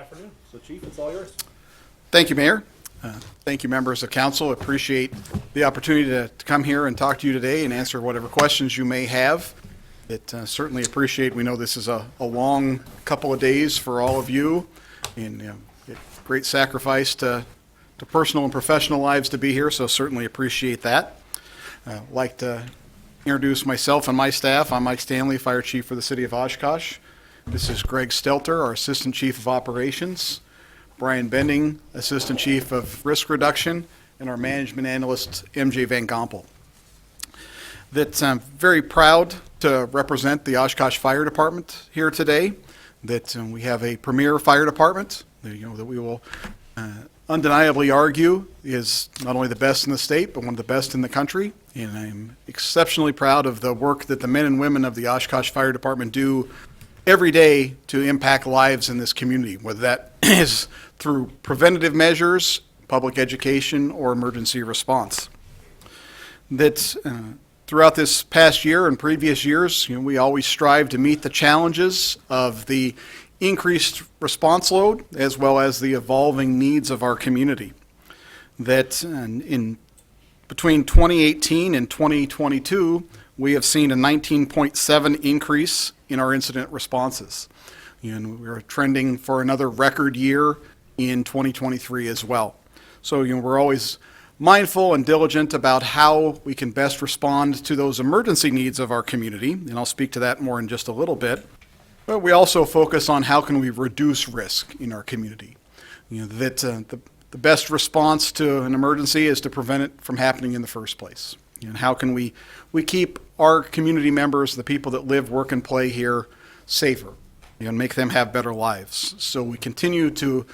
afternoon. So, Chief, it's all yours. Thank you, Mayor. Thank you, members of council. Appreciate the opportunity to come here and talk to you today and answer whatever questions you may have. Certainly appreciate, we know this is a long couple of days for all of you, and great sacrifice to personal and professional lives to be here, so certainly appreciate that. I'd like to introduce myself and my staff. I'm Mike Stanley, Fire Chief for the City of Oshkosh. This is Greg Stelter, our Assistant Chief of Operations, Brian Bending, Assistant Chief of Risk Reduction, and our Management Analyst, MJ Van Gompel. I'm very proud to represent the Oshkosh Fire Department here today. We have a premier fire department that we will undeniably argue is not only the best in the state, but one of the best in the country. And I'm exceptionally proud of the work that the men and women of the Oshkosh Fire Department do every day to impact lives in this community, whether that is through preventative measures, public education, or emergency response. Throughout this past year and previous years, we always strive to meet the challenges of the increased response load as well as the evolving needs of our community. In between 2018 and 2022, we have seen a 19.7 increase in our incident responses. And we're trending for another record year in 2023 as well. So we're always mindful and diligent about how we can best respond to those emergency needs of our community, and I'll speak to that more in just a little bit. But we also focus on how can we reduce risk in our community. The best response to an emergency is to prevent it from happening in the first place. And how can we keep our community members, the people that live, work, and play here, safer, and make them have better lives. So we continue to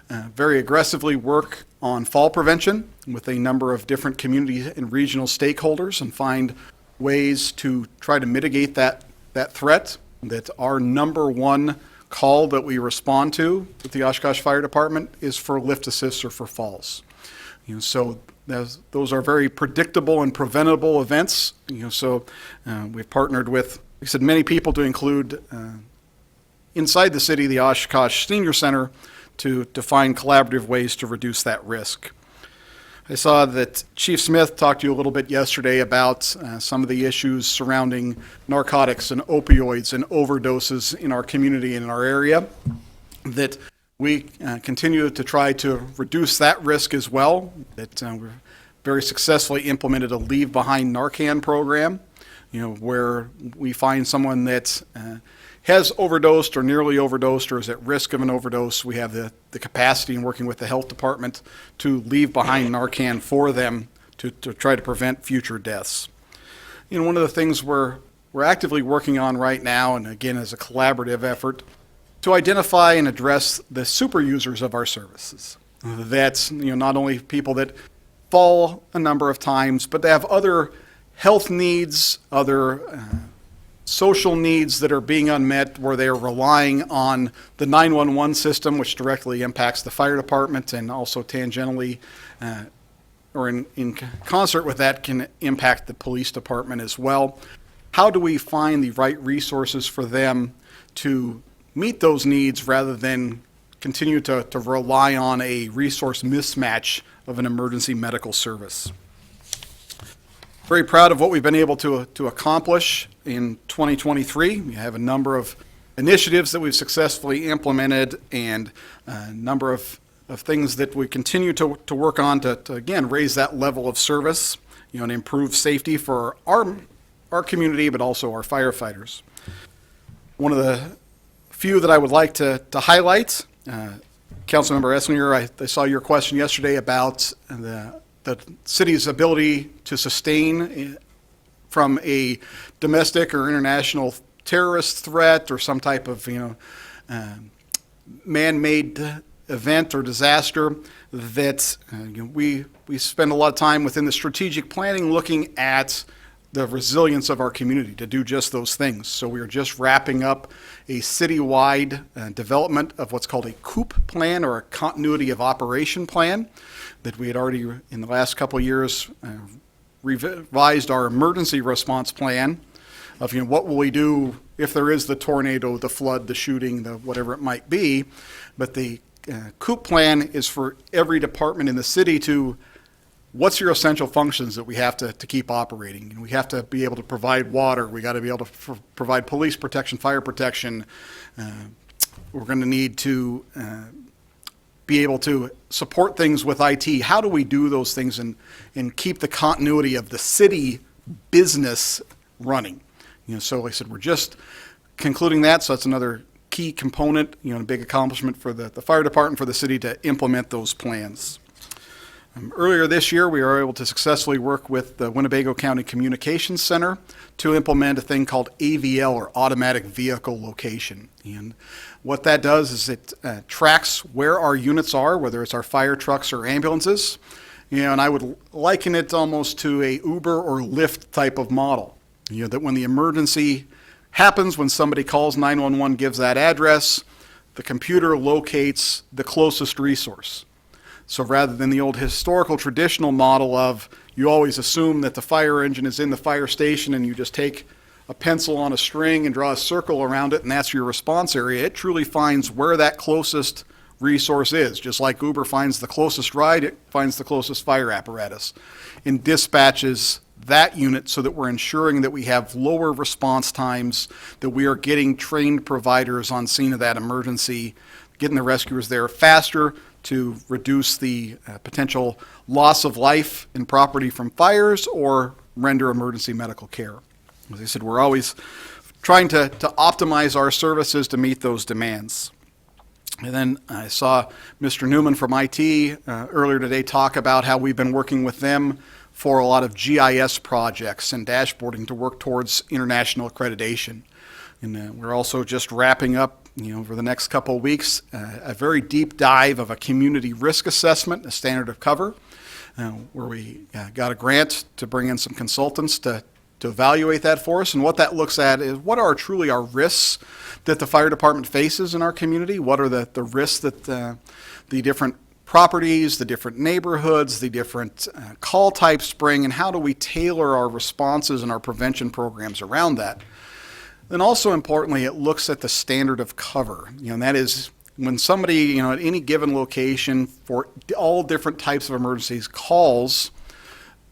very aggressively work on fall prevention with a number of different community and regional stakeholders and find ways to try to mitigate that threat. That our number one call that we respond to with the Oshkosh Fire Department is for lift assists or for falls. So those are very predictable and preventable events. So we've partnered with, like I said, many people to include inside the city, the Oshkosh Senior Center, to find collaborative ways to reduce that risk. I saw that Chief Smith talked to you a little bit yesterday about some of the issues surrounding narcotics and opioids and overdoses in our community and in our area, that we continue to try to reduce that risk as well. We've very successfully implemented a Leave Behind Narcan program, where we find someone that has overdosed or nearly overdosed or is at risk of an overdose. We have the capacity in working with the health department to leave behind Narcan for them to try to prevent future deaths. One of the things we're actively working on right now, and again as a collaborative effort, to identify and address the super users of our services. That's not only people that fall a number of times, but they have other health needs, other social needs that are being unmet, where they are relying on the 911 system, which directly impacts the fire department, and also tangentially or in concert with that can impact the police department as well. How do we find the right resources for them to meet those needs rather than continue to rely on a resource mismatch of an emergency medical service? Very proud of what we've been able to accomplish in 2023. We have a number of initiatives that we've successfully implemented and a number of things that we continue to work on to again raise that level of service, and improve safety for our community, but also our firefighters. One of the few that I would like to highlight, Councilmember Esslinger, I saw your question yesterday about the city's ability to sustain from a domestic or international terrorist threat or some type of man-made event or disaster. That we spend a lot of time within the strategic planning looking at the resilience of our community to do just those things. So we are just wrapping up a citywide development of what's called a COOP plan, or a continuity of operation plan, that we had already in the last couple of years revised our emergency response plan of, what will we do if there is the tornado, the flood, the shooting, the whatever it might be. But the COOP plan is for every department in the city to, what's your essential functions that we have to keep operating? And we have to be able to provide water. We got to be able to provide police protection, fire protection. We're going to need to be able to support things with IT. How do we do those things and keep the continuity of the city business running? So like I said, we're just concluding that, so that's another key component, a big accomplishment for the fire department, for the city to implement those plans. Earlier this year, we were able to successfully work with the Winnebago County Communications Center to implement a thing called AVL, or Automatic Vehicle Location. And what that does is it tracks where our units are, whether it's our fire trucks or ambulances. And I would liken it almost to a Uber or Lyft type of model. That when the emergency happens, when somebody calls 911, gives that address, the computer locates the closest resource. So rather than the old historical traditional model of you always assume that the fire engine is in the fire station and you just take a pencil on a string and draw a circle around it and that's your response area, it truly finds where that closest resource is. Just like Uber finds the closest ride, it finds the closest fire apparatus and dispatches that unit so that we're ensuring that we have lower response times, that we are getting trained providers on scene of that emergency, getting the rescuers there faster to reduce the potential loss of life and property from fires or render emergency medical care. As I said, we're always trying to optimize our services to meet those demands. And then I saw Mr. Newman from IT earlier today talk about how we've been working with them for a lot of GIS projects and dashboarding to work towards international accreditation. And we're also just wrapping up, over the next couple of weeks, a very deep dive of a community risk assessment, a standard of cover, where we got a grant to bring in some consultants to evaluate that for us. And what that looks at is what are truly our risks that the fire department faces in our community? What are the risks that the different properties, the different neighborhoods, the different call types bring, and how do we tailor our responses and our prevention programs around that? Then also importantly, it looks at the standard of cover. And that is when somebody, at any given location for all different types of emergencies calls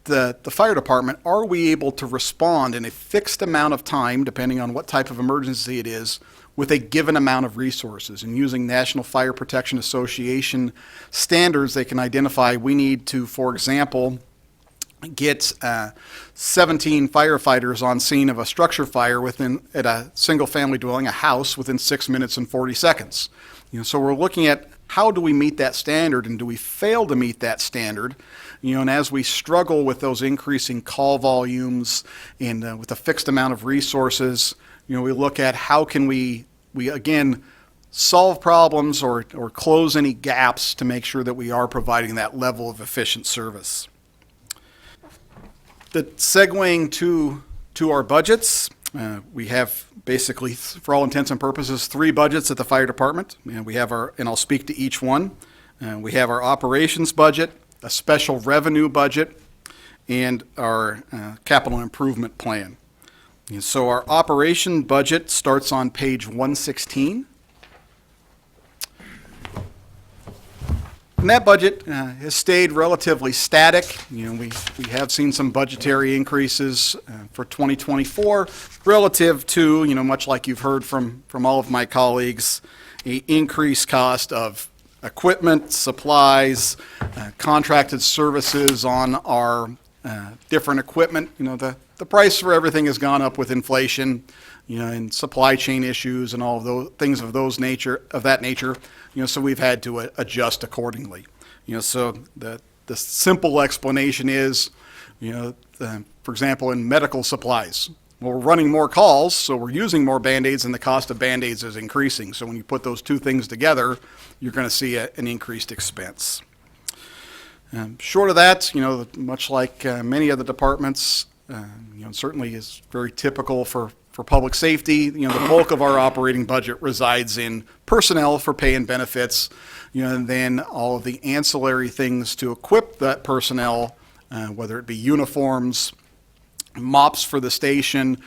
the fire department, are we able to respond in a fixed amount of time, depending on what type of emergency it is, with a given amount of resources? And using National Fire Protection Association standards, they can identify we need to, for example, get 17 firefighters on scene of a structure fire at a single family dwelling, a house, within 6 minutes and 40 seconds. So we're looking at how do we meet that standard, and do we fail to meet that standard? And as we struggle with those increasing call volumes and with a fixed amount of resources, we look at how can we again solve problems or close any gaps to make sure that we are providing that level of efficient service. Segueing to our budgets, we have basically, for all intents and purposes, 3 budgets at the fire department. And we have and I'll speak to each one. We have our operations budget, a special revenue budget, and our capital improvement plan. And so our operation budget starts on page 116. And that budget has stayed relatively static. We have seen some budgetary increases for 2024 relative to, much like you've heard from all of my colleagues, an increased cost of equipment, supplies, contracted services on our different equipment. The price for everything has gone up with inflation, and supply chain issues and all of those things of that nature. So we've had to adjust accordingly. So the simple explanation is, for example, in medical supplies, well, we're running more calls, so we're using more Band-Aids, and the cost of Band-Aids is increasing. So when you put those two things together, you're going to see an increased expense. Short of that, much like many other departments, certainly is very typical for public safety. The bulk of our operating budget resides in personnel for pay and benefits, and then all of the ancillary things to equip that personnel, whether it be uniforms, mops for the station,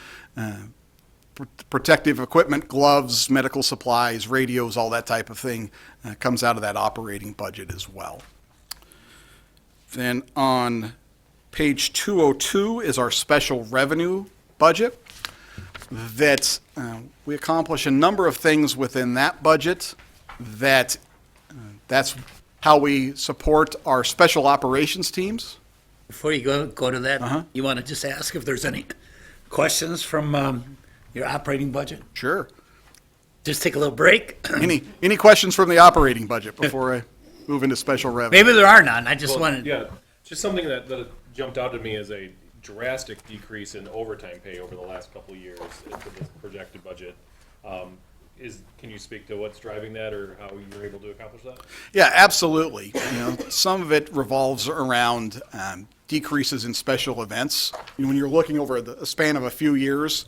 protective equipment, gloves, medical supplies, radios, all that type of thing comes out of that operating budget as well. Then on page 202 is our special revenue budget. That we accomplish a number of things within that budget. That's how we support our special operations teams. Before you go to that, you want to just ask if there's any questions from your operating budget? Sure. Just take a little break. Any questions from the operating budget before I move into special revenue? Maybe there are none. I just wanted. Yeah, just something that jumped out to me as a drastic decrease in overtime pay over the last couple of years into this projected budget. Can you speak to what's driving that or how you're able to accomplish that? Yeah, absolutely. Some of it revolves around decreases in special events. When you're looking over a span of a few years,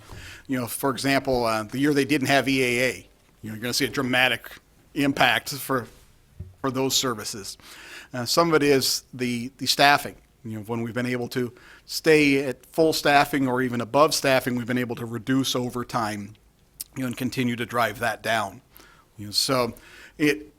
for example, the year they didn't have EAA, you're going to see a dramatic impact for those services. Some of it is the staffing. When we've been able to stay at full staffing or even above staffing, we've been able to reduce overtime, and continue to drive that down. So it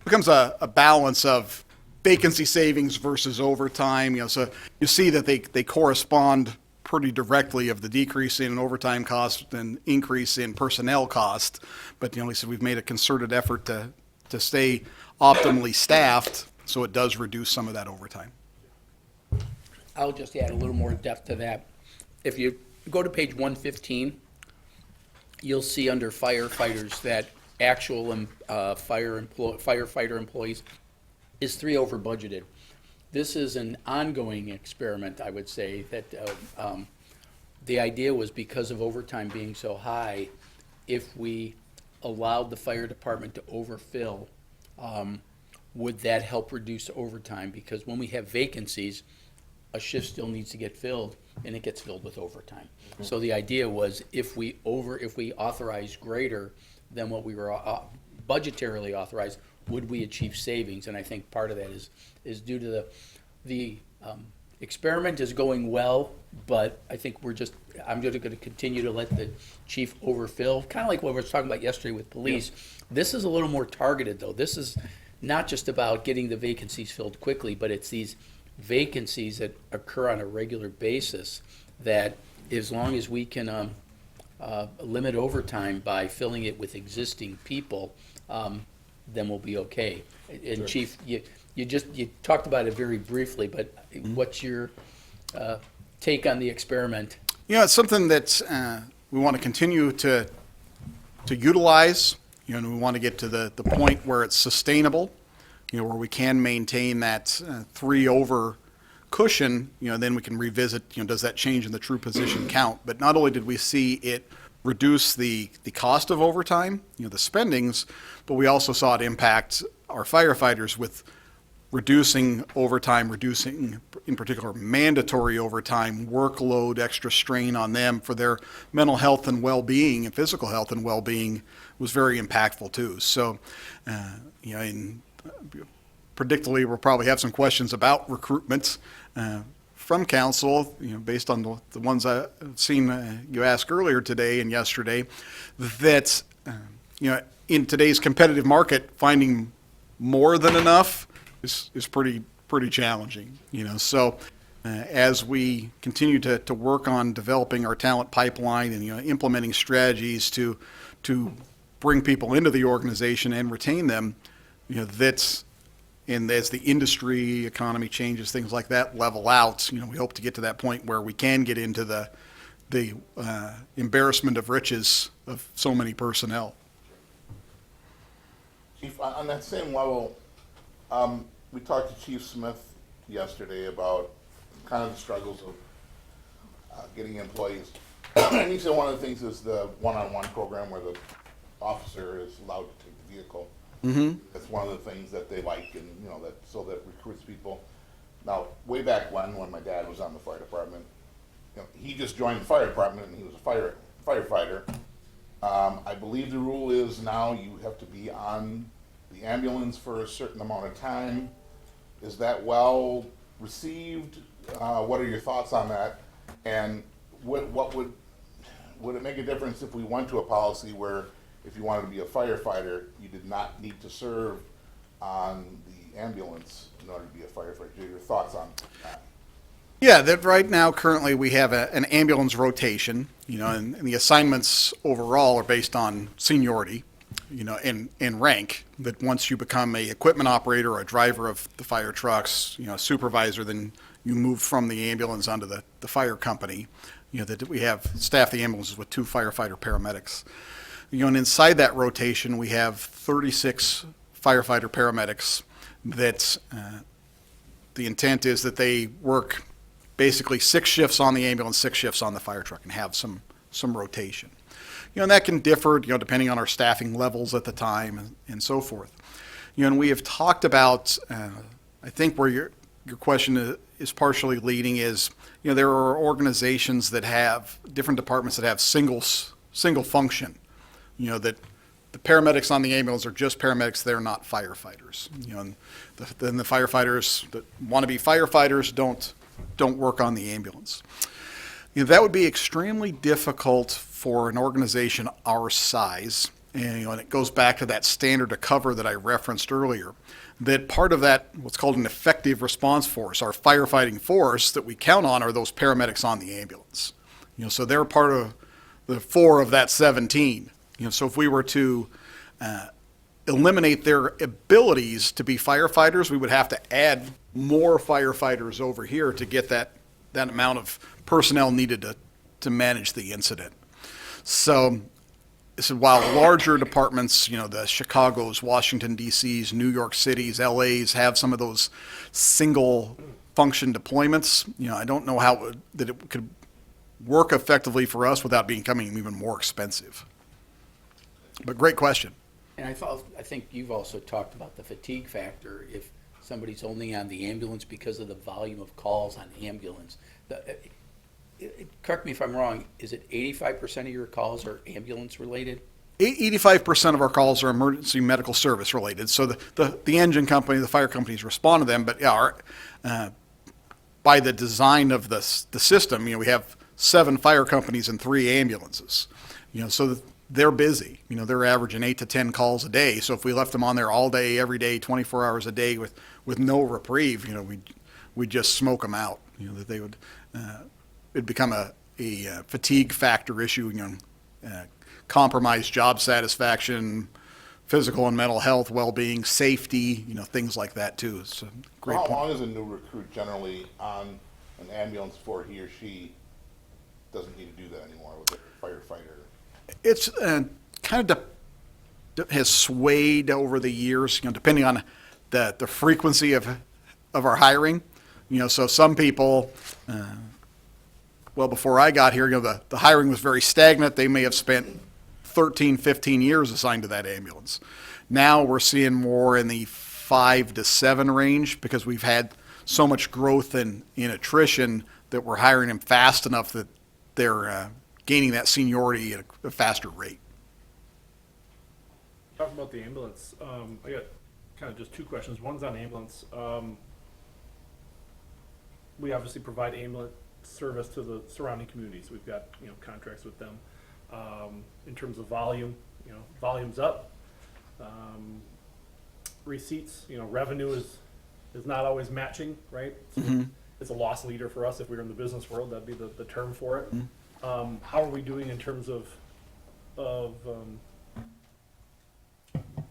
becomes a balance of vacancy savings versus overtime. So you see that they correspond pretty directly of the decrease in overtime cost and increase in personnel cost. But like I said, we've made a concerted effort to stay optimally staffed, so it does reduce some of that overtime. I'll just add a little more depth to that. If you go to page 115, you'll see under firefighters that actual firefighter employees is 3 over budgeted. This is an ongoing experiment, I would say, that the idea was because of overtime being so high, if we allowed the fire department to overfill, would that help reduce overtime? Because when we have vacancies, a shift still needs to get filled, and it gets filled with overtime. Mm-hmm. So the idea was if we authorize greater than what we were budgetarily authorized, would we achieve savings? And I think part of that is due to the experiment is going well, but I think I'm just going to continue to let the chief overfill, kind of like what we were talking about yesterday with police. Yeah. This is a little more targeted, though. This is not just about getting the vacancies filled quickly, but it's these vacancies that occur on a regular basis that as long as we can limit overtime by filling it with existing people, then we'll be okay. And sure. Chief, you talked about it very briefly, but what's your take on the experiment? It's something that we want to continue to utilize. And we want to get to the point where it's sustainable, where we can maintain that 3 over cushion, then we can revisit, does that change in the true position count? But not only did we see it reduce the cost of overtime, the spendings, but we also saw it impact our firefighters with reducing overtime, reducing, in particular, mandatory overtime, workload, extra strain on them for their mental health and well-being and physical health and well-being was very impactful too. So, predictably, we'll probably have some questions about recruitment from council, based on the ones I've seen you ask earlier today and yesterday, that, in today's competitive market, finding more than enough is pretty challenging, So as we continue to work on developing our talent pipeline and, implementing strategies to bring people into the organization and retain them, and as the industry, economy changes, things like that level out, we hope to get to that point where we can get into the embarrassment of riches of so many personnel. Chief, on that same level, we talked to Chief Smith yesterday about kind of the struggles of getting employees. And he said one of the things is the one-on-one program where the officer is allowed to take the vehicle. Mm-hmm. That's one of the things that they like, and that recruits people. Now, way back when my dad was on the fire department, he just joined the fire department and he was a firefighter. I believe the rule is now you have to be on the ambulance for a certain amount of time. Is that well received? What are your thoughts on that? And what would it make a difference if we went to a policy where if you wanted to be a firefighter, you did not need to serve on the ambulance in order to be a firefighter? Your thoughts on that? Yeah, that right now, currently, we have an ambulance rotation, and the assignments overall are based on seniority, and rank, that once you become a equipment operator or a driver of the fire trucks, supervisor, then you move from the ambulance onto the fire company, that we have staff the ambulances with 2 firefighter paramedics. And inside that rotation, we have 36 firefighter paramedics that the intent is that they work basically 6 shifts on the ambulance, 6 shifts on the fire truck, and have some rotation. And that can differ, depending on our staffing levels at the time and so forth. And we have talked about, I think where your question is partially leading is, there are organizations that have, different departments that have single function, that the paramedics on the ambulance are just paramedics, they're not firefighters. And then the firefighters that want to be firefighters don't work on the ambulance. That would be extremely difficult for an organization our size, and it goes back to that standard of cover that I referenced earlier, that part of that, what's called an effective response force, our firefighting force that we count on, are those paramedics on the ambulance. So they're part of the 4 of that 17. So if we were to eliminate their abilities to be firefighters, we would have to add more firefighters over here to get that amount of personnel needed to manage the incident. So while larger departments, the Chicagos, Washington, D.C.s, New York Cities, L.A.s have some of those single function deployments, I don't know how that it could work effectively for us without becoming even more expensive. But great question. And I think you've also talked about the fatigue factor. If somebody's only on the ambulance because of the volume of calls on ambulance, correct me if I'm wrong, is it 85% of your calls are ambulance related? 85% of our calls are emergency medical service related. So the engine company, the fire companies respond to them, but by the design of the system, we have 7 fire companies and 3 ambulances. So they're busy. They're averaging 8 to 10 calls a day. So if we left them on there all day, every day, 24 hours a day with no reprieve, we'd just smoke them out. That they would it'd become a fatigue factor issue. Compromise job satisfaction, physical and mental health, well-being, safety. Things like that too. It's a great How point. long is a new recruit generally on an ambulance before he or she doesn't need to do that anymore with a firefighter? It's kind of has swayed over the years, depending on the frequency of our hiring. So some people, before I got here, the hiring was very stagnant. They may have spent 13, 15 years assigned to that ambulance. Now we're seeing more in the 5 to 7 range because we've had so much growth in attrition that we're hiring them fast enough that they're gaining that seniority at a faster rate. Talking about the ambulance, I got kind of just 2 questions. One's on ambulance. We obviously provide ambulance service to the surrounding communities. We've got contracts with them. In terms of volume, volume's up. Receipts, revenue is not always matching, right? So it's a loss leader for us if we were in the business world. That'd be the term for it. How are we doing in terms of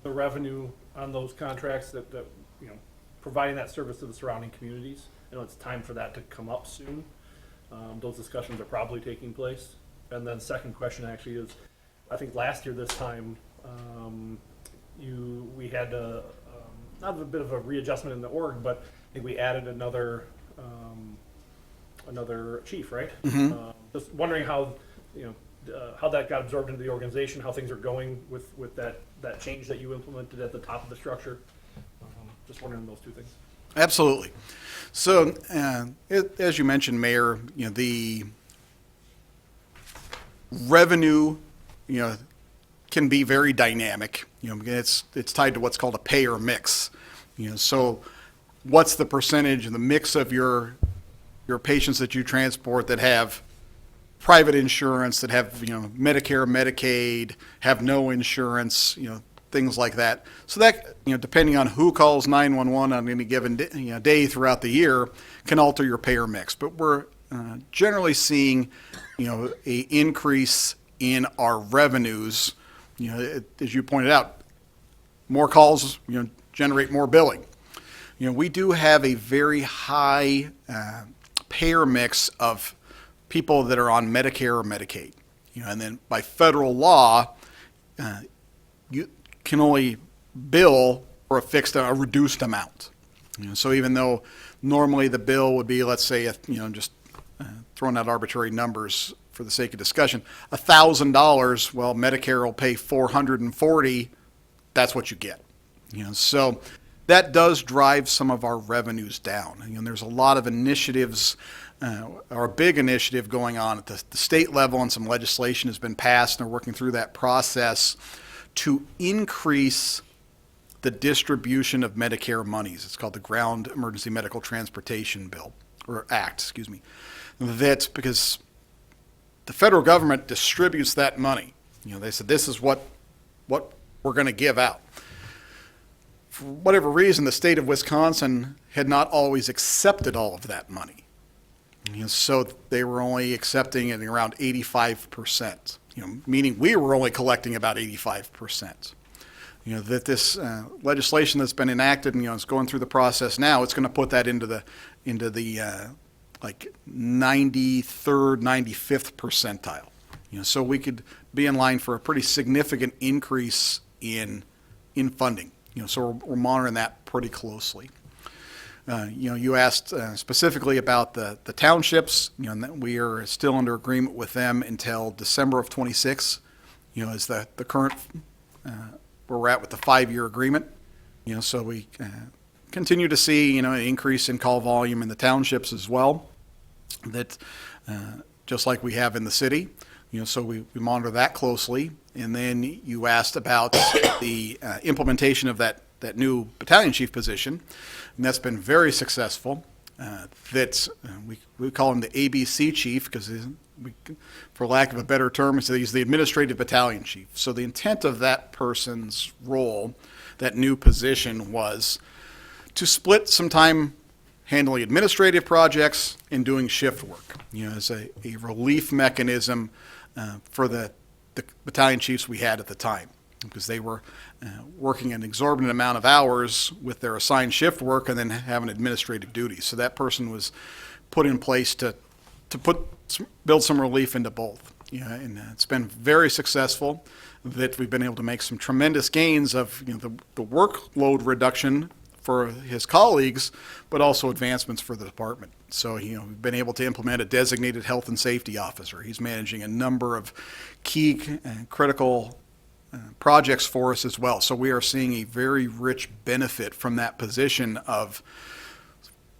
the revenue on those contracts that providing that service to the surrounding communities? I know it's time for that to come up soon. Those discussions are probably taking place. And then second question actually is, I think last year this time, we had not a bit of a readjustment in the org, but I think we added another chief, right? Just wondering how how that got absorbed into the organization, how things are going with that change that you implemented at the top of the structure. Just wondering those 2 things. Absolutely. So, as you mentioned, Mayor, the revenue, can be very dynamic. It's tied to what's called a payer mix. So, what's the percentage and the mix of your patients that you transport that have private insurance, that have, Medicare, Medicaid, have no insurance, things like that. So that, depending on who calls 911 on any given day throughout the year, can alter your payer mix. But we're generally seeing, a increase in our revenues. As you pointed out, more calls, generate more billing. We do have a very high payer mix of people that are on Medicare or Medicaid. And then by federal law, you can only bill for a reduced amount. So even though normally the bill would be, let's say, just throwing out arbitrary numbers for the sake of discussion, $1,000, well, Medicare will pay $440. That's what you get. So that does drive some of our revenues down. There's a lot of initiatives, or a big initiative going on at the state level, and some legislation has been passed, and they're working through that process to increase the distribution of Medicare monies. It's called the Ground Emergency Medical Transportation Bill, or Act, excuse me. That's because the federal government distributes that money. They said, this is what we're going to give out. For whatever reason, the state of Wisconsin had not always accepted all of that money. So they were only accepting it around 85%, meaning we were only collecting about 85%. That this legislation that's been enacted, and is going through the process now, it's going to put that into the like 93rd, 95th percentile. So we could be in line for a pretty significant increase in funding. So we're monitoring that pretty closely. You asked specifically about the townships. And that we are still under agreement with them until December of 26. Is the current where we're at with the 5-year agreement. So we continue to see an increase in call volume in the townships as well. That just like we have in the city. So we monitor that closely. And then you asked about the implementation of that new battalion chief position, and that's been very successful. We call him the ABC chief because, for lack of a better term, he's the administrative battalion chief. So the intent of that person's role, that new position, was to split some time handling administrative projects and doing shift work, as a relief mechanism for the battalion chiefs we had at the time, because they were working an exorbitant amount of hours with their assigned shift work and then having administrative duties. So that person was put in place to build some relief into both. And it's been very successful. That we've been able to make some tremendous gains of the workload reduction for his colleagues, but also advancements for the department. So, we've been able to implement a designated health and safety officer. He's managing a number of key and critical projects for us as well. So we are seeing a very rich benefit from that position of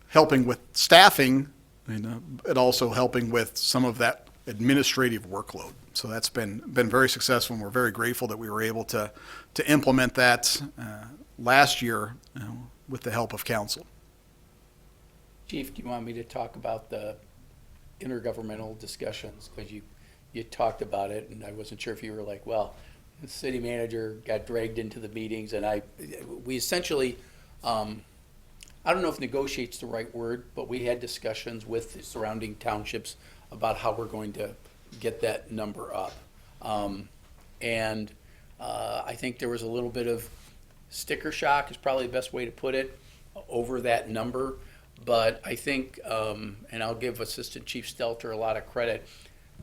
helping with staffing, but also helping with some of that administrative workload. So that's been very successful, and we're very grateful that we were able to implement that last year with the help of council. Chief, do you want me to talk about the intergovernmental discussions? Because you talked about it, and I wasn't sure if you were like, well, the city manager got dragged into the meetings, and we essentially, I don't know if negotiate's the right word, but we had discussions with the surrounding townships about how we're going to get that number up. I think there was a little bit of sticker shock is probably the best way to put it over that number. But I think, and I'll give Assistant Chief Stelter a lot of credit,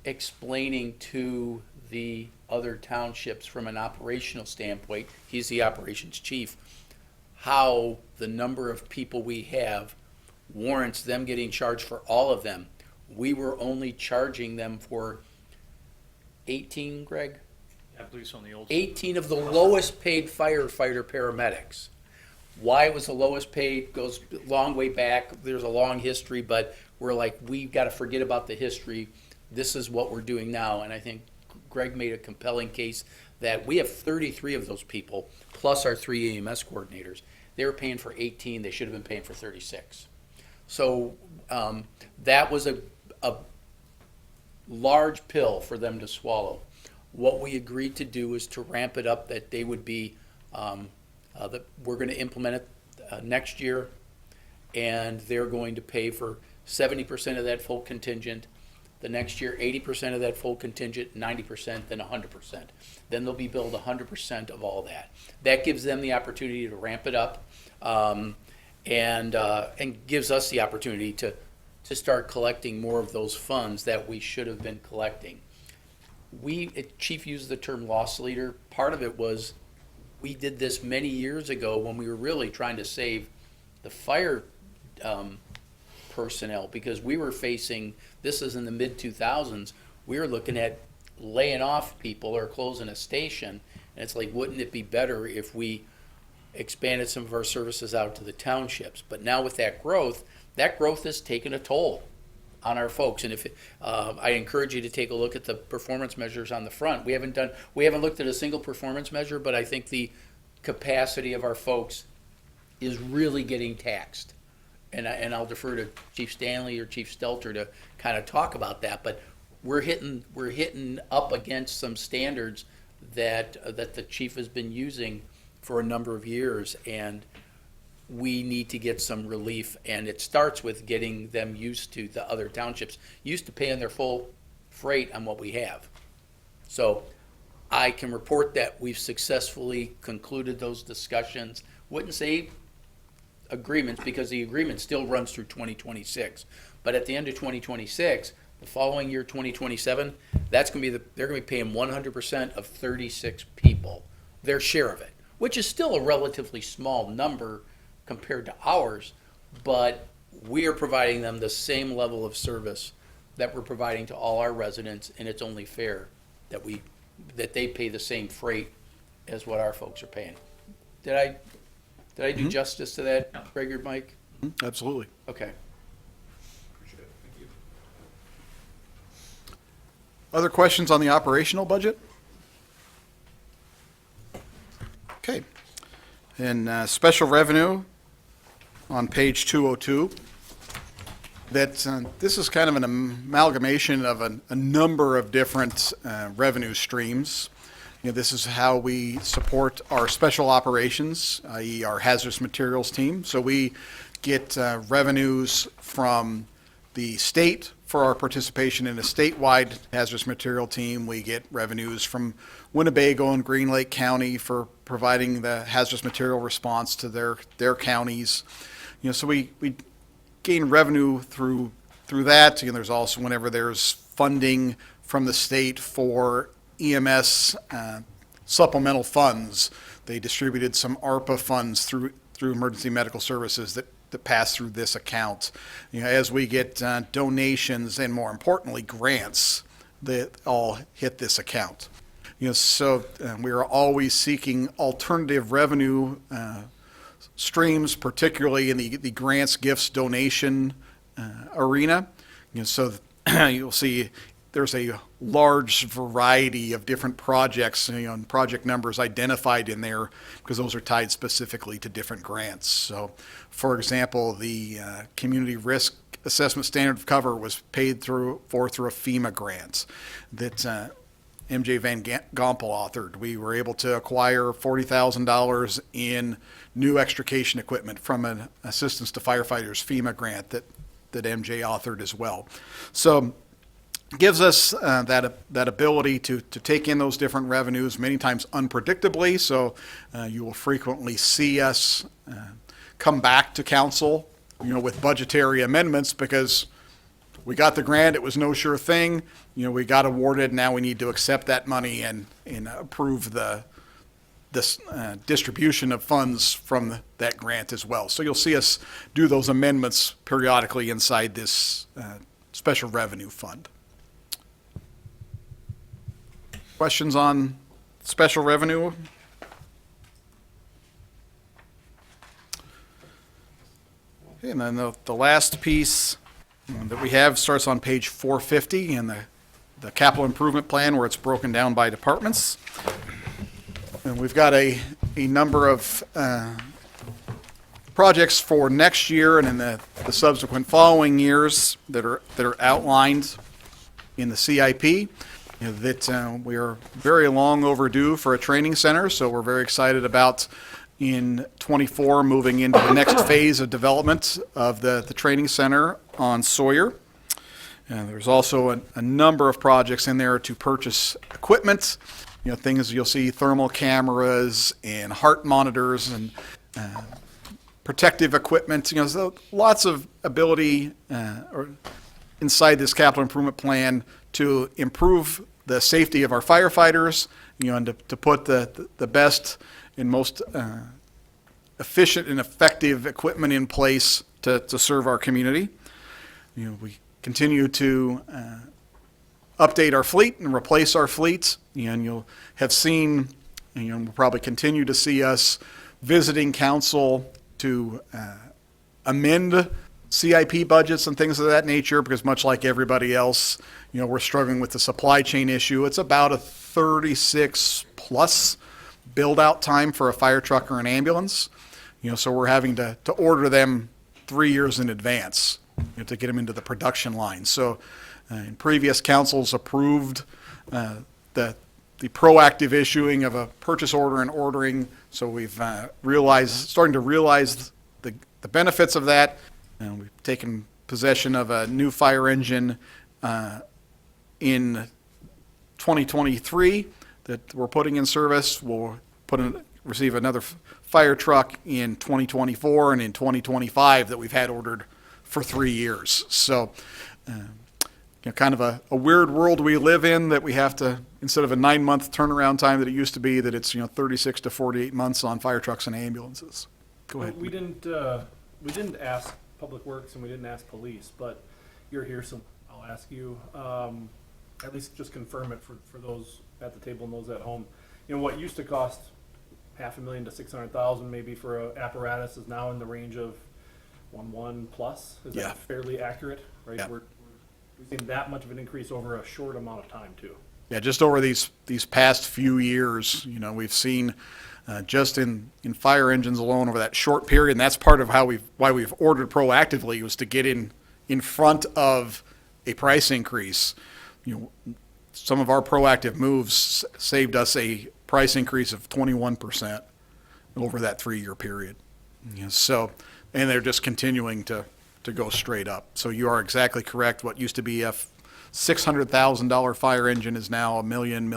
explaining to the other townships from an operational standpoint, he's the operations chief, how the number of people we have warrants them getting charged for all of them. We were only charging them for 18, Greg? I believe so on the old. 18 of the lowest paid firefighter paramedics. Why it was the lowest paid goes a long way back. There's a long history, but we're like, we've got to forget about the history. This is what we're doing now. And I think Greg made a compelling case that we have 33 of those people, plus our 3 EMS coordinators. They were paying for 18. They should have been paying for 36. So that was a large pill for them to swallow. What we agreed to do is to ramp it up, that they would be, that we're going to implement it next year, and they're going to pay for 70% of that full contingent. The next year, 80% of that full contingent, 90%, then 100%. Then they'll be billed 100% of all that. That gives them the opportunity to ramp it up, and gives us the opportunity to start collecting more of those funds that we should have been collecting. Chief used the term loss leader. Part of it was, we did this many years ago when we were really trying to save the fire personnel, because we were facing, this is in the mid-2000s, we were looking at laying off people or closing a station, and it's like, wouldn't it be better if we expanded some of our services out to the townships? But now with that growth has taken a toll on our folks. And if I encourage you to take a look at the performance measures on the front. We haven't looked at a single performance measure, but I think the capacity of our folks is really getting taxed. And I'll defer to Chief Stanley or Chief Stelter to kind of talk about that. But we're hitting up against some standards that the chief has been using for a number of years, and we need to get some relief. And it starts with getting them used to, the other townships used to paying their full freight on what we have. So I can report that we've successfully concluded those discussions. Wouldn't say agreements, because the agreement still runs through 2026. But at the end of 2026, the following year, 2027, that's going to be they're going to be paying 100% of 36 people their share of it, which is still a relatively small number compared to ours, but we are providing them the same level of service that we're providing to all our residents, and it's only fair that they pay the same freight as what our folks are paying. Did I do justice to that, Greg or Mike? Absolutely. Okay. Appreciate it. Thank you. Other questions on the operational budget? Okay. And special revenue on page 202. This is kind of an amalgamation of a number of different revenue streams. You know, this is how we support our special operations, i.e. our hazardous materials team. So we get revenues from the state for our participation in a statewide hazardous material team. We get revenues from Winnebago and Green Lake County for providing the hazardous material response to their counties. You know, so we gain revenue through that. You know, there's also, whenever there's funding from the state for EMS supplemental funds, they distributed some ARPA funds through emergency medical services that pass through this account. You know, as we get donations and, more importantly, grants that all hit this account. You know, so we are always seeking alternative revenue streams, particularly in the grants, gifts, donation arena. You know, so you'll see there's a large variety of different projects, you know, and project numbers identified in there, because those are tied specifically to different grants. So, for example, the Community Risk Assessment Standard of Cover was paid through a FEMA grant that MJ Van Gompel authored. We were able to acquire $40,000 in new extrication equipment from an Assistance to Firefighters FEMA grant that MJ authored as well. So gives us that ability to take in those different revenues, many times unpredictably. So you will frequently see us come back to council, you know, with budgetary amendments, because we got the grant, it was no sure thing. You know, we got awarded, now we need to accept that money and approve the distribution of funds from that grant as well. So you'll see us do those amendments periodically inside this special revenue fund. Questions on special revenue? Okay, and then the last piece that we have starts on page 450 in the capital improvement plan, where it's broken down by departments. And we've got a number of projects for next year and in the subsequent following years that are outlined. in the CIP, that we are very long overdue for a training center, so we're very excited about in '24 moving into the next phase of development of the training center on Sawyer. There's also a number of projects in there to purchase equipment, things you'll see, thermal cameras and heart monitors and protective equipment, so lots of ability or inside this capital improvement plan to improve the safety of our firefighters, and to put the best and most efficient and effective equipment in place to serve our community. We continue to update our fleet and replace our fleets, and you'll have seen, we'll probably continue to see us visiting council to amend CIP budgets and things of that nature, because much like everybody else, we're struggling with the supply chain issue. It's about a 36-plus build-out time for a fire truck or an ambulance, so we're having to order them 3 years in advance to get them into the production line. So in previous councils approved the proactive issuing of a purchase order and ordering, so we've starting to realize the benefits of that. We've taken possession of a new fire engine in 2023 that we're putting in service. We'll receive another fire truck in 2024 and in 2025 that we've had ordered for 3 years. So kind of a weird world we live in, that we have to, instead of a 9-month turnaround time that it used to be, that it's 36 to 48 months on fire trucks and ambulances. Go ahead. We didn't ask Public Works and we didn't ask police, but you're here, so I'll ask you, at least just confirm it for those at the table and those at home. What used to cost $500,000 to $600,000 maybe for a apparatus is now in the range of 1 plus. Is Yeah. that fairly accurate? Right. Yeah. We've seen that much of an increase over a short amount of time too. Yeah, just over these past few years, we've seen just in fire engines alone over that short period, and that's part of why we've ordered proactively, was to get in front of a price increase. Some of our proactive moves saved us a price increase of 21% over that 3-year period. So, and they're just continuing to go straight up. So you are exactly correct. What used to be a $600,000 fire engine is now $1 million.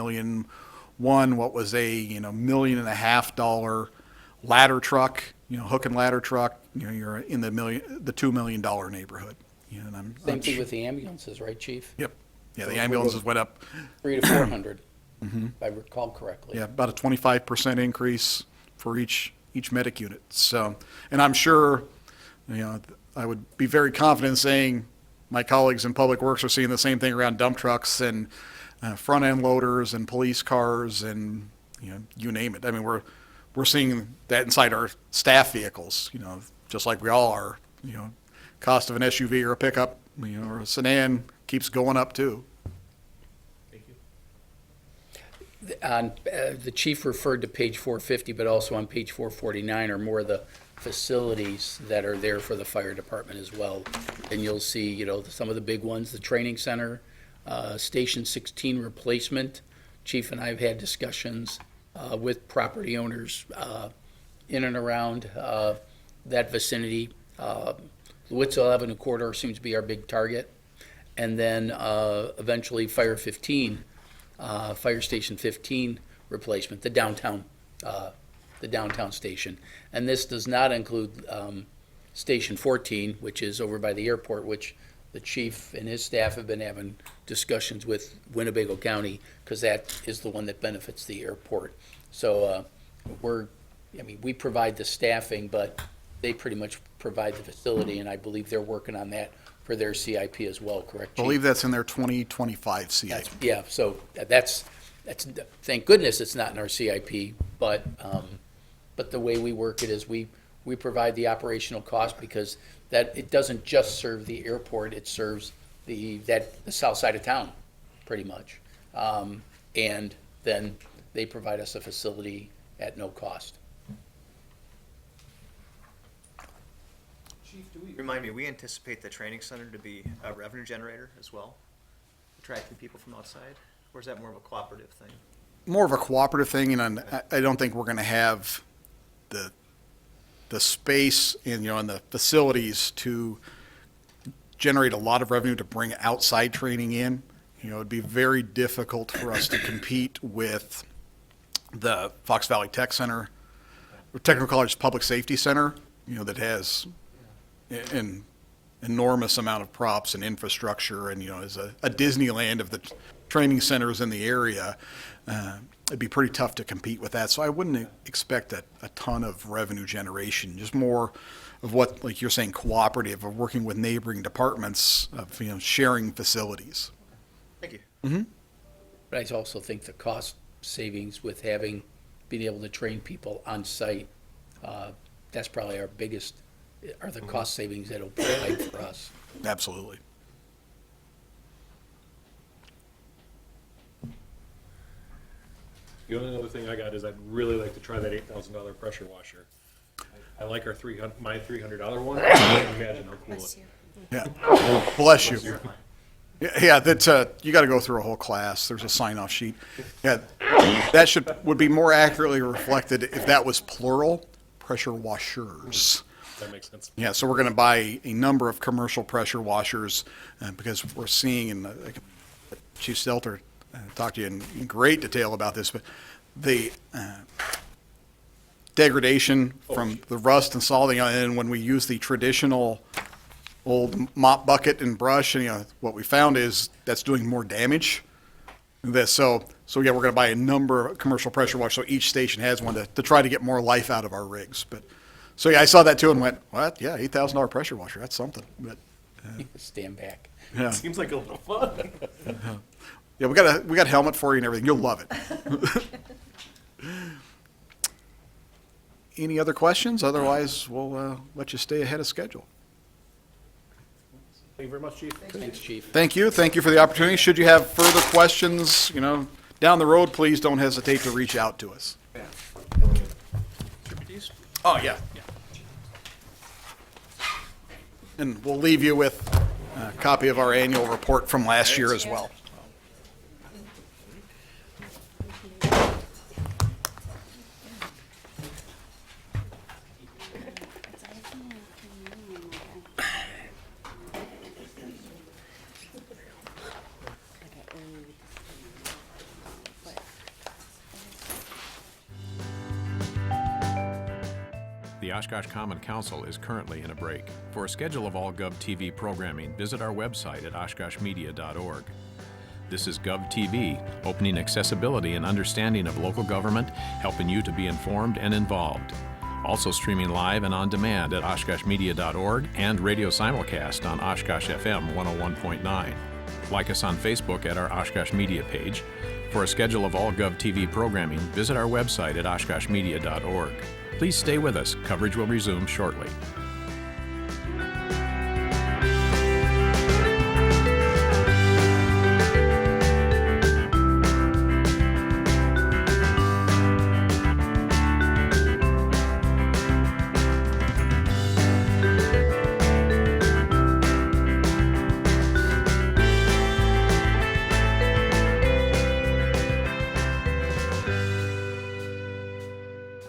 What was a $1.5 million ladder truck, hook and ladder truck, you're in the $2 million neighborhood. And Same thing with the ambulances, right, Chief? Yep. Yeah, the ambulances went up. 300 to 400, if I recall correctly. Yeah, about a 25% increase for each medic unit. So, and I'm sure, I would be very confident in saying my colleagues in Public Works are seeing the same thing around dump trucks and front end loaders and police cars and you name it. I mean, we're seeing that inside our staff vehicles. Just like we all are. Cost of an SUV or a pickup, or a sedan keeps going up too. Thank you. The chief referred to page 450, but also on page 449 are more of the facilities that are there for the fire department as well. And you'll see, some of the big ones, the training center, Station 16 replacement. Chief and I have had discussions with property owners in and around that vicinity. Witzel Avenue corridor seems to be our big target. And then eventually Fire Station 15 replacement, the downtown station. And this does not include Station 14, which is over by the airport, which the chief and his staff have been having discussions with Winnebago County, because that is the one that benefits the airport. So we provide the staffing, but they pretty much provide the facility, and I believe they're working on that for their CIP as well, correct, I Chief? believe that's in their 2025 CIP. Yeah, so that's, thank goodness it's not in our CIP, but the way we work it is we provide the operational cost, because that, it doesn't just serve the airport, it serves the south side of town, pretty much. And then they provide us a facility at no cost. Chief, remind me, we anticipate the training center to be a revenue generator as well? attracting people from outside? Or is that more of a cooperative thing? More of a cooperative thing, and I don't think we're going to have the space and, and the facilities to generate a lot of revenue to bring outside training in. It'd be very difficult for us to compete with the Fox Valley Tech Center, or Technical College Public Safety Center, that has an enormous amount of props and infrastructure, and, is a Disneyland of the training centers in the area. It'd be pretty tough to compete with that. So I wouldn't expect a ton of revenue generation, just more of what, like you're saying, cooperative, of working with neighboring departments, of, sharing facilities. Thank you. But I also think the cost savings with being able to train people on site, that's probably our biggest, are the cost savings that'll provide for us. Absolutely. The only other thing I got is I'd really like to try that $8,000 pressure washer. I like our my $300 one. I can't imagine how cool it is. Yeah. Bless you. Yeah, that's you got to go through a whole class. There's a sign-off sheet. Yeah, that would be more accurately reflected if that was plural, pressure washers. That makes sense. Yeah, so we're going to buy a number of commercial pressure washers because we're seeing, and Chief Stelter talked to you in great detail about this, but the degradation from the rust and salting, and when we use the traditional old mop bucket and brush, and what we found is that's doing more damage. So yeah, we're going to buy a number of commercial pressure washers, so each station has one to try to get more life out of our rigs. But so yeah, I saw that too and went, what? Yeah, $8,000 pressure washer, that's something. But Stand back. yeah, Seems like a little fun. yeah, we got a helmet for you and everything. You'll love it. Any other questions? Otherwise, we'll let you stay ahead of schedule. Thank you very much, Chief. Thanks, Chief. Thank you. Thank you for the opportunity. Should you have further questions, down the road, please don't hesitate to reach out to us. Oh, yeah. And we'll leave you with a copy of our annual report from last year as well. The Oshkosh Common Council is currently in a break. For a schedule of all GovTV programming, visit our website at oshkoshmedia.org. This is GovTV, opening accessibility and understanding of local government, helping you to be informed and involved. Also streaming live and on demand at oshkoshmedia.org and radio simulcast on Oshkosh FM 101.9. Like us on Facebook at our Oshkosh Media page. For a schedule of all GovTV programming, visit our website at oshkoshmedia.org. Please stay with us. Coverage will resume shortly.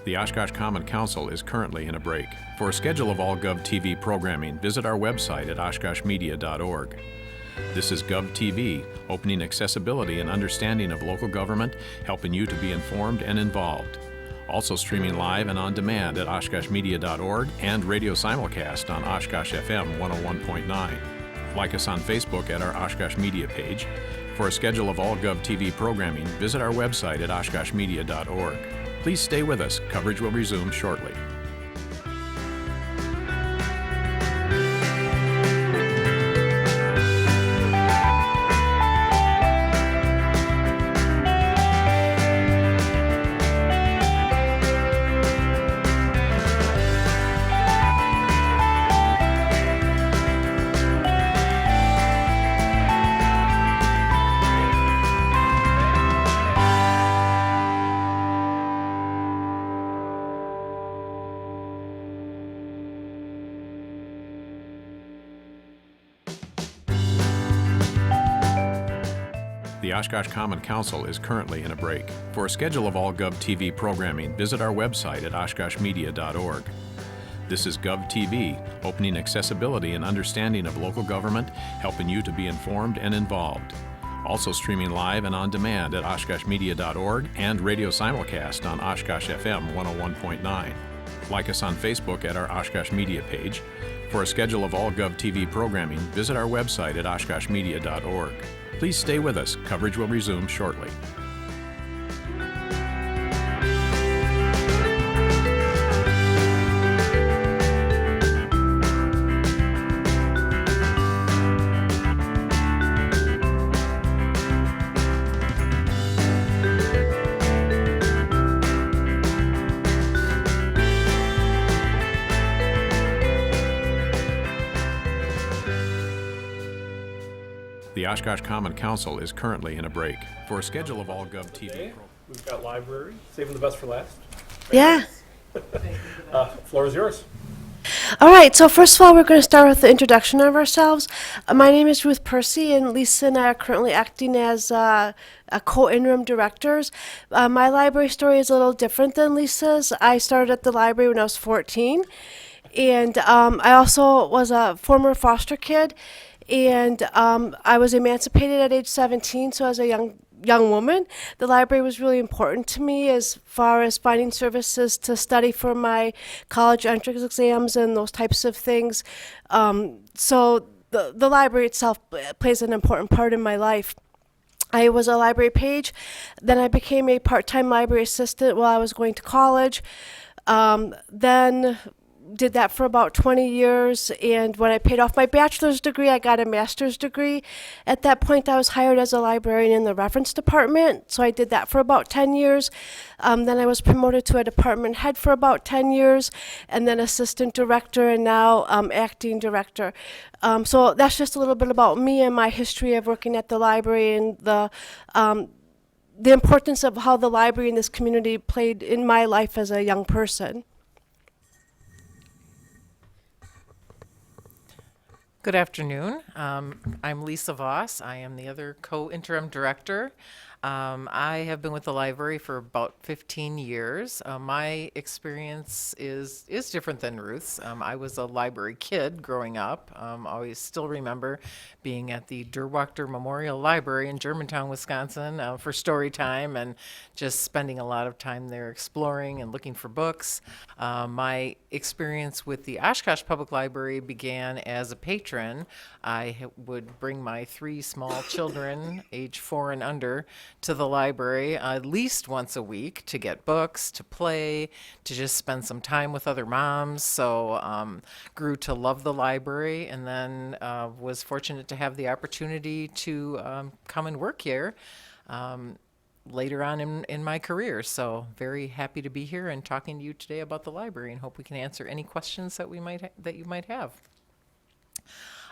The Oshkosh Common Council is currently in a break. For a schedule of all GovTV programming, visit our website at oshkoshmedia.org. This is GovTV, opening accessibility and understanding of local government, helping you to be informed and involved. Also streaming live and on demand at oshkoshmedia.org and radio simulcast on Oshkosh FM 101.9. Like us on Facebook at our Oshkosh Media page. For a schedule of all GovTV programming, visit our website at oshkoshmedia.org. Please stay with us. Coverage will resume shortly. The Oshkosh Common Council is currently in a break. For a schedule of all GovTV programming, visit our website at oshkoshmedia.org. This is GovTV, opening accessibility and understanding of local government, helping you to be informed and involved. Also streaming live and on demand at oshkoshmedia.org and radio simulcast on Oshkosh FM 101.9. Like us on Facebook at our Oshkosh Media page. For a schedule of all GovTV programming, visit our website at oshkoshmedia.org. Please stay with us. Coverage will resume shortly. The Oshkosh Common Council is currently in a break. For a schedule of all GovTV Today, we've got library, saving the best for last. Yeah. Floor is yours. All right. So first of all, we're going to start with the introduction of ourselves. My name is Ruth Percy, and Lisa and I are currently acting as co-interim directors. My library story is a little different than Lisa's. I started at the library when I was 14, and I also was a former foster kid, and I was emancipated at age 17. So as a young woman, the library was really important to me as far as finding services to study for my college entrance exams and those types of things. So the library itself plays an important part in my life. I was a library page, then I became a part-time library assistant while I was going to college. Then did that for about 20 years, and when I paid off my bachelor's degree, I got a master's degree. At that point, I was hired as a librarian in the reference department, so I did that for about 10 years. Then I was promoted to a department head for about 10 years, and then assistant director, and now acting director. So that's just a little bit about me and my history of working at the library and the importance of how the library in this community played in my life as a young person. Good afternoon. I'm Lisa Voss. I am the other co-interim director. I have been with the library for about 15 years. My experience is different than Ruth's. I was a library kid growing up. Always still remember being at the Derwachter Memorial Library in Germantown, Wisconsin for story time and just spending a lot of time there exploring and looking for books. My experience with the Oshkosh Public Library began as a patron. I would bring my 3 small children, age 4 and under, to the library at least once a week to get books, to play, to just spend some time with other moms. So grew to love the library, and then was fortunate to have the opportunity to come and work here later on in my career. So very happy to be here and talking to you today about the library, and hope we can answer any questions that you might have.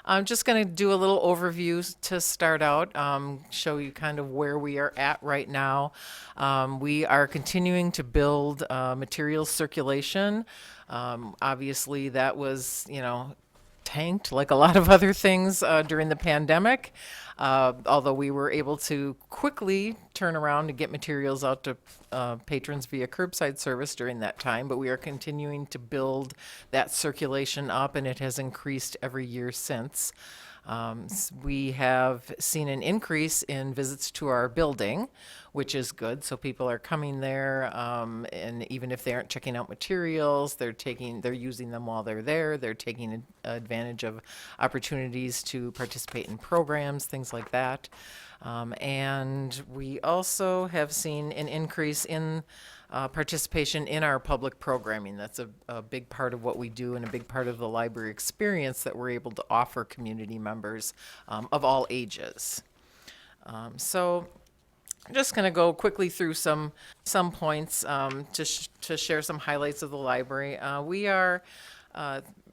I'm just going to do a little overview to start out, show you kind of where we are at right now. We are continuing to build materials circulation. Obviously, that was, tanked like a lot of other things during the pandemic. Although we were able to quickly turn around and get materials out to patrons via curbside service during that time, but we are continuing to build that circulation up, and it has increased every year since. We have seen an increase in visits to our building, which is good. So people are coming there, and even if they aren't checking out materials, they're using them while they're there. They're taking advantage of opportunities to participate in programs, things like that. And we also have seen an increase in participation in our public programming. That's a big part of what we do and a big part of the library experience that we're able to offer community members of all ages. So I'm just going to go quickly through some points to share some highlights of the library. We are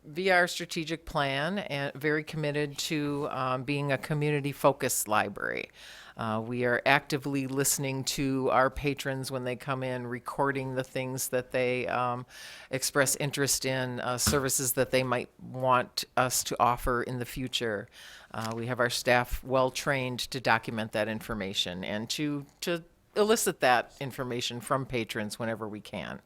via our strategic plan and very committed to being a community-focused library. We are actively listening to our patrons when they come in, recording the things that they express interest in, services that they might want us to offer in the future. We have our staff well trained to document that information and to elicit that information from patrons whenever we can.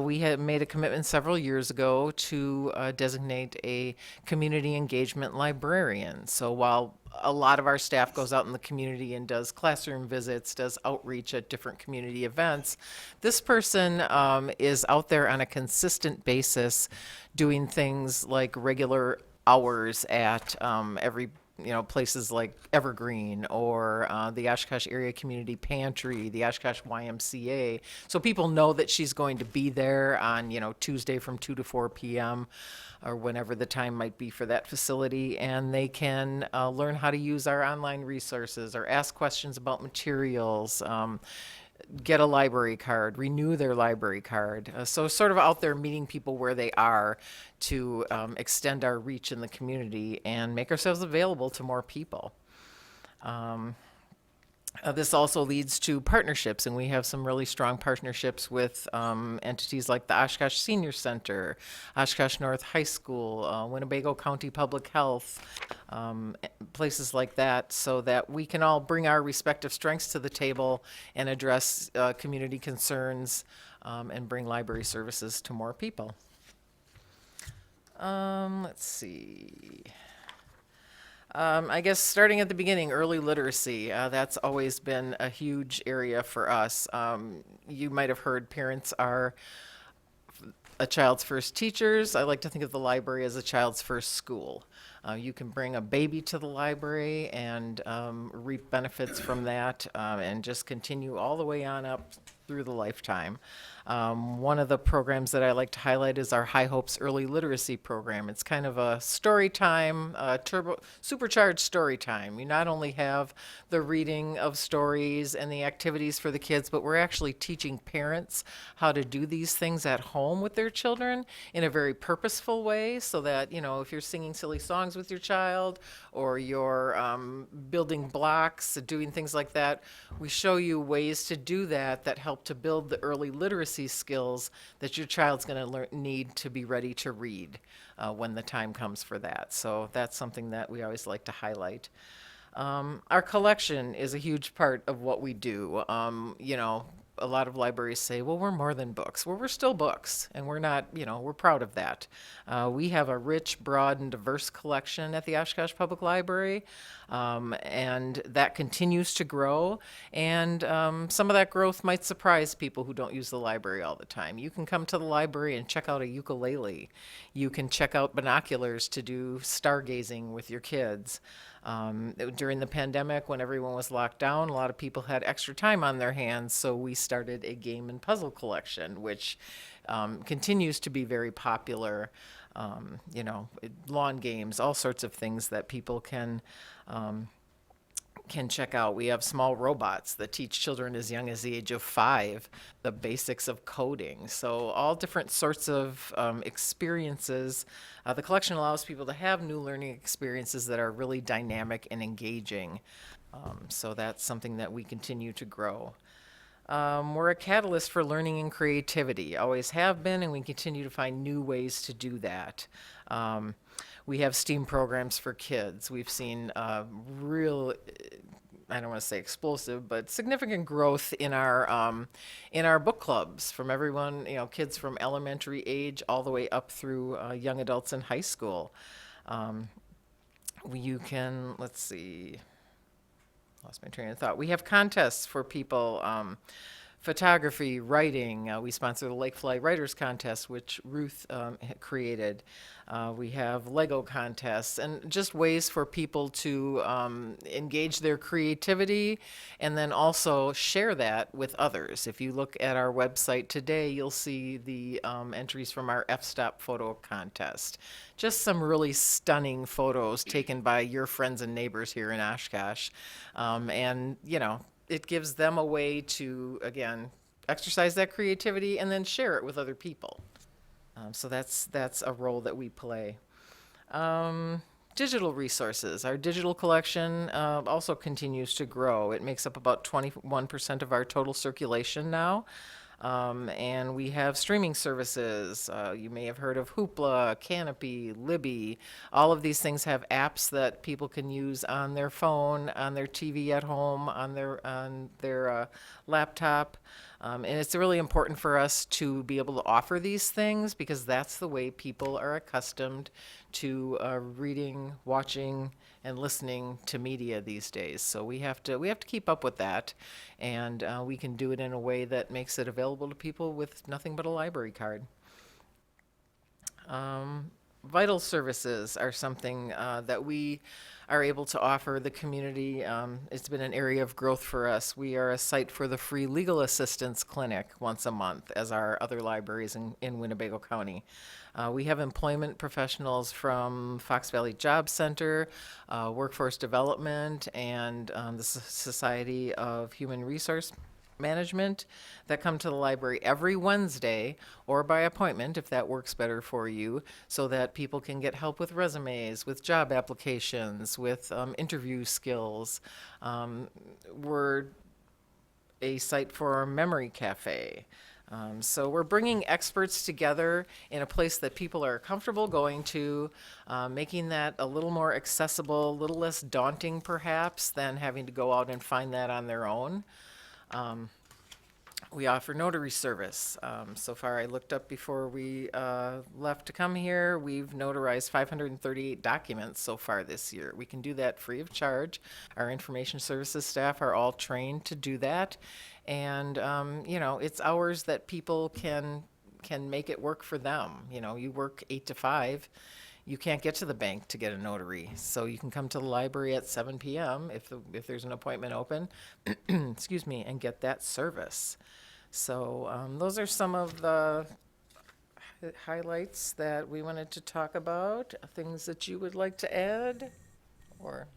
We had made a commitment several years ago to designate a community engagement librarian. So while a lot of our staff goes out in the community and does classroom visits, does outreach at different community events, this person is out there on a consistent basis doing things like regular hours at every places like Evergreen or the Oshkosh Area Community Pantry, the Oshkosh YMCA. So people know that she's going to be there on, Tuesday from 2 to 4 p.m. or whenever the time might be for that facility. And they can learn how to use our online resources or ask questions about materials, get a library card, renew their library card. So sort of out there meeting people where they are to extend our reach in the community and make ourselves available to more people. This also leads to partnerships, and we have some really strong partnerships with entities like the Oshkosh Senior Center, Oshkosh North High School, Winnebago County Public Health, places like that, so that we can all bring our respective strengths to the table and address community concerns and bring library services to more people. Let's see. I guess starting at the beginning, early literacy, that's always been a huge area for us. You might have heard parents are a child's first teachers. I like to think of the library as a child's first school. You can bring a baby to the library and reap benefits from that and just continue all the way on up through the lifetime. One of the programs that I like to highlight is our High Hopes Early Literacy Program. It's kind of a story time, supercharged story time. You not only have the reading of stories and the activities for the kids, but we're actually teaching parents how to do these things at home with their children in a very purposeful way, so that, if you're singing silly songs with your child or you're building blocks, doing things like that, we show you ways to do that help to build the early literacy skills that your child's going to need to be ready to read when the time comes for that. So that's something that we always like to highlight. Our collection is a huge part of what we do. A lot of libraries say, well, we're more than books. Well, we're still books, and we're not, we're proud of that. We have a rich, broad, and diverse collection at the Oshkosh Public Library, and that continues to grow. And some of that growth might surprise people who don't use the library all the time. You can come to the library and check out a ukulele. You can check out binoculars to do stargazing with your kids. During the pandemic, when everyone was locked down, a lot of people had extra time on their hands, so we started a game and puzzle collection, which continues to be very popular. Lawn games, all sorts of things that people can check out. We have small robots that teach children as young as the age of 5 the basics of coding. So all different sorts of experiences. The collection allows people to have new learning experiences that are really dynamic and engaging. So that's something that we continue to grow. We're a catalyst for learning and creativity, always have been, and we continue to find new ways to do that. We have STEAM programs for kids. We've seen real, I don't want to say explosive, but significant growth in our book clubs from everyone, kids from elementary age all the way up through young adults in high school. You can, let's see, lost my train of thought. We have contests for people, photography, writing. We sponsor the Lakefly Writers Contest, which Ruth created. We have Lego contests and just ways for people to engage their creativity and then also share that with others. If you look at our website today, you'll see the entries from our F-Stop photo contest. Just some really stunning photos taken by your friends and neighbors here in Oshkosh. And, it gives them a way to, again, exercise that creativity and then share it with other people. So that's a role that we play. digital resources. Our digital collection also continues to grow. It makes up about 21% of our total circulation now. And we have streaming services. You may have heard of Hoopla, Canopy, Libby. All of these things have apps that people can use on their phone, on their TV at home, on their laptop. And it's really important for us to be able to offer these things because that's the way people are accustomed to reading, watching, and listening to media these days. So we have to keep up with that, and we can do it in a way that makes it available to people with nothing but a library card. Vital services are something that we are able to offer the community. It's been an area of growth for us. We are a site for the free legal assistance clinic once a month, as are other libraries in Winnebago County. We have employment professionals from Fox Valley Job Center, Workforce Development, and the Society of Human Resource Management that come to the library every Wednesday or by appointment if that works better for you, so that people can get help with resumes, with job applications, with interview skills. We're a site for our memory cafe. So we're bringing experts together in a place that people are comfortable going to, making that a little more accessible, a little less daunting perhaps than having to go out and find that on their own. We offer notary service. So far, I looked up before we left to come here, we've notarized 538 documents so far this year. We can do that free of charge. Our information services staff are all trained to do that. And, it's hours that people can make it work for them. You work 8 to 5. You can't get to the bank to get a notary, so you can come to the library at 7 p.m. if there's an appointment open, excuse me, and get that service. So those are some of the highlights that we wanted to talk about. Things that you would like to add, or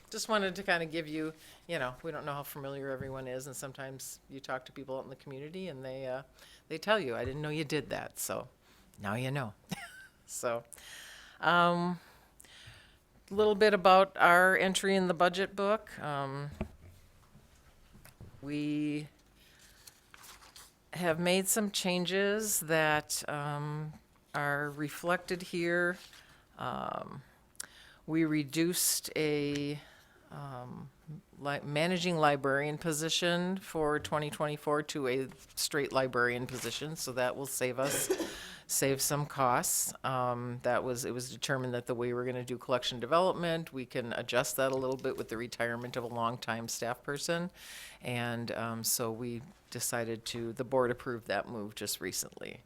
just wanted to kind of give you, we don't know how familiar everyone is, and sometimes you talk to people out in the community, and they tell you, I didn't know you did that, so now you know. So, a little bit about our entry in the budget book. We have made some changes that are reflected here. We reduced a managing librarian position for 2024 to a straight librarian position, so that will save some costs. It was determined that the way we're going to do collection development, we can adjust that a little bit with the retirement of a longtime staff person, and so we decided the board approved that move just recently.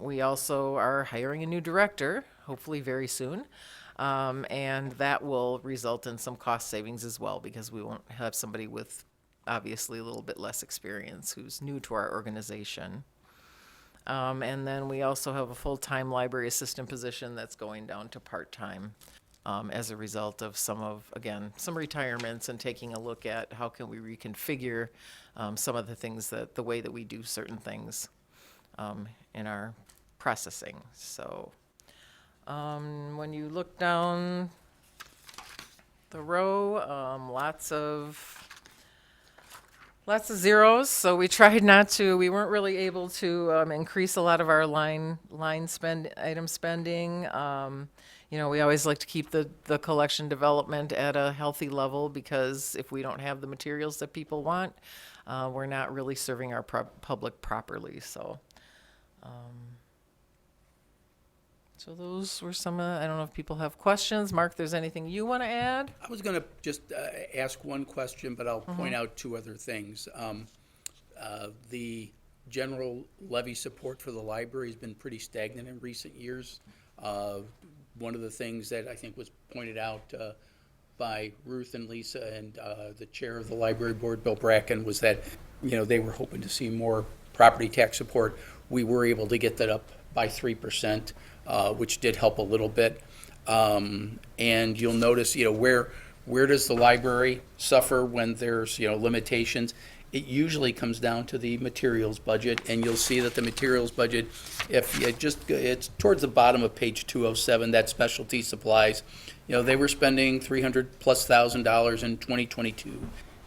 We also are hiring a new director, hopefully very soon. And that will result in some cost savings as well, because we won't have somebody with obviously a little bit less experience who's new to our organization. And then we also have a full-time library assistant position that's going down to part-time as a result of some retirements and taking a look at how can we reconfigure some of the things the way that we do certain things in our processing. So when you look down the row, lots of zeros, so we tried we weren't really able to increase a lot of our item spending. We always like to keep the collection development at a healthy level, because if we don't have the materials that people want, we're not really serving our public properly. So those were some, I don't know if people have questions. Mark, there's anything you want to add? I was going to just ask one question, but I'll point out two other things. The general levy support for the library has been pretty stagnant in recent years. One of the things that I think was pointed out by Ruth and Lisa and the chair of the library board, Bill Bracken, was that they were hoping to see more property tax support. We were able to get that up by 3%. Which did help a little bit. And you'll notice, where does the library suffer when there's, limitations? it usually comes down to the materials budget, and you'll see that the materials budget, if you it's towards the bottom of page 207, that specialty supplies. You know, they were spending $300,000+ in 2022,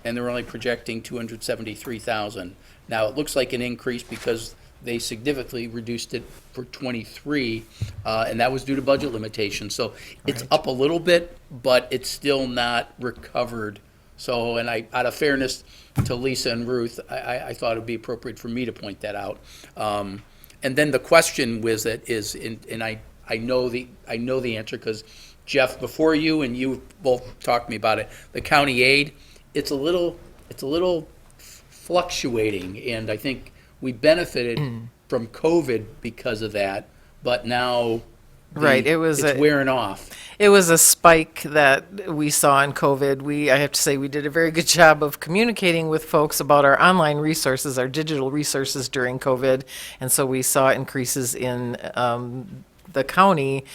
and they're only projecting 273,000. Now, it looks like an increase because they significantly reduced it for '23, and that was due to budget limitations. So it's up a little bit, but it's still not recovered. So, and out of fairness to Lisa and Ruth, I thought it would be appropriate for me to point that out. And then the question was that is, and I know the answer because Jeff, before you and you both talked to me about it, the county aid, it's a little fluctuating, and I think we benefited from COVID because of that, but now Right, it's wearing off. It was a spike that we saw in COVID. I have to say, we did a very good job of communicating with folks about our online resources, our digital resources during COVID. And so we saw increases in the county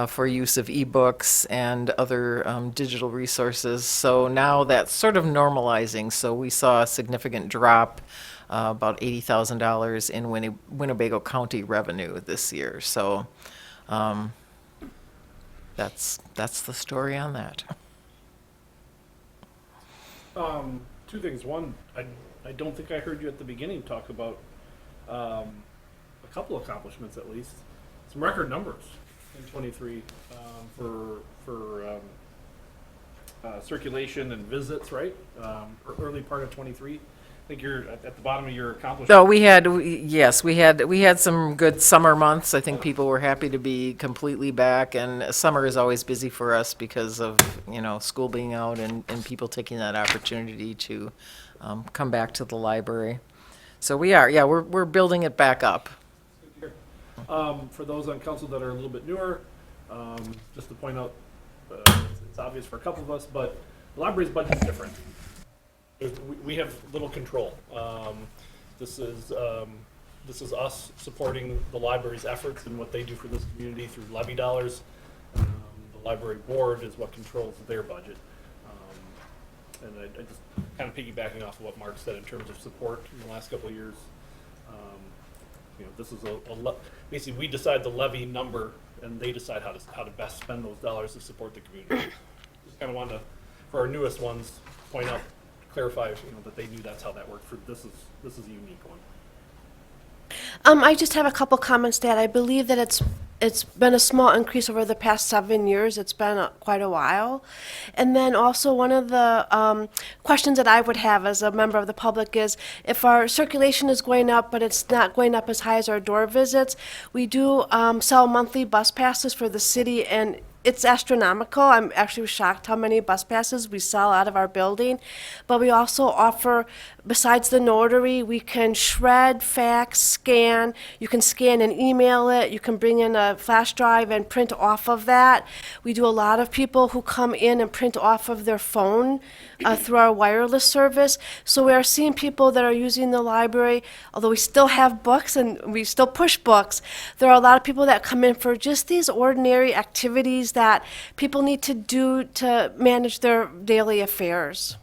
for use of ebooks and other digital resources. So now that's sort of normalizing. So we saw a significant drop, about $80,000 in Winnebago County revenue this year. So that's the story on that. Two things. One, I don't think I heard you at the beginning talk about a couple accomplishments at least. Some record numbers in '23 for circulation and visits, right? Early part of '23. I think you're at the bottom of your accomplishment. So we had some good summer months. I think people were happy to be completely back, and summer is always busy for us because of, school being out and people taking that opportunity to come back to the library. So we're building it back up. For those on council that are a little bit newer, just to point out, it's obvious for a couple of us, but the library's budget is different. We have little control. This is us supporting the library's efforts and what they do for this community through levy dollars. The library board is what controls their budget. And I just kind of piggybacking off of what Mark said in terms of support in the last couple of years. This is basically we decide the levy number, and they decide how to best spend those dollars to support the community. Just kind of wanted to, for our newest ones, point out. Clarify, that they knew that's how that worked. This is a unique one. I just have a couple comments that I believe that it's been a small increase over the past 7 years. It's been quite a while. And then also one of the questions that I would have as a member of the public is if our circulation is going up, but it's not going up as high as our door visits, we do sell monthly bus passes for the city, and it's astronomical. I'm actually shocked how many bus passes we sell out of our building. But we also offer, besides the notary, we can shred, fax, scan. You can scan and email it. You can bring in a flash drive and print off of that. We do a lot of people who come in and print off of their phone through our wireless service. So we are seeing people that are using the library, although we still have books and we still push books, there are a lot of people that come in for just these ordinary activities that people need to do to manage their daily affairs.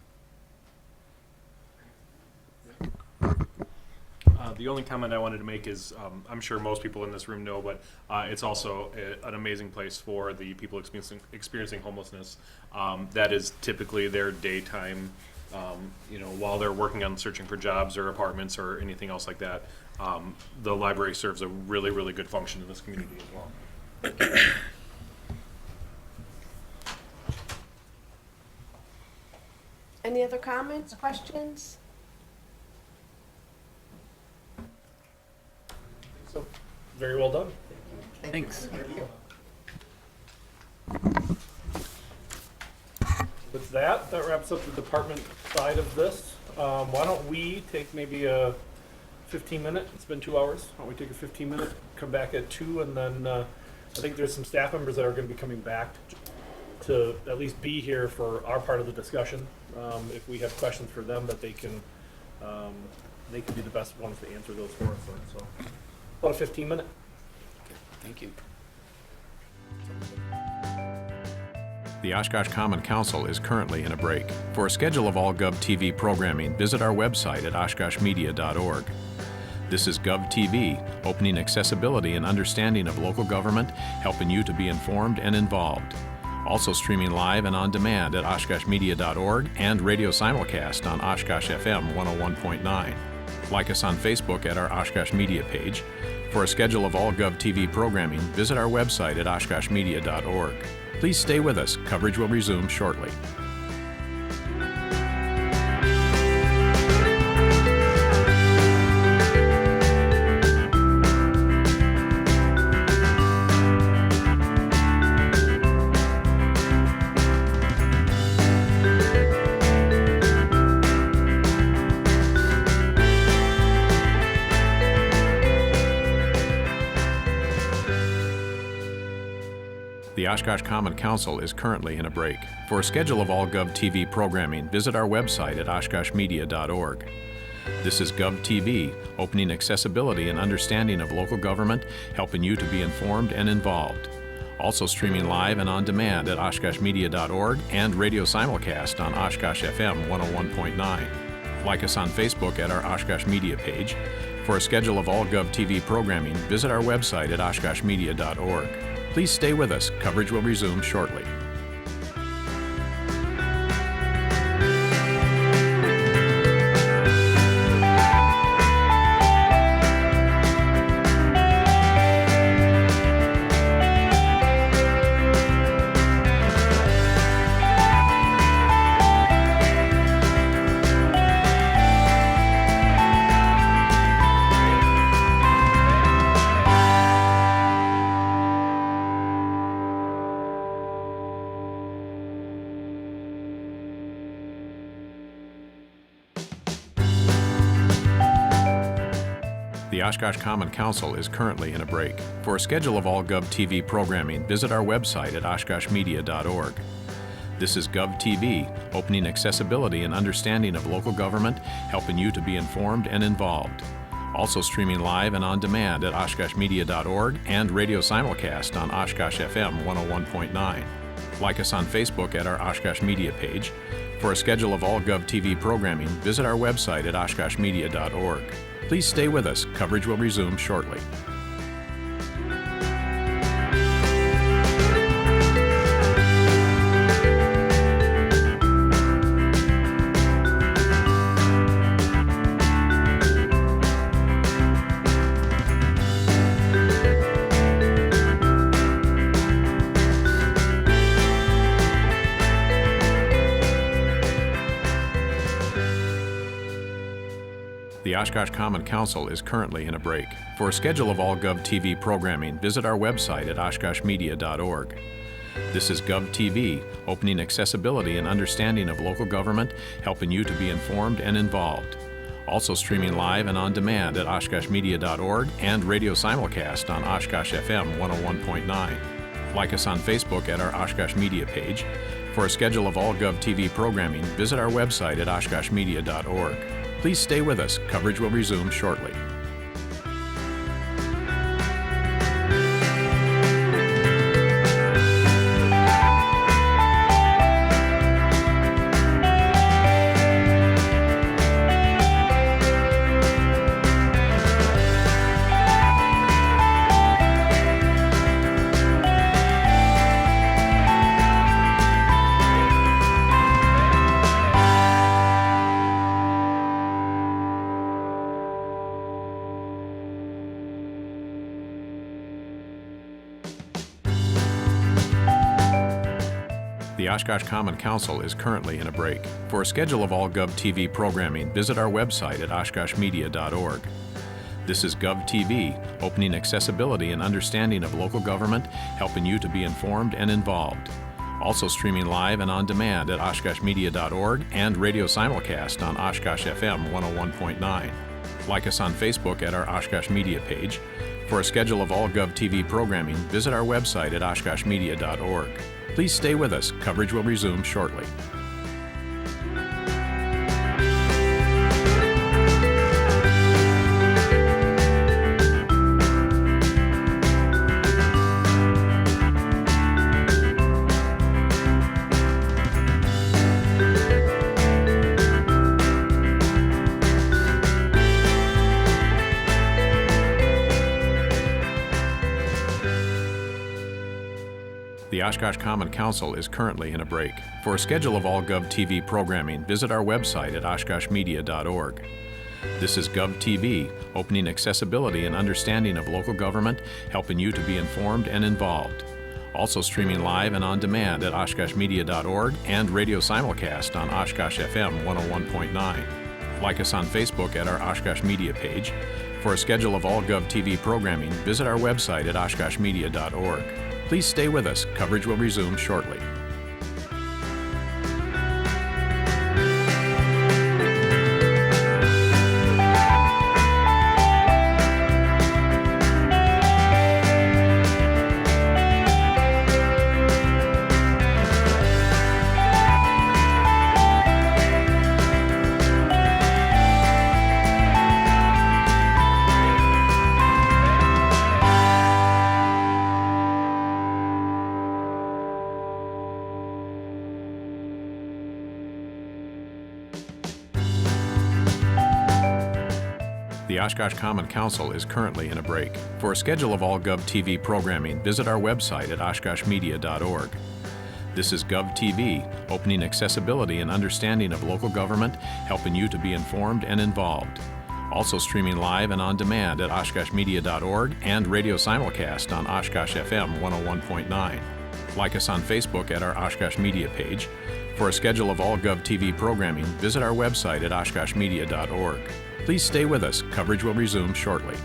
The only comment I wanted to make is, I'm sure most people in this room know, but it's also an amazing place for the people experiencing homelessness. That is typically their daytime, while they're working on searching for jobs or apartments or anything else like that. The library serves a really, really good function in this community as well. Any other comments, questions? So, very well done. Thanks. With that wraps up the department side of this. Why don't we take maybe a 15-minute, it's been 2 hours, why don't we take a 15-minute, come back at 2, and then I think there's some staff members that are going to be coming back to at least be here for our part of the discussion. If we have questions for them, that they can be the best ones to answer those for us. So, about a 15-minute. Thank you. The Oshkosh Common Council is currently in a break. For a schedule of all GovTV programming, visit our website at oshkoshmedia.org. This is GovTV, opening accessibility and understanding of local government, helping you to be informed and involved. Also streaming live and on demand at oshkoshmedia.org and radio simulcast on Oshkosh FM 101.9. Like us on Facebook at our Oshkosh Media page. For a schedule of all GovTV programming, visit our website at oshkoshmedia.org. Please stay with us. Coverage will resume shortly. The Oshkosh Common Council is currently in a break. For a schedule of all GovTV programming, visit our website at oshkoshmedia.org. This is GovTV, opening accessibility and understanding of local government, helping you to be informed and involved. Also streaming live and on demand at oshkoshmedia.org and radio simulcast on Oshkosh FM 101.9. Like us on Facebook at our Oshkosh Media page. For a schedule of all GovTV programming, visit our website at oshkoshmedia.org. Please stay with us. Coverage will resume shortly. The Oshkosh Common Council is currently in a break. For a schedule of all GovTV programming, visit our website at oshkoshmedia.org. This is GovTV, opening accessibility and understanding of local government, helping you to be informed and involved. Also streaming live and on demand at oshkoshmedia.org and radio simulcast on Oshkosh FM 101.9. Like us on Facebook at our Oshkosh Media page. For a schedule of all GovTV programming, visit our website at oshkoshmedia.org. Please stay with us. Coverage will resume shortly. The Oshkosh Common Council is currently in a break. For a schedule of all GovTV programming, visit our website at oshkoshmedia.org. This is GovTV, opening accessibility and understanding of local government, helping you to be informed and involved. Also streaming live and on demand at oshkoshmedia.org and radio simulcast on Oshkosh FM 101.9. Like us on Facebook at our Oshkosh Media page. For a schedule of all GovTV programming, visit our website at oshkoshmedia.org. Please stay with us. Coverage will resume shortly. The Oshkosh Common Council is currently in a break. For a schedule of all GovTV programming, visit our website at oshkoshmedia.org. This is GovTV, opening accessibility and understanding of local government, helping you to be informed and involved. Also streaming live and on demand at oshkoshmedia.org and radio simulcast on Oshkosh FM 101.9. Like us on Facebook at our Oshkosh Media page. For a schedule of all GovTV programming, visit our website at oshkoshmedia.org. Please stay with us. Coverage will resume shortly. The Oshkosh Common Council is currently in a break. For a schedule of all GovTV programming, visit our website at oshkoshmedia.org. This is GovTV, opening accessibility and understanding of local government, helping you to be informed and involved. Also streaming live and on demand at oshkoshmedia.org and radio simulcast on Oshkosh FM 101.9. Like us on Facebook at our Oshkosh Media page. For a schedule of all GovTV programming, visit our website at oshkoshmedia.org. Please stay with us. Coverage will resume shortly. The Oshkosh Common Council is currently in a break. For a schedule of all GovTV programming, visit our website at oshkoshmedia.org. This is GovTV, opening accessibility and understanding of local government, helping you to be informed and involved. Also streaming live and on demand at oshkoshmedia.org and radio simulcast on Oshkosh FM 101.9. Like us on Facebook at our Oshkosh Media page. For a schedule of all GovTV programming, visit our website at oshkoshmedia.org. Please stay with us. Coverage will resume shortly.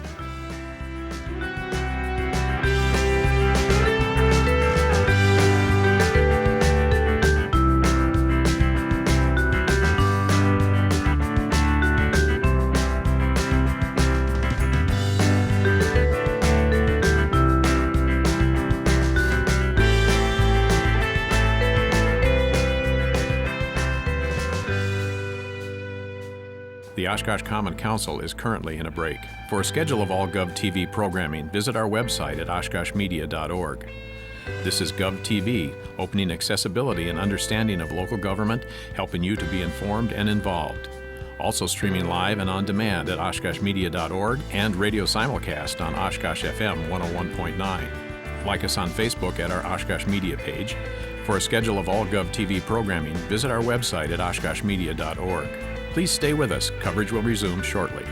The Oshkosh Common Council is currently in a break. For a schedule of all GovTV programming, visit our website at oshkoshmedia.org. This is GovTV, opening accessibility and understanding of local government, helping you to be informed and involved. Also streaming live and on demand at oshkoshmedia.org and radio simulcast on Oshkosh FM 101.9. Like us on Facebook at our Oshkosh Media page. For a schedule of all GovTV programming, visit our website at oshkoshmedia.org. Please stay with us. Coverage will resume shortly.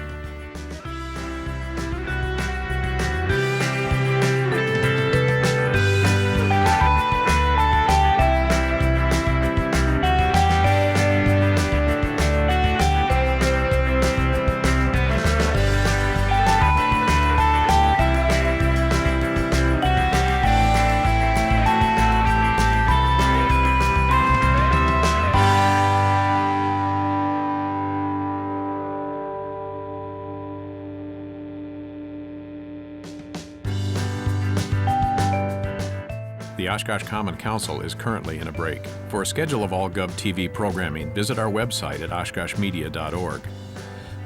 The Oshkosh Common Council is currently in a break. For a schedule of all GovTV programming, visit our website at oshkoshmedia.org.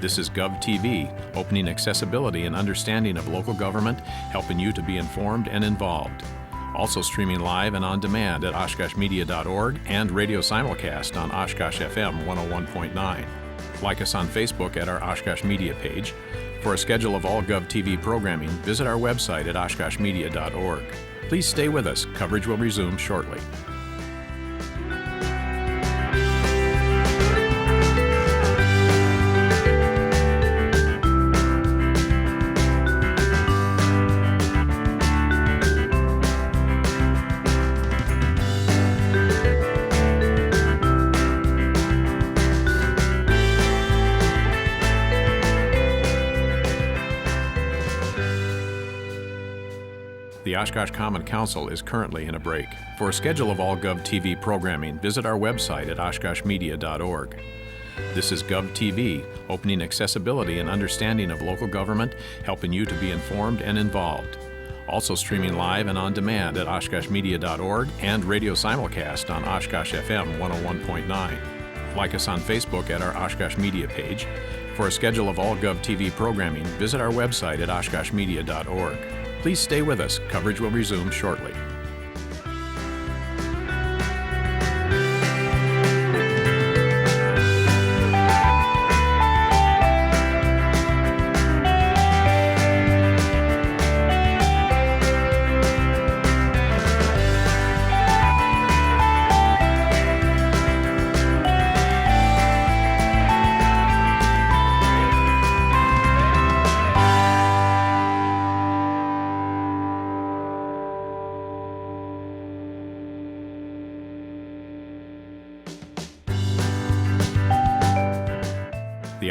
This is GovTV, opening accessibility and understanding of local government, helping you to be informed and involved. Also streaming live and on demand at oshkoshmedia.org and radio simulcast on Oshkosh FM 101.9. Like us on Facebook at our Oshkosh Media page. For a schedule of all GovTV programming, visit our website at oshkoshmedia.org. Please stay with us. Coverage will resume shortly. The Oshkosh Common Council is currently in a break. For a schedule of all GovTV programming, visit our website at oshkoshmedia.org. This is GovTV, opening accessibility and understanding of local government, helping you to be informed and involved. Also streaming live and on demand at oshkoshmedia.org and radio simulcast on Oshkosh FM 101.9. Like us on Facebook at our Oshkosh Media page. For a schedule of all GovTV programming, visit our website at oshkoshmedia.org. Please stay with us. Coverage will resume shortly.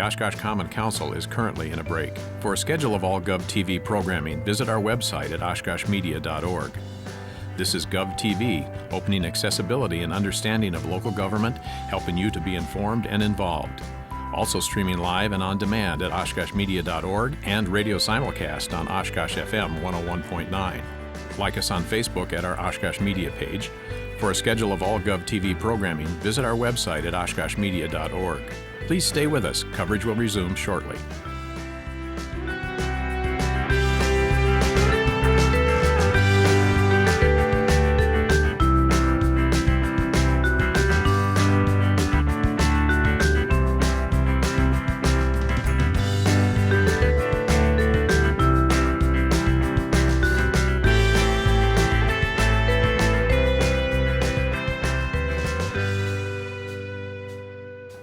The Oshkosh Common Council is currently in a break. For a schedule of all GovTV programming, visit our website at oshkoshmedia.org. This is GovTV, opening accessibility and understanding of local government, helping you to be informed and involved. Also streaming live and on demand at oshkoshmedia.org and radio simulcast on Oshkosh FM 101.9. Like us on Facebook at our Oshkosh Media page. For a schedule of all GovTV programming, visit our website at oshkoshmedia.org. Please stay with us. Coverage will resume shortly.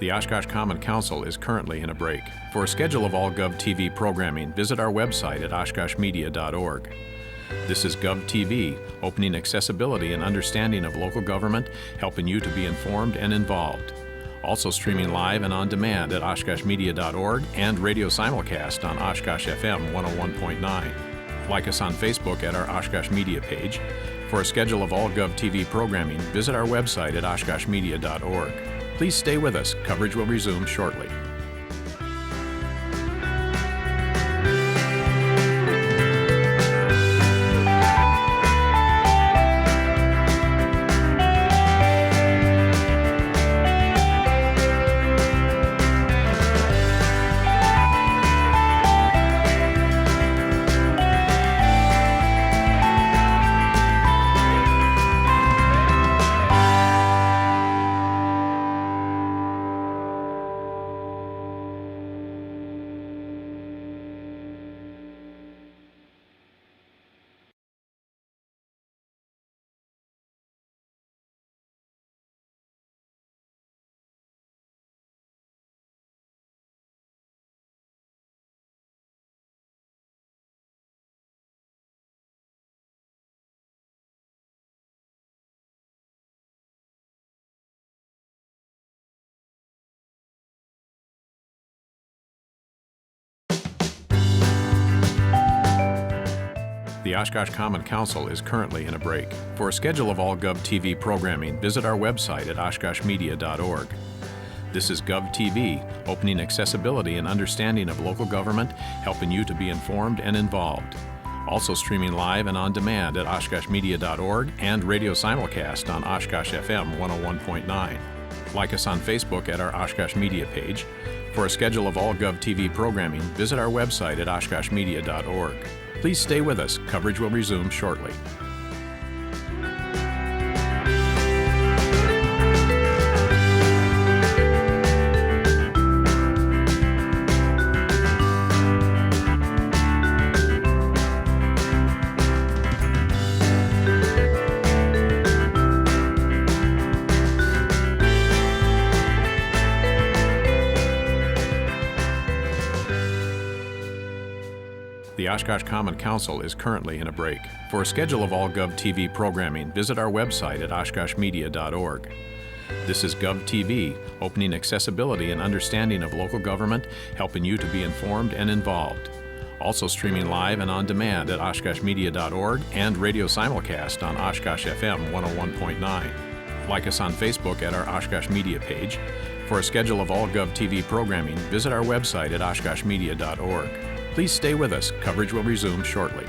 The Oshkosh Common Council is currently in a break. For a schedule of all GovTV programming, visit our website at oshkoshmedia.org. This is GovTV, opening accessibility and understanding of local government, helping you to be informed and involved. Also streaming live and on demand at oshkoshmedia.org and radio simulcast on Oshkosh FM 101.9. Like us on Facebook at our Oshkosh Media page. For a schedule of all GovTV programming, visit our website at oshkoshmedia.org. Please stay with us. Coverage will resume shortly. The Oshkosh Common Council is currently in a break. For a schedule of all GovTV programming, visit our website at oshkoshmedia.org. This is GovTV, opening accessibility and understanding of local government, helping you to be informed and involved. Also streaming live and on demand at oshkoshmedia.org and radio simulcast on Oshkosh FM 101.9. Like us on Facebook at our Oshkosh Media page. For a schedule of all GovTV programming, visit our website at oshkoshmedia.org. Please stay with us. Coverage will resume shortly. The Oshkosh Common Council is currently in a break. For a schedule of all GovTV programming, visit our website at oshkoshmedia.org. This is GovTV, opening accessibility and understanding of local government, helping you to be informed and involved. Also streaming live and on demand at oshkoshmedia.org and radio simulcast on Oshkosh FM 101.9. Like us on Facebook at our Oshkosh Media page. For a schedule of all GovTV programming, visit our website at oshkoshmedia.org. Please stay with us. Coverage will resume shortly.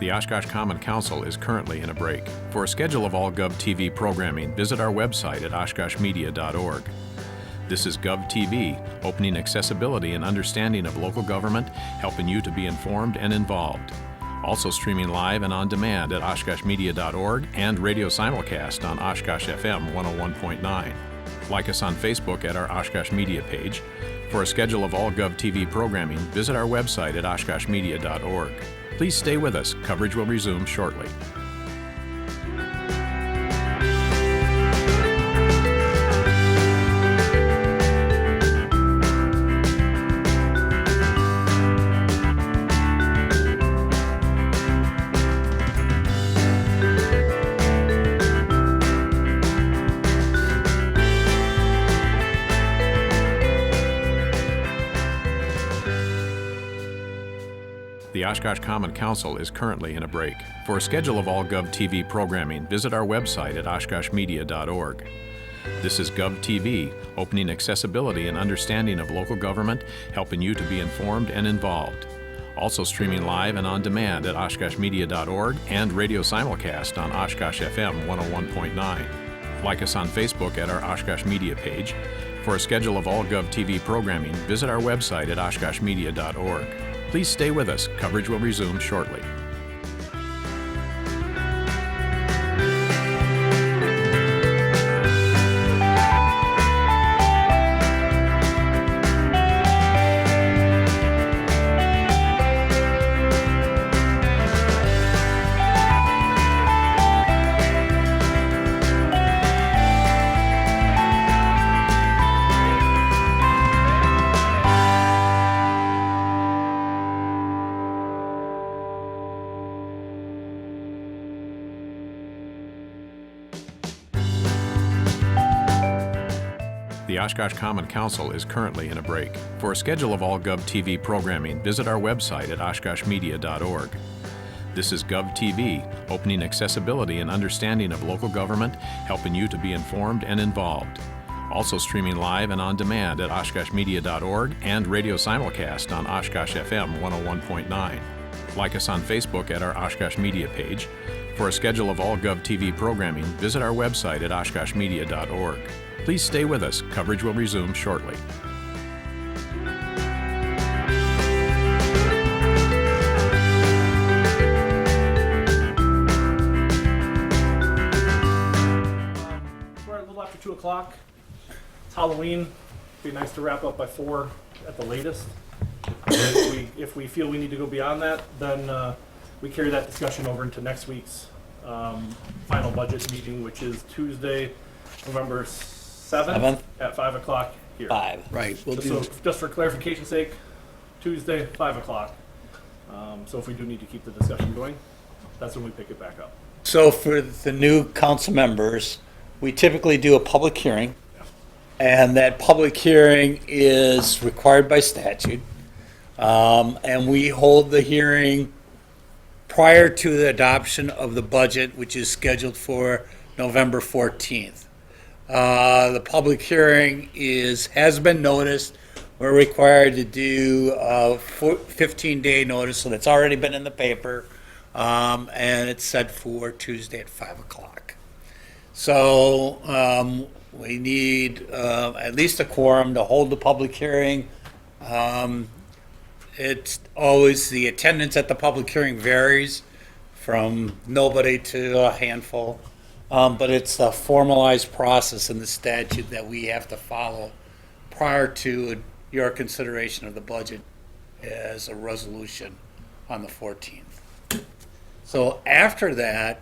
The Oshkosh Common Council is currently in a break. For a schedule of all GovTV programming, visit our website at oshkoshmedia.org. This is GovTV, opening accessibility and understanding of local government, helping you to be informed and involved. Also streaming live and on demand at oshkoshmedia.org and radio simulcast on Oshkosh FM 101.9. Like us on Facebook at our Oshkosh Media page. For a schedule of all GovTV programming, visit our website at oshkoshmedia.org. Please stay with us. Coverage will resume shortly. The Oshkosh Common Council is currently in a break. For a schedule of all GovTV programming, visit our website at oshkoshmedia.org. This is GovTV, opening accessibility and understanding of local government, helping you to be informed and involved. Also streaming live and on demand at oshkoshmedia.org and radio simulcast on Oshkosh FM 101.9. Like us on Facebook at our Oshkosh Media page. For a schedule of all GovTV programming, visit our website at oshkoshmedia.org. Please stay with us. Coverage will resume shortly. The Oshkosh Common Council is currently in a break. For a schedule of all GovTV programming, visit our website at oshkoshmedia.org. This is GovTV, opening accessibility and understanding of local government, helping you to be informed and involved. Also streaming live and on demand at oshkoshmedia.org and radio simulcast on Oshkosh FM 101.9. Like us on Facebook at our Oshkosh Media page. For a schedule of all GovTV programming, visit our website at oshkoshmedia.org. Please stay with us. Coverage will resume shortly. We're a little after 2 o'clock. It's Halloween. Be nice to wrap up by 4 at the latest. If we feel we need to go beyond that, then we carry that discussion over into next week's final budget meeting, which is Tuesday, November 7th at 5 o'clock here. 5. Right. We'll do. So just for clarification's sake, Tuesday, 5 o'clock. So if we do need to keep the discussion going, that's when we pick it back up. So for the new council members, we typically do a public hearing, and that public hearing is required by statute. And we hold the hearing prior to the adoption of the budget, which is scheduled for November 14th. The public hearing has been noticed. We're required to do a 15-day notice, so that's already been in the paper, and it's set for Tuesday at 5 o'clock. So we need at least a quorum to hold the public hearing. It's always, the attendance at the public hearing varies from nobody to a handful. But it's a formalized process in the statute that we have to follow prior to your consideration of the budget as a resolution on the 14th. So after that,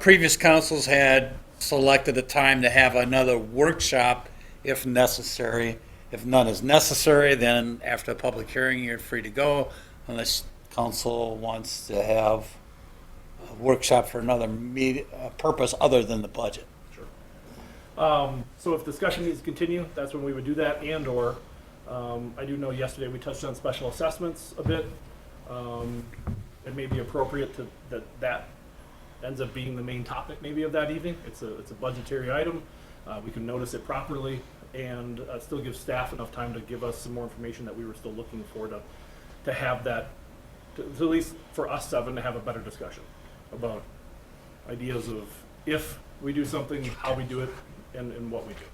previous councils had selected a time to have another workshop if necessary. If none is necessary, then after the public hearing, you're free to go, unless council wants to have a workshop for another purpose other than the budget. So if discussion needs to continue, that's when we would do that, and/or I do know yesterday we touched on special assessments a bit. It may be appropriate that ends up being the main topic maybe of that evening. It's a budgetary item. We can notice it properly and still give staff enough time to give us some more information that we were still looking for to have that, to at least for us 7 to have a better discussion about ideas of if we do something, how we do it, and what we do.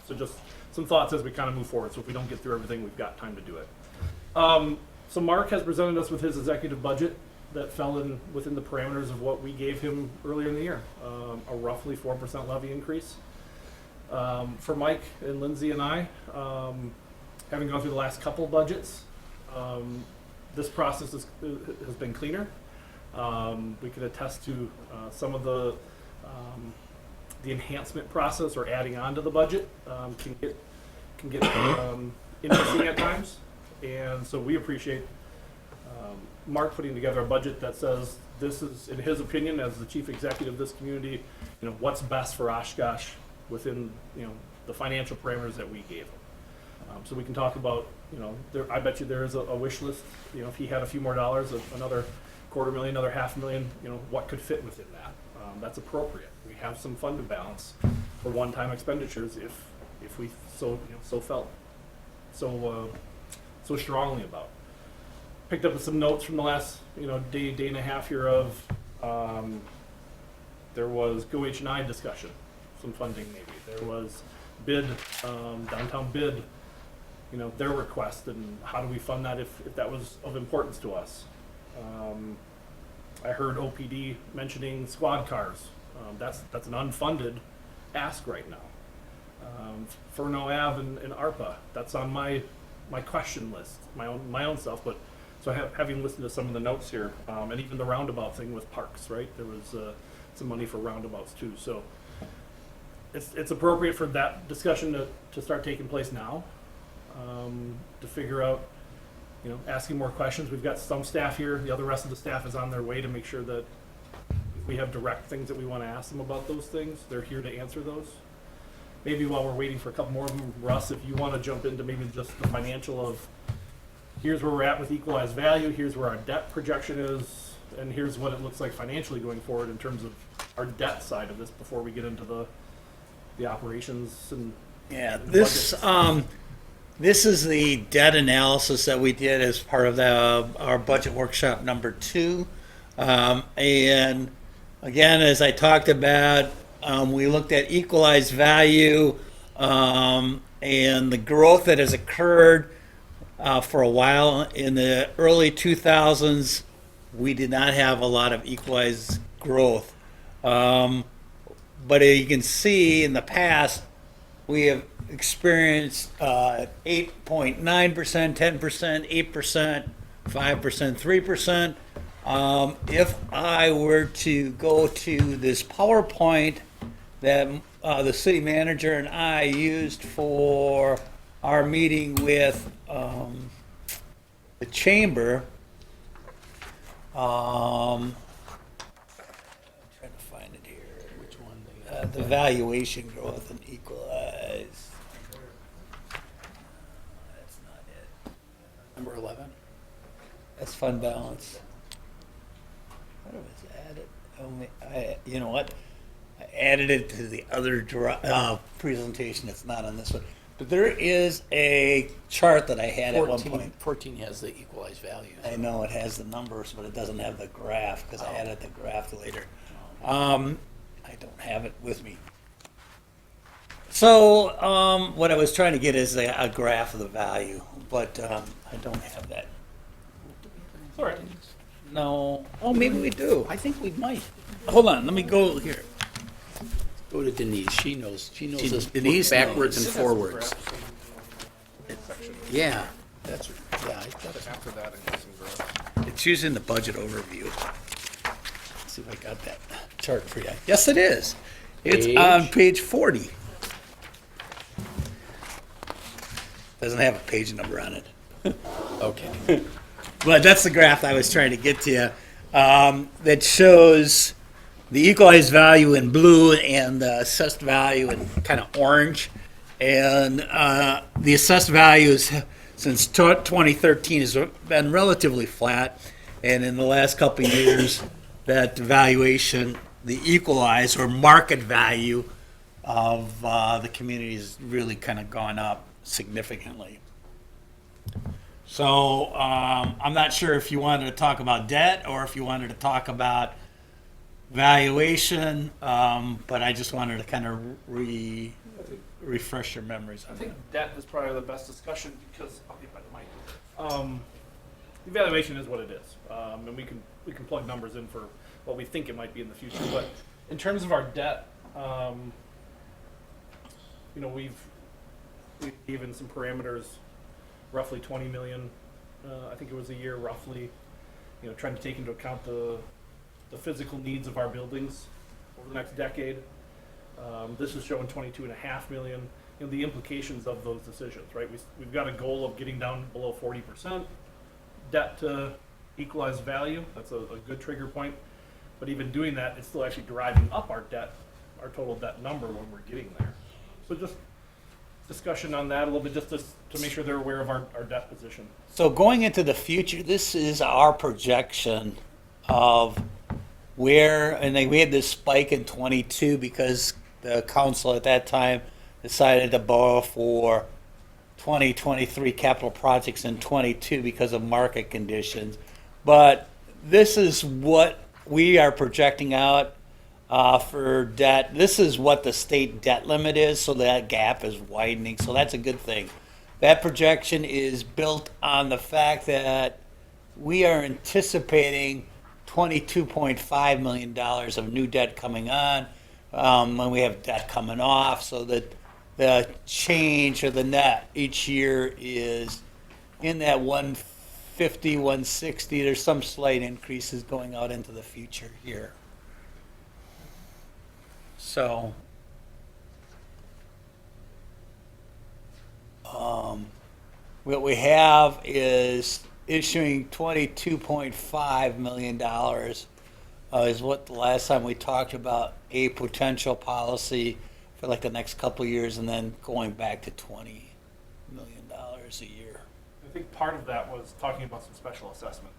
So just some thoughts as we kind of move forward. So if we don't get through everything, we've got time to do it. So Mark has presented us with his executive budget that fell in within the parameters of what we gave him earlier in the year, a roughly 4% levy increase. For Mike and Lindsay and I, having gone through the last couple budgets, this process has been cleaner. We can attest to some of the enhancement process or adding on to the budget can get interesting at times, and so we appreciate Mark putting together a budget that says this is, in his opinion, as the chief executive of this community, what's best for Oshkosh within the financial parameters that we gave him. So we can talk about I bet you there is a wish list. If he had a few more dollars, another $250,000, another $500,000, what could fit within that. That's appropriate. We have some fund to balance for one-time expenditures if we so felt so strongly about. Picked up some notes from the last day and a half here of there was GoH&I discussion, some funding maybe. There was bid, downtown bid, their request, and how do we fund that if that was of importance to us. I heard OPD mentioning squad cars. That's an unfunded ask right now. Furno Ave and ARPA, that's on my question list, my own self, but so having listened to some of the notes here, and even the roundabout thing with parks, right? There was some money for roundabouts too. So it's appropriate for that discussion to start taking place now, to figure out, asking more questions. We've got some staff here. The rest of the staff is on their way to make sure that if we have direct things that we want to ask them about those things, they're here to answer those. Maybe while we're waiting for a couple more of them, Russ, if you want to jump into maybe just the financial of here's where we're at with equalized value, here's where our debt projection is, and here's what it looks like financially going forward in terms of our debt side of this before we get into the operations and this this is the debt analysis that we did as part of our budget workshop number 2, and again, as I talked about, we looked at equalized value and the growth that has occurred for a while. In the early 2000s, we did not have a lot of equalized growth. But you can see in the past, we have experienced 8.9%, 10%, 8%, 5%, 3%. If I were to go to this PowerPoint that the city manager and I used for our meeting with the chamber, I'm trying to find it here. Which one? The valuation growth and equalize. That's not it. Number 11. That's fund balance. What was added? You know what? I added it to the other presentation. It's not on this one. But there is a chart that I had at one point. 14 has the equalized value. I know it has the numbers, but it doesn't have the graph because I added the graph later. I don't have it with me. So what I was trying to get is a graph of the value, but I don't have that. all right. No. Oh, maybe we do. I think we might. Hold on. Let me go here. Go to Denise. She knows this Denise backwards knows. and forwards. Yeah, that's I got it. After that, I got some graphs. It's used in the budget overview. Let's see if I got that chart for you. Yes, it is. It's on page 40. Doesn't have a page number on it. Okay. But that's the graph I was trying to get to you. That shows the equalized value in blue and the assessed value in kind of orange. And the assessed values since 2013 has been relatively flat. And in the last couple of years, that valuation, the equalized or market value of the community has really kind of gone up significantly. So I'm not sure if you wanted to talk about debt or if you wanted to talk about valuation, but I just wanted to kind of refresh your memories on I think that. debt is probably the best discussion because I'll get by the mic. the evaluation is what it is, and we can plug numbers in for what we think it might be in the future. But in terms of our debt, we've given some parameters, roughly 20 million. I think it was a year, roughly. Trying to take into account the physical needs of our buildings over the next decade. This is showing 22.5 million. The implications of those decisions, right? We've got a goal of getting down below 40% debt to equalized value. That's a good trigger point. But even doing that, it's still actually driving up our total debt number when we're getting there. So just discussion on that a little bit, just to make sure they're aware of our debt position. So going into the future, this is our projection of where, and then we had this spike in 22 because the council at that time decided to borrow for 2023 capital projects in 22 because of market conditions. But this is what we are projecting out for debt. This is what the state debt limit is, so that gap is widening. So that's a good thing. That projection is built on the fact that we are anticipating $22.5 million of new debt coming on when we have debt coming off, so that the change or the net each year is in that 150, 160. There's some slight increases going out into the future here. So, what we have is issuing $22.5 million is what the last time we talked about a potential policy for like the next couple of years, and then going back to $20 million a year. I think part of that was talking about some special assessment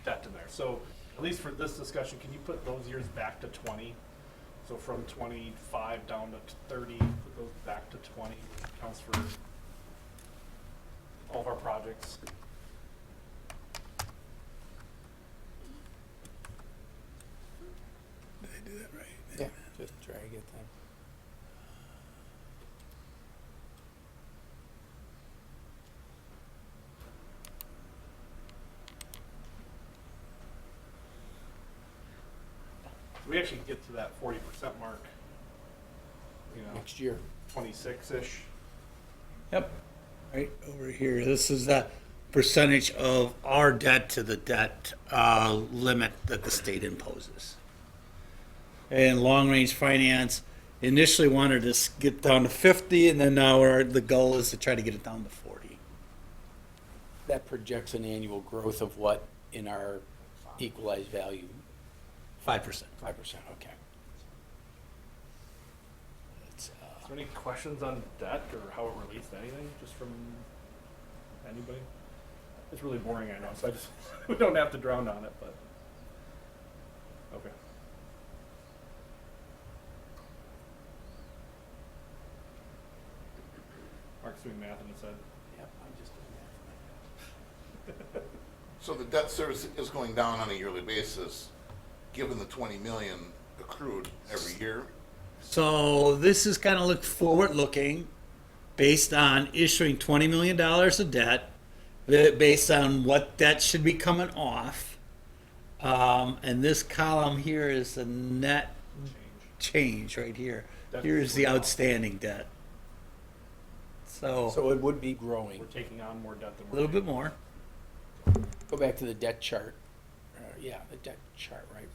debt in there. So at least for this discussion, can you put those years back to 20? So from 25 down to 30, put those back to 20, counts for all of our projects. Did I do that right? Yeah, just drag it then. We actually get to that 40% mark, Next year. 26-ish. Yep, right over here. This is the percentage of our debt to the debt limit that the state imposes. And long-range finance initially wanted to get down to 50, and then now the goal is to try to get it down to 40. That projects an annual growth of what in our equalized value? 5%. 5%, okay. Is there any questions on debt or how it relates to anything, just from anybody? It's really boring, I know, so we don't have to drown on it, but, okay. Mark's doing math in his head. Yep, I'm just doing that. So the debt service is going down on a yearly basis, given the 20 million accrued every year. So this is kind of look forward-looking, based on issuing $20 million of debt, based on what debt should be coming off. And this column here is the net change right here. Here's the outstanding debt. So So it would be growing. We're taking on more debt than a we're little bit more. Go back to the debt chart. Yeah, the debt chart, right?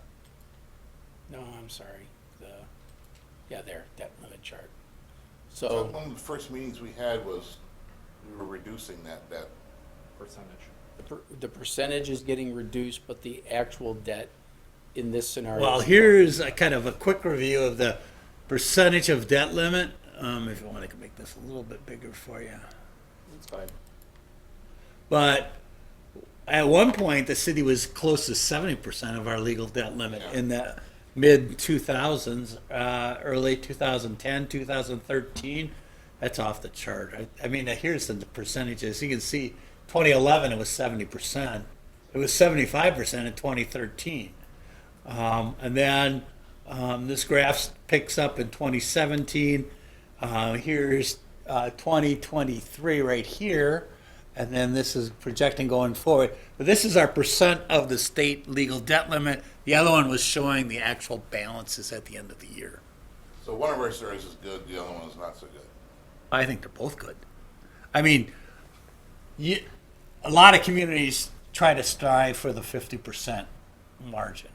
No, I'm sorry. There, debt limit chart. So So, one of the first meetings we had was, we were reducing that debt. percentage. the percentage is getting reduced, but the actual debt in this scenario. Well, here's a kind of a quick review of the percentage of debt limit. If you want, I can make this a little bit bigger for you. That's fine. But at one point, the city was close to 70% of our legal debt limit in the mid 2000s, early 2010, 2013. That's off the chart. I mean, here's the percentages. You can see 2011, it was 70%. It was 75% in 2013. And then this graph picks up in 2017. Here's 2023 right here. and then this is projecting going forward. But this is our percent of the state legal debt limit. The other one was showing the actual balances at the end of the year. So one of our stories is good, the other one is not so good. I think they're both good. I mean, a lot of communities try to strive for the 50% margin.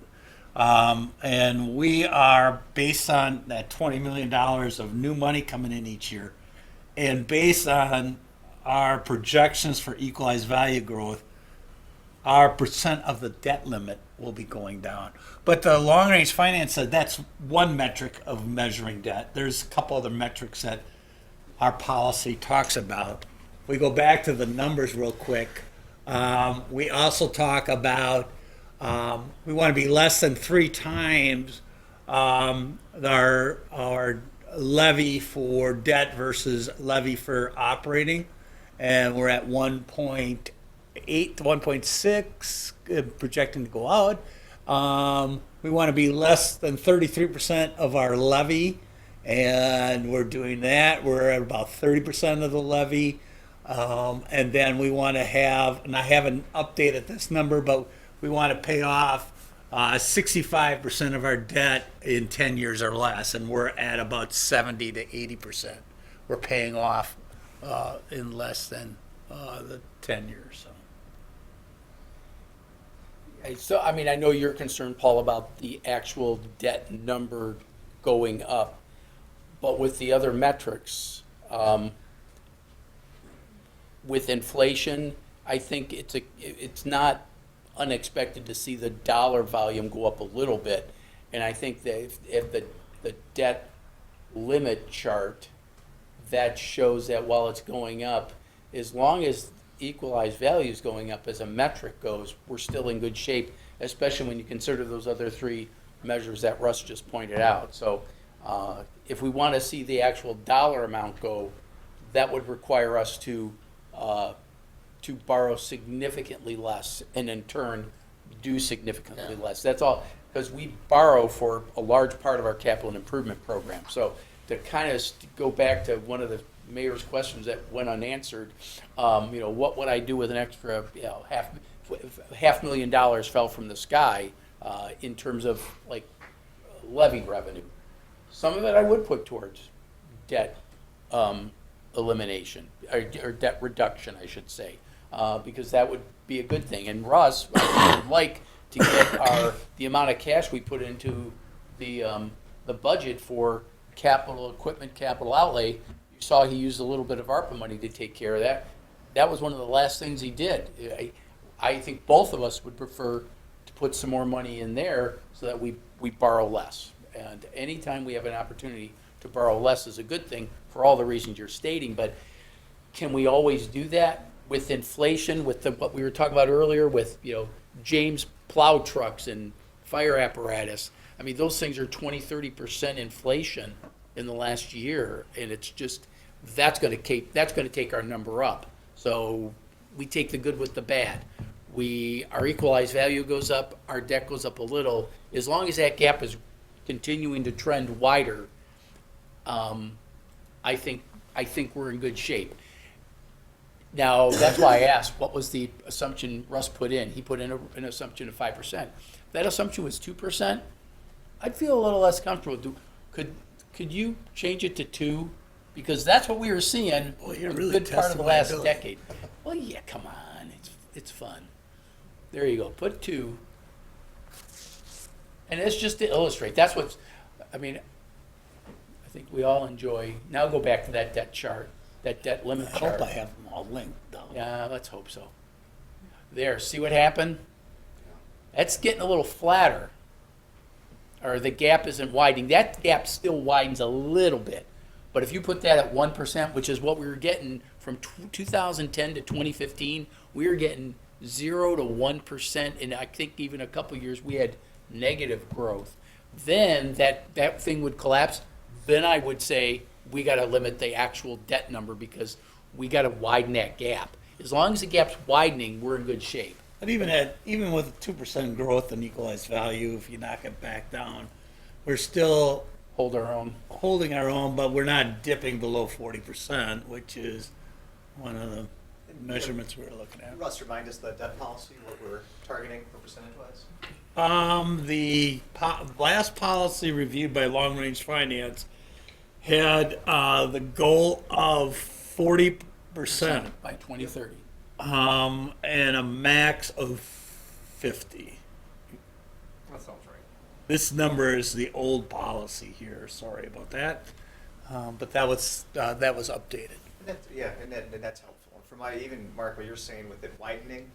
And we are, based on that $20 million of new money coming in each year, and based on our projections for equalized value growth, our percent of the debt limit will be going down. But the long range finance said that's one metric of measuring debt. There's a couple other metrics that our policy talks about. We go back to the numbers real quick. We also talk about we want to be less than 3 times our levy for debt versus levy for operating, and we're at 1.8 to 1.6, projecting to go out. We want to be less than 33% of our levy, and we're doing that. We're at about 30% of the levy. And then we want to have, and I haven't updated this number, but we want to pay off 65% of our debt in 10 years or less, and we're at about 70 to 80%. We're paying off in less than the 10 years. So. So, I mean, I know you're concerned, Paul, about the actual debt number going up, but with the other metrics, with inflation, I think it's not unexpected to see the dollar volume go up a little bit. And I think that if the debt limit chart, that shows that while it's going up, as long as equalized value is going up as a metric goes, we're still in good shape, especially when you consider those other 3 measures that Russ just pointed out. So if we want to see the actual dollar amount go, that would require us to borrow significantly less, and in turn do significantly less. That's all, because we borrow for a large part of our capital improvement program. So to kind of go back to one of the mayor's questions that went unanswered, what would I do with an extra, $500,000 fell from the sky in terms of like levy revenue? Some of it I would put towards debt elimination, or debt reduction, I should say, because that would be a good thing. And Russ would like to get the amount of cash we put into the budget for capital equipment, capital outlay. You saw he used a little bit of ARPA money to take care of that. That was one of the last things he did. I think both of us would prefer to put some more money in there so that we borrow less. And anytime we have an opportunity to borrow less is a good thing for all the reasons you're stating, but can we always do that with inflation, with what we were talking about earlier, with James plow trucks and fire apparatus? I mean, those things are 20-30% inflation in the last year, and it's just that's going to take our number up. So we take the good with the bad. Our equalized value goes up, our debt goes up a little. As long as that gap is continuing to trend wider, I think we're in good shape. Now, that's why I asked, what was the assumption Russ put in? He put in an assumption of 5%. If that assumption was 2%, I'd feel a little less comfortable. Could you change it to 2? Because that's what we were seeing you're a really good part of the last testing my decade. Well, yeah, come on, it's fun. There you go. Put 2, and it's just to illustrate. That's what's. I mean, I think we all enjoy. Now go back to that debt chart, that debt limit I chart. hope I have them all linked, though. Yeah, let's hope so. There, see what happened? That's getting a little flatter. Or the gap isn't widening. That gap still widens a little bit. But if you put that at 1%, which is what we were getting from 2010 to 2015, we were getting 0 to 1%, and I think even a couple years we had negative growth. Then that thing would collapse. Then I would say we got to limit the actual debt number because we got to widen that gap. As long as the gap's widening, we're in good shape. But even with 2% growth in equalized value, if you knock it back down, we're still holding our own, but we're not dipping below 40%, which is one of the measurements we were looking at. Russ, remind us the debt policy, what we're targeting for percentage-wise? The last policy reviewed by Long Range Finance had the goal of 40%, By 2030. and a max of 50. That sounds right. This number is the old policy here. Sorry about that, but that was updated. And that's helpful. And for my, even Mark, what you're saying with it widening,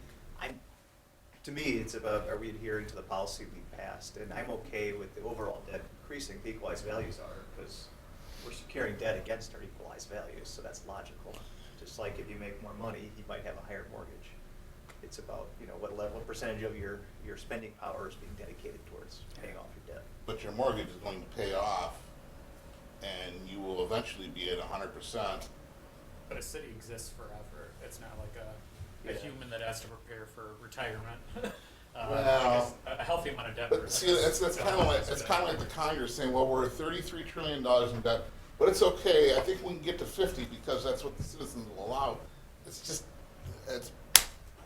to me, it's about, are we adhering to the policy we passed? And I'm okay with the overall debt increasing, the equalized values are, because we're securing debt against our equalized values, so that's logical. Just like if you make more money, you might have a higher mortgage. It's about, what percentage of your spending power is being dedicated towards paying off your debt. But your mortgage is going to pay off, and you will eventually be at 100%. But a city exists forever. It's not like a Yeah. human that has to prepare for retirement. Well, a healthy amount of debt. But see, that's kind of like the Congress saying, well, we're $33 trillion in debt, but it's okay. I think we can get to 50 because that's what the citizens will allow. It's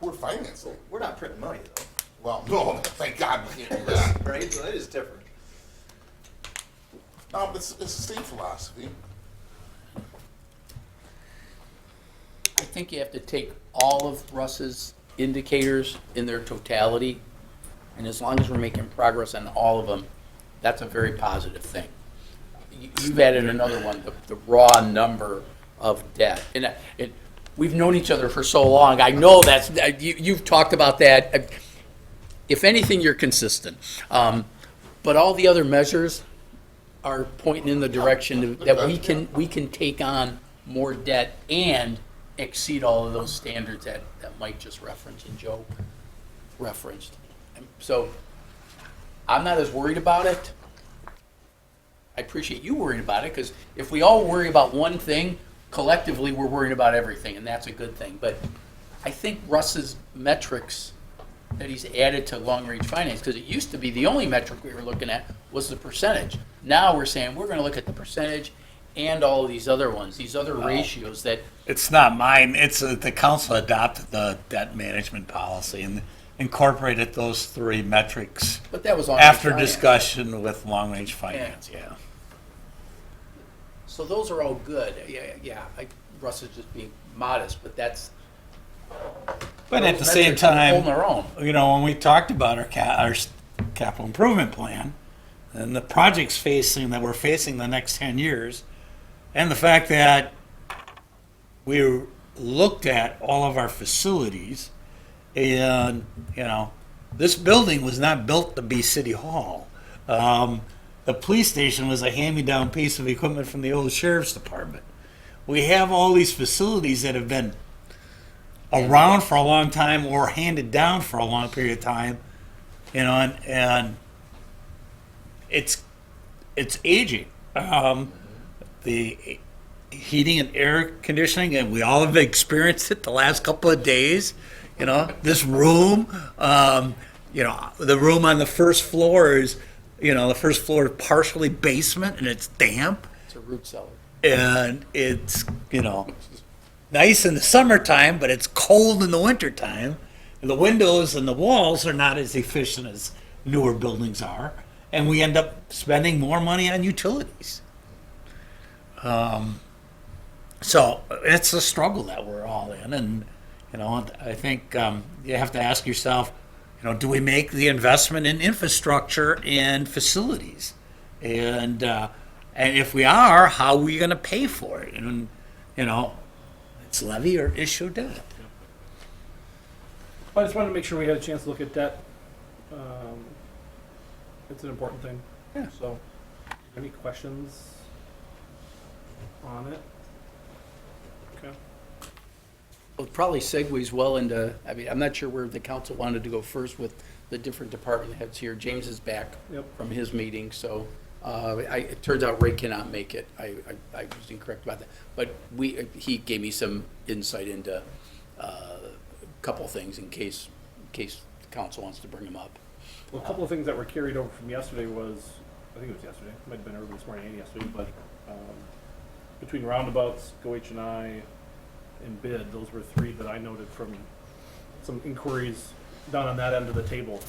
poor financing. We're not printing money, though. Well, no, thank God we can't do that. Right? So that is different. No, but it's the same philosophy. I think you have to take all of Russ's indicators in their totality, and as long as we're making progress on all of them, that's a very positive thing. You've added another one, the raw number of debt. And we've known each other for so long, I know you've talked about that. If anything, you're consistent. But all the other measures are pointing in the direction that we can take on more debt and exceed all of those standards that Mike just referenced and Joe referenced. And so I'm not as worried about it. I appreciate you worried about it, because if we all worry about one thing, collectively we're worried about everything, and that's a good thing. But I think Russ's metrics that he's added to long-range finance, because it used to be the only metric we were looking at was the percentage. Now we're saying we're going to look at the percentage and all of these other ones, these other ratios that. It's not mine. It's the council adopted the debt management policy and incorporated those three metrics But that was on after discussion with long range finance. Yeah. So those are all good. Yeah. Russ is just being modest, but that's. But at the those same metrics hold time, their own. when we talked about our capital improvement plan and the projects that we're facing the next 10 years, and the fact that we looked at all of our facilities, and this building was not built to be City Hall. The police station was a hand-me-down piece of equipment from the old sheriff's department. We have all these facilities that have been around for a long time or handed down for a long period of time, and it's aging. The heating and air conditioning, and we all have experienced it the last couple of days. This room, the room on the first floor is, partially basement, and it's damp, It's a root cellar. and it's, nice in the summertime, but it's cold in the wintertime. And the windows and the walls are not as efficient as newer buildings are, and we end up spending more money on utilities. So it's a struggle that we're all in, and I think you have to ask yourself, do we make the investment in infrastructure and facilities, and if we are, how are we going to pay for it? And it's levy or issue debt. I just wanted to make sure we had a chance to look at debt. It's an important thing. Yeah. So, any questions on it? Okay. Well, it probably segues well into, I'm not sure where the council wanted to go first with the different department heads here. James is back Yep. from his meeting, so it turns out Ray cannot make it. I was incorrect about that. But he gave me some insight into a couple things in case the council wants to bring them up. Well, a couple of things that were carried over from yesterday was, I think it was yesterday, it might have been early this morning and yesterday, but between roundabouts, Go H&I, and bid. Those were three that I noted from some inquiries done on that end of the table.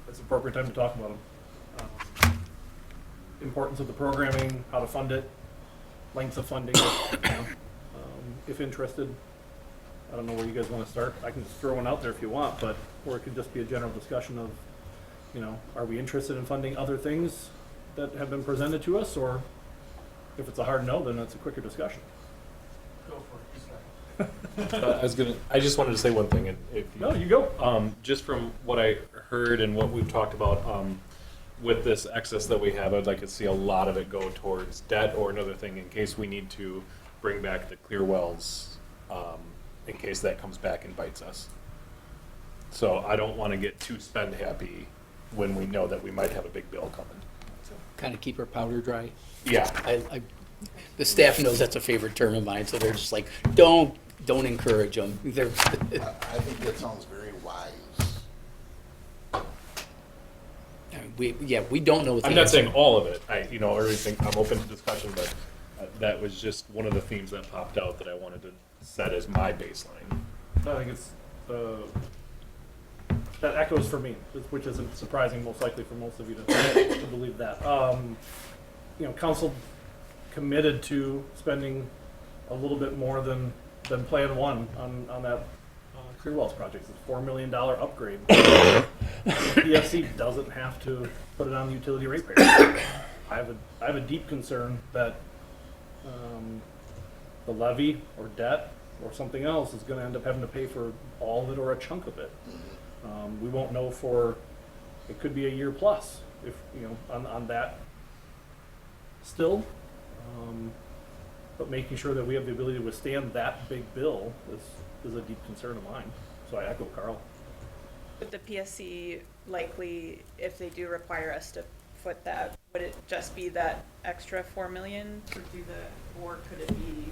It's an appropriate time to talk about them. Importance of the programming, how to fund it, length of funding, if interested. I don't know where you guys want to start. I can just throw one out there if you want, but, or it could just be a general discussion of, are we interested in funding other things that have been presented to us, or if it's a hard no, then it's a quicker discussion. Go for it, you start. I just wanted to say one thing, and if No, you go. just from what I heard and what we've talked about, with this excess that we have, I'd like to see a lot of it go towards debt or another thing in case we need to bring back the clear wells, in case that comes back and bites us. So I don't want to get too spend happy when we know that we might have a big bill coming. Kind of keep our powder dry. Yeah, The staff knows that's a favorite term of mine, so they're just like, don't encourage them. They're, I think that sounds very wise. we don't know what the I'm not answer- saying all of it. Everything, I'm open to discussion, but that was just one of the themes that popped out that I wanted to set as my baseline. I think it's, that echoes for me, which isn't surprising, most likely for most of you to believe that. Council committed to spending a little bit more than Plan 1 on that Clear Wells project. It's a $4 million upgrade. PSC doesn't have to put it on the utility ratepayer. I have a deep concern that the levy or debt or something else is going to end up having to pay for all of it or a chunk of it. We won't know it could be a year plus if, on that still. But making sure that we have the ability to withstand that big bill is a deep concern of mine. So I echo Carl. Would the PSC likely, if they do require us to foot that, would it just be that extra 4 million to do or could it be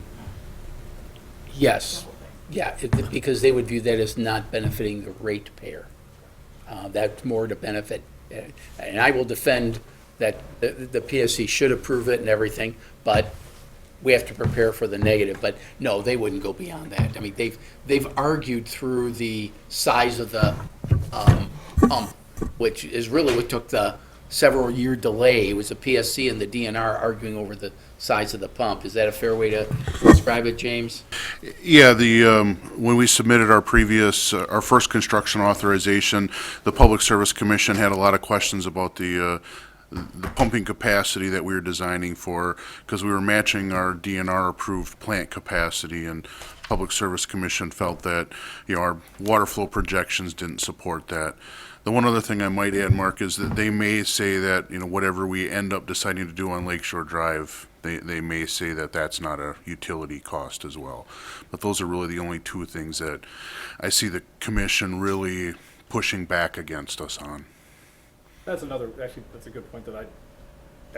Yes. the whole thing? Yeah, because they would view that as not benefiting the ratepayer. That's more to benefit, and I will defend that the PSC should approve it and everything, but we have to prepare for the negative. But no, they wouldn't go beyond that. I mean, they've argued through the size of the pump, which is really what took the several-year delay. It was the PSC and the DNR arguing over the size of the pump. Is that a fair way to describe it, James? Yeah, when we submitted our first construction authorization, the Public Service Commission had a lot of questions about the pumping capacity that we were designing for, because we were matching our DNR-approved plant capacity, and Public Service Commission felt that, our water flow projections didn't support that. The one other thing I might add, Mark, is that they may say that, whatever we end up deciding to do on Lakeshore Drive, they may say that that's not a utility cost as well. But those are really the only two things that I see the commission really pushing back against us on. That's that's a good point that I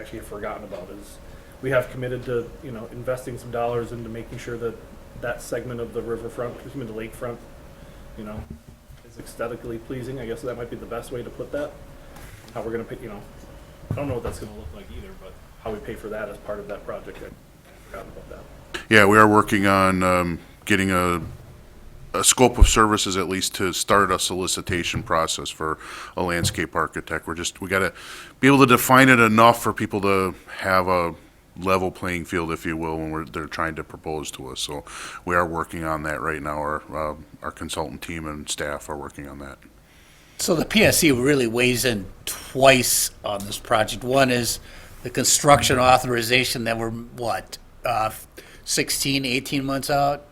actually have forgotten about, is we have committed to, investing some dollars into making sure that that segment of the riverfront, the lakefront, is aesthetically pleasing. I guess that might be the best way to put that. How we're gonna pay, I don't know what that's gonna look like either, but how we pay for that as part of that project, I forgot about that. Yeah, we are working on getting a scope of services, at least to start a solicitation process for a landscape architect. We gotta be able to define it enough for people to have a level playing field, if you will, when they're trying to propose to us. So we are working on that right now. Our consultant team and staff are working on that. So the PSC really weighs in twice on this project. One is the construction authorization that we're, 16, 18 months out?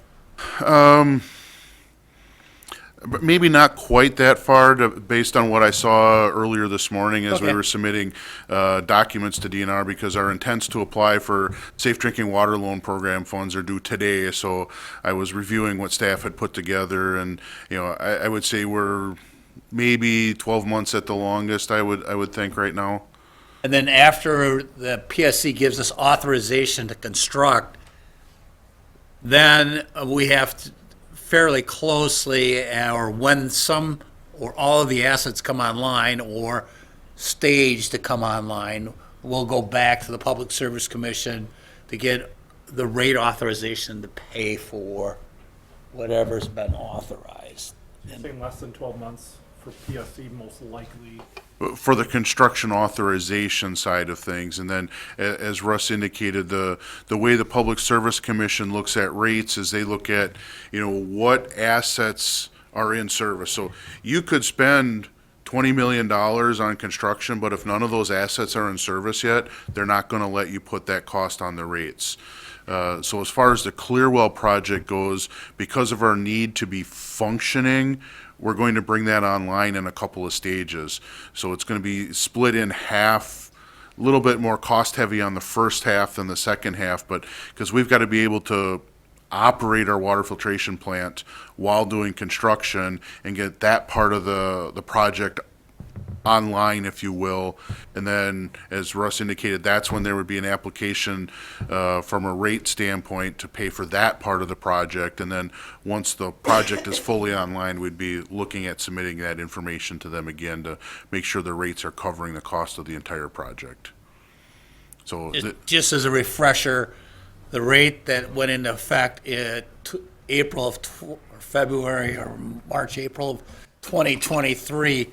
But maybe not quite that far, based on what I saw earlier this morning as we Okay. were submitting documents to DNR, because our intents to apply for Safe Drinking Water Loan Program funds are due today. So I was reviewing what staff had put together, and I would say we're maybe 12 months at the longest. I would think right now. And then after the PSC gives us authorization to construct, then we have to fairly closely, or when some or all of the assets come online or staged to come online, we'll go back to the Public Service Commission to get the rate authorization to pay for whatever's been authorized. Saying less than 12 months for PSC, most likely. For the construction authorization side of things, and then as Russ indicated, the way the Public Service Commission looks at rates is they look at, what assets are in service. So you could spend $20 million on construction, but if none of those assets are in service yet, they're not going to let you put that cost on the rates. So as far as the Clearwell project goes, because of our need to be functioning, we're going to bring that online in a couple of stages. So it's going to be split in half, a little bit more cost heavy on the first half than the second half, but because we've got to be able to operate our water filtration plant while doing construction and get that part of the project online, if you will. And then, as Russ indicated, that's when there would be an application from a rate standpoint to pay for that part of the project. And then once the project is fully online, we'd be looking at submitting that information to them again to make sure the rates are covering the cost of the entire project. So Just as a refresher, the rate that went into effect in April of, or February or March, April of 2023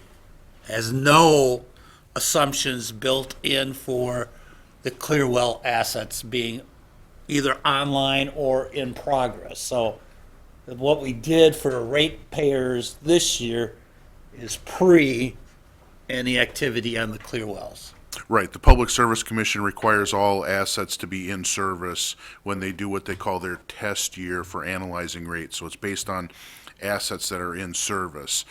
has no assumptions built in for the Clearwell assets being either online or in progress. So what we did for the ratepayers this year is pre any activity on the Clearwells. Right, the Public Service Commission requires all assets to be in service when they do what they call their test year for analyzing rates. So it's based on assets that are in service.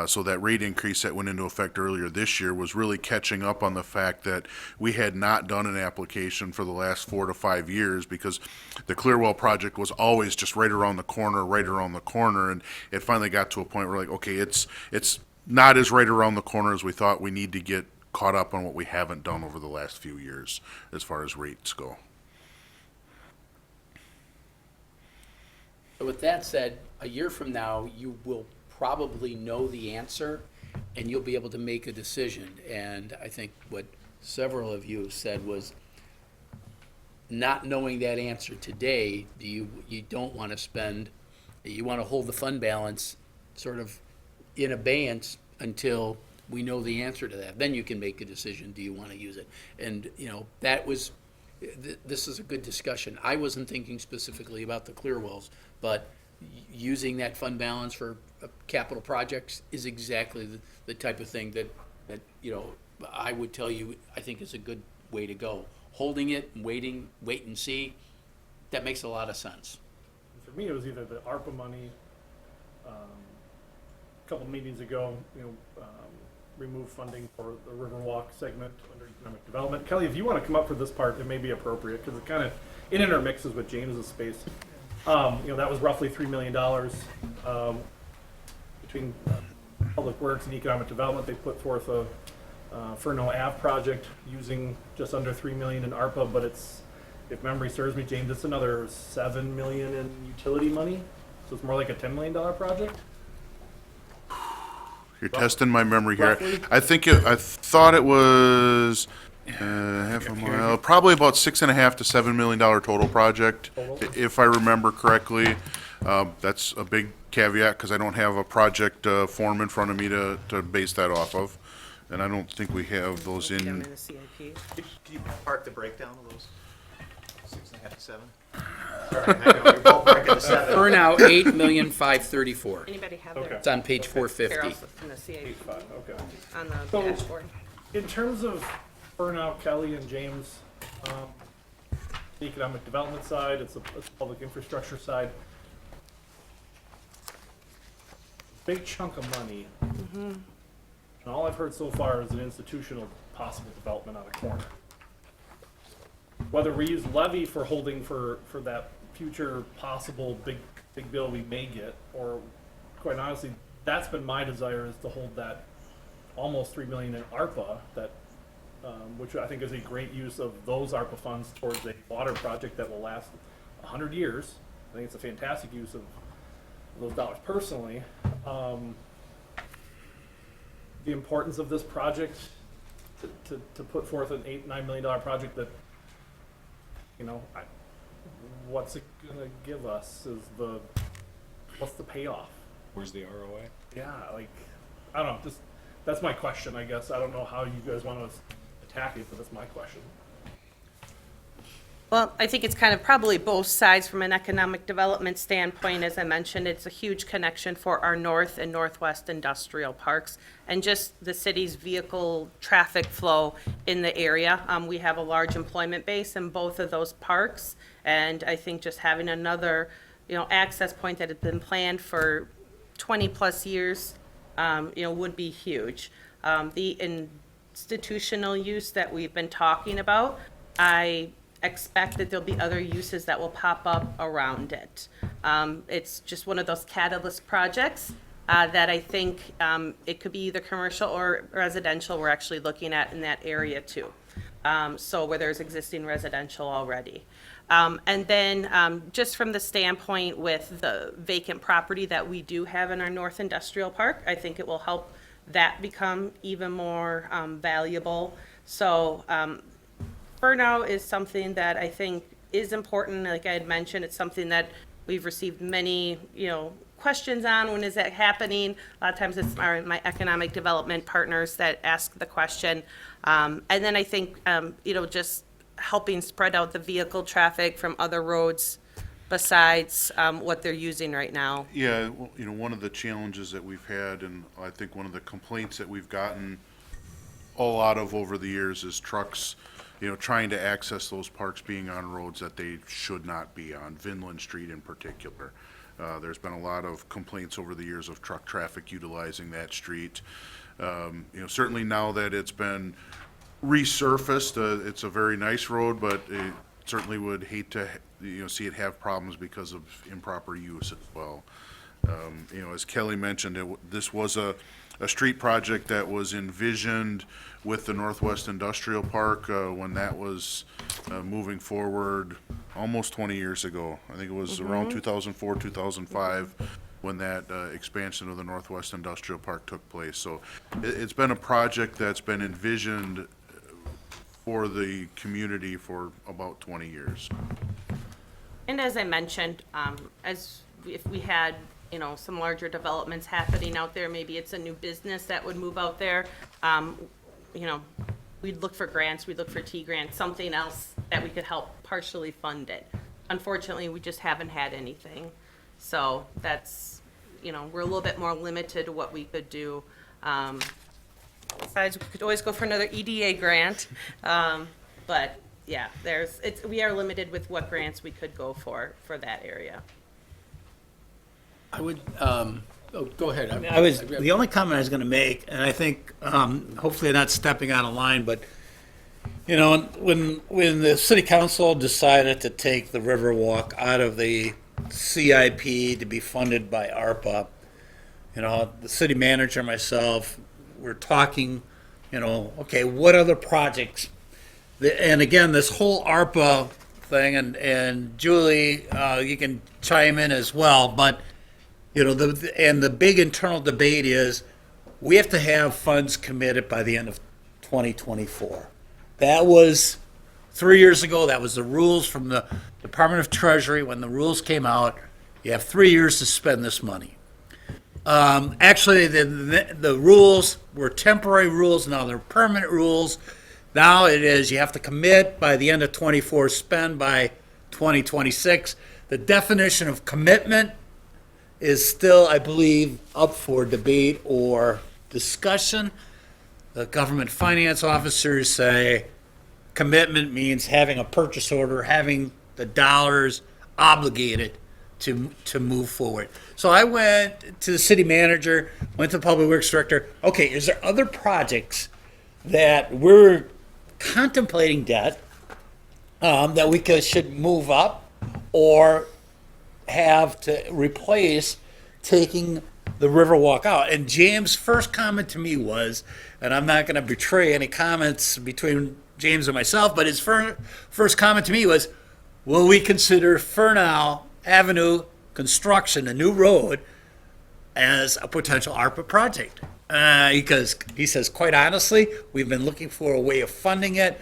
So that rate increase that went into effect earlier this year was really catching up on the fact that we had not done an application for the last 4 to 5 years because the Clearwell project was always just right around the corner, and it finally got to a point where okay, it's not as right around the corner as we thought. We need to get caught up on what we haven't done over the last few years as far as rates go. So with that said, a year from now, you will probably know the answer and you'll be able to make a decision. And I think what several of you said was not knowing that answer today, you don't want to spend, you want to hold the fund balance sort of in abeyance until we know the answer to that. Then you can make a decision, do you want to use it? And, that was, this is a good discussion. I wasn't thinking specifically about the Clearwells, but using that fund balance for capital projects is exactly the type of thing that I would tell you I think is a good way to go. Holding it and wait and see, that makes a lot of sense. For me, it was either the ARPA money, a couple meetings ago, remove funding for the Riverwalk segment under economic development. Kelly, if you want to come up for this part, it may be appropriate because it kind of intermixes with James's space. That was roughly $3 million between Public Works and Economic Development. They put forth a Furno Ave project using just under $3 million in ARPA, but it's, if memory serves me, James, it's another $7 million in utility money. So it's more like a $10 million project. You're testing my memory here. Roughly? I thought it was half a mile, probably about $6.5 to $7 million total project, if I remember correctly. That's a big caveat because I don't have a project form in front of me to base that off of, and I don't think we have those Down in. in the CIP. Can you park the breakdown of those 6.5 to 7? Sorry, I know, you're both breaking the 7. For now, 8,534,000. Anybody have Okay. their It's on page 450. barrels in the CIP 8.5, okay. on the So- dashboard? In terms of Burnout, Kelly and James, the economic development side, it's the public infrastructure side. Big chunk of money. And all I've heard so far is an institutional possible development on a corner. Whether we use levy for holding for that future possible big bill we may get, or quite honestly, that's been my desire, is to hold that almost $3 million in ARPA, that which I think is a great use of those ARPA funds towards a water project that will last 100 years. I think it's a fantastic use of those dollars personally. The importance of this project, to put forth an $8-9 million project that, what's it gonna give us? What's the payoff? Where's the ROI? Yeah, like, I don't know, just, that's my question, I guess. I don't know how you guys want to attack it, but that's my question. Well, I think it's kind of probably both sides from an economic development standpoint. As I mentioned, it's a huge connection for our north and northwest industrial parks and just the city's vehicle traffic flow in the area. We have a large employment base in both of those parks, and I think just having another, access point that had been planned for 20-plus years, would be huge. The institutional use that we've been talking about, I expect that there'll be other uses that will pop up around it. It's just one of those catalyst projects that I think it could be either commercial or residential we're actually looking at in that area too. So where there's existing residential already. And then just from the standpoint with the vacant property that we do have in our North Industrial Park, I think it will help that become even more valuable. So burnout is something that I think is important. Like I had mentioned, it's something that we've received many, questions on. When is that happening? A lot of times it's my economic development partners that ask the question. And then I think, just helping spread out the vehicle traffic from other roads besides what they're using right now. Yeah, well, one of the challenges that we've had, and I think one of the complaints that we've gotten a lot of over the years is trucks, trying to access those parks being on roads that they should not be on, Vinland Street in particular. There's been a lot of complaints over the years of truck traffic utilizing that street. Certainly now that it's been resurfaced, it's a very nice road, but it certainly would hate to, see it have problems because of improper use as well. As Kelly mentioned, this was a street project that was envisioned with the Northwest Industrial Park when that was moving forward almost 20 years ago. I think it was around 2004, 2005 when that expansion of the Northwest Industrial Park took place. So it's been a project that's been envisioned for the community for about 20 years. And as I mentioned, if we had, some larger developments happening out there, maybe it's a new business that would move out there, we'd look for grants, we'd look for T grants, something else that we could help partially fund it. Unfortunately, we just haven't had anything. So that's, we're a little bit more limited to what we could do. Besides, we could always go for another EDA grant. But yeah, we are limited with what grants we could go for that area. I would, go ahead. The only comment I was going to make, and I think hopefully I'm not stepping out of line, but when the city council decided to take the Riverwalk out of the CIP to be funded by ARPA, the city manager and myself were talking, okay, what other projects? And again, this whole ARPA thing, and Julie, you can chime in as well, but the big internal debate is we have to have funds committed by the end of 2024. That was 3 years ago. That was the rules from the Department of Treasury when the rules came out. You have 3 years to spend this money. Actually, the rules were temporary rules. Now they're permanent rules. Now it is you have to commit by the end of 24, spend by 2026. The definition of commitment is still, I believe, up for debate or discussion. The government finance officers say commitment means having a purchase order, having the dollars obligated to move forward. So I went to the city manager, went to the public works director. Okay, is there other projects that we're contemplating debt that we should move up or have to replace taking the Riverwalk out? And James' first comment to me was, and I'm not going to betray any comments between James and myself, but his first comment to me was, will we consider Fernal Avenue construction, a new road, as a potential ARPA project? Because he says, quite honestly, we've been looking for a way of funding it.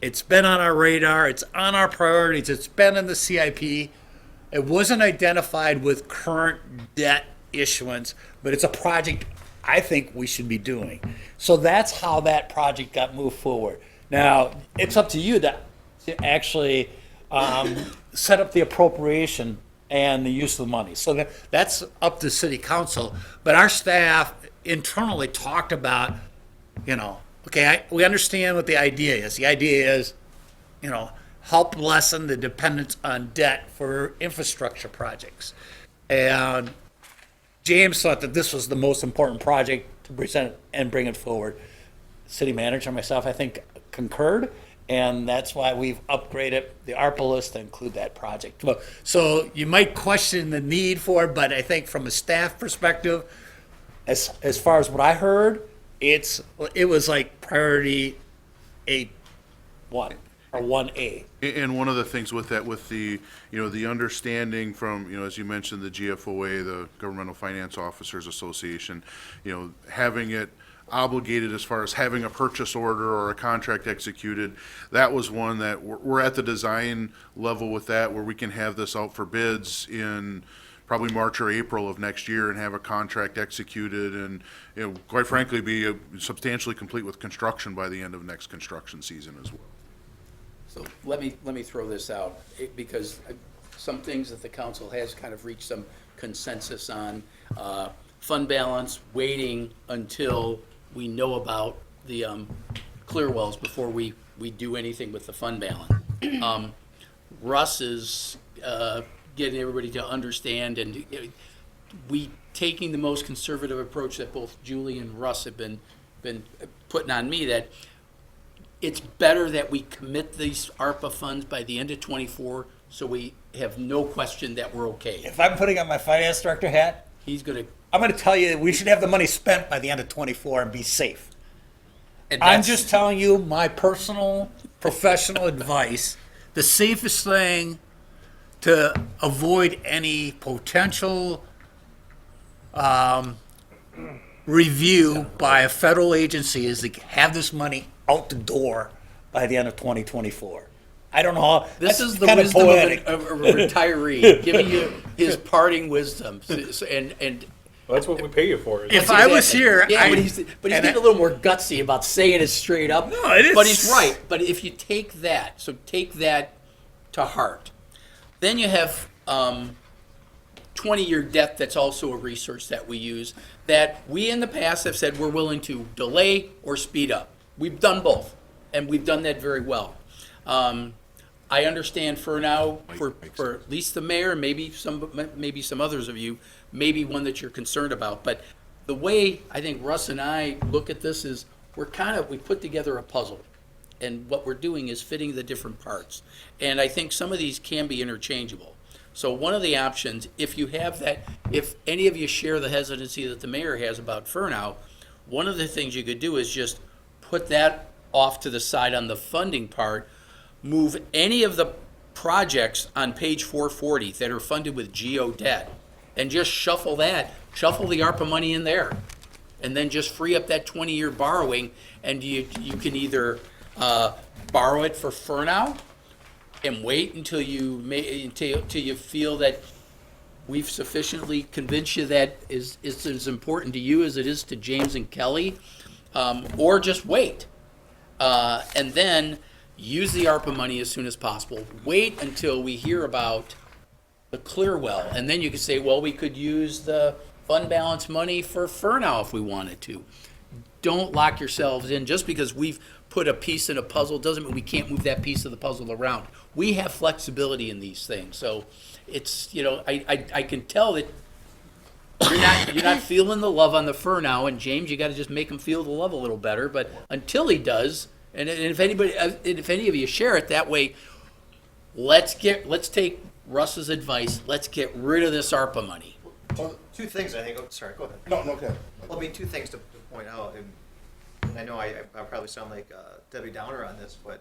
It's been on our radar. It's on our priorities. It's been in the CIP. It wasn't identified with current debt issuance, but it's a project I think we should be doing. So that's how that project got moved forward. Now, it's up to you to actually set up the appropriation and the use of the money. So that's up to city council. But our staff internally talked about, okay, we understand what the idea is. The idea is, help lessen the dependence on debt for infrastructure projects. And James thought that this was the most important project to present and bring it forward. City manager and myself, I think, concurred, and that's why we've upgraded the ARPA list to include that project. So you might question the need for it, but I think from a staff perspective, as far as what I heard, it was like priority A1 or 1A. And one of the things with that, with the, the understanding from, as you mentioned, the GFOA, the Governmental Finance Officers Association, having it obligated as far as having a purchase order or a contract executed, that was one that we're at the design level with that, where we can have this out for bids in probably March or April of next year and have a contract executed and, quite frankly, be substantially complete with construction by the end of next construction season as well. So let me throw this out, because some things that the council has kind of reached some consensus on, fund balance, waiting until we know about the clear wells before we do anything with the fund balance. Russ is getting everybody to understand, and we taking the most conservative approach that both Julie and Russ have been putting on me, that it's better that we commit these ARPA funds by the end of '24, so we have no question that we're okay. If I'm putting on my finance director hat, I'm going to tell you that we should have the money spent by the end of '24 and be safe. And I'm just telling you my personal, professional advice. The safest thing to avoid any potential review by a federal agency is to have this money out the door by the end of 2024. I don't know how. This is the wisdom of a retiree, giving you his parting wisdom. And Well, that's what we pay you for. isn't If it? I was here, yeah, but he's getting a little more gutsy about saying it straight up. No, it is. But he's right. But if you take that, so take that to heart, then you have 20-year debt. That's also a resource that we use, that we in the past have said we're willing to delay or speed up. We've done both, and we've done that very well. I understand for now, for at least the mayor, and maybe some others of you, maybe one that you're concerned about. But the way I think Russ and I look at this is we put together a puzzle, and what we're doing is fitting the different parts. And I think some of these can be interchangeable. So one of the options, if you have that, if any of you share the hesitancy that the mayor has about Furnow, one of the things you could do is just put that off to the side on the funding part, move any of the projects on page 440 that are funded with GO debt, and just shuffle the ARPA money in there, and then just free up that 20-year borrowing, and you can either borrow it for Furnow and wait until you feel that we've sufficiently convinced you that is as important to you as it is to James and Kelly, or just wait, and then use the ARPA money as soon as possible. Wait until we hear about the Clearwell, and then you could say, well, we could use the fund balance money for Furnow if we wanted to. Don't lock yourselves in. Just because we've put a piece in a puzzle doesn't mean we can't move that piece of the puzzle around. We have flexibility in these things. So it's, I can tell that you're not feeling the love on the Furnow, and James, you got to just make him feel the love a little better. But until he does, and if any of you share it that way, let's take Russ's advice. Let's get rid of this ARPA money. Well, two things I think. Oh, sorry, go ahead. No, okay. Well, I mean, two things to point out, and I know I probably sound like Debbie Downer on this, but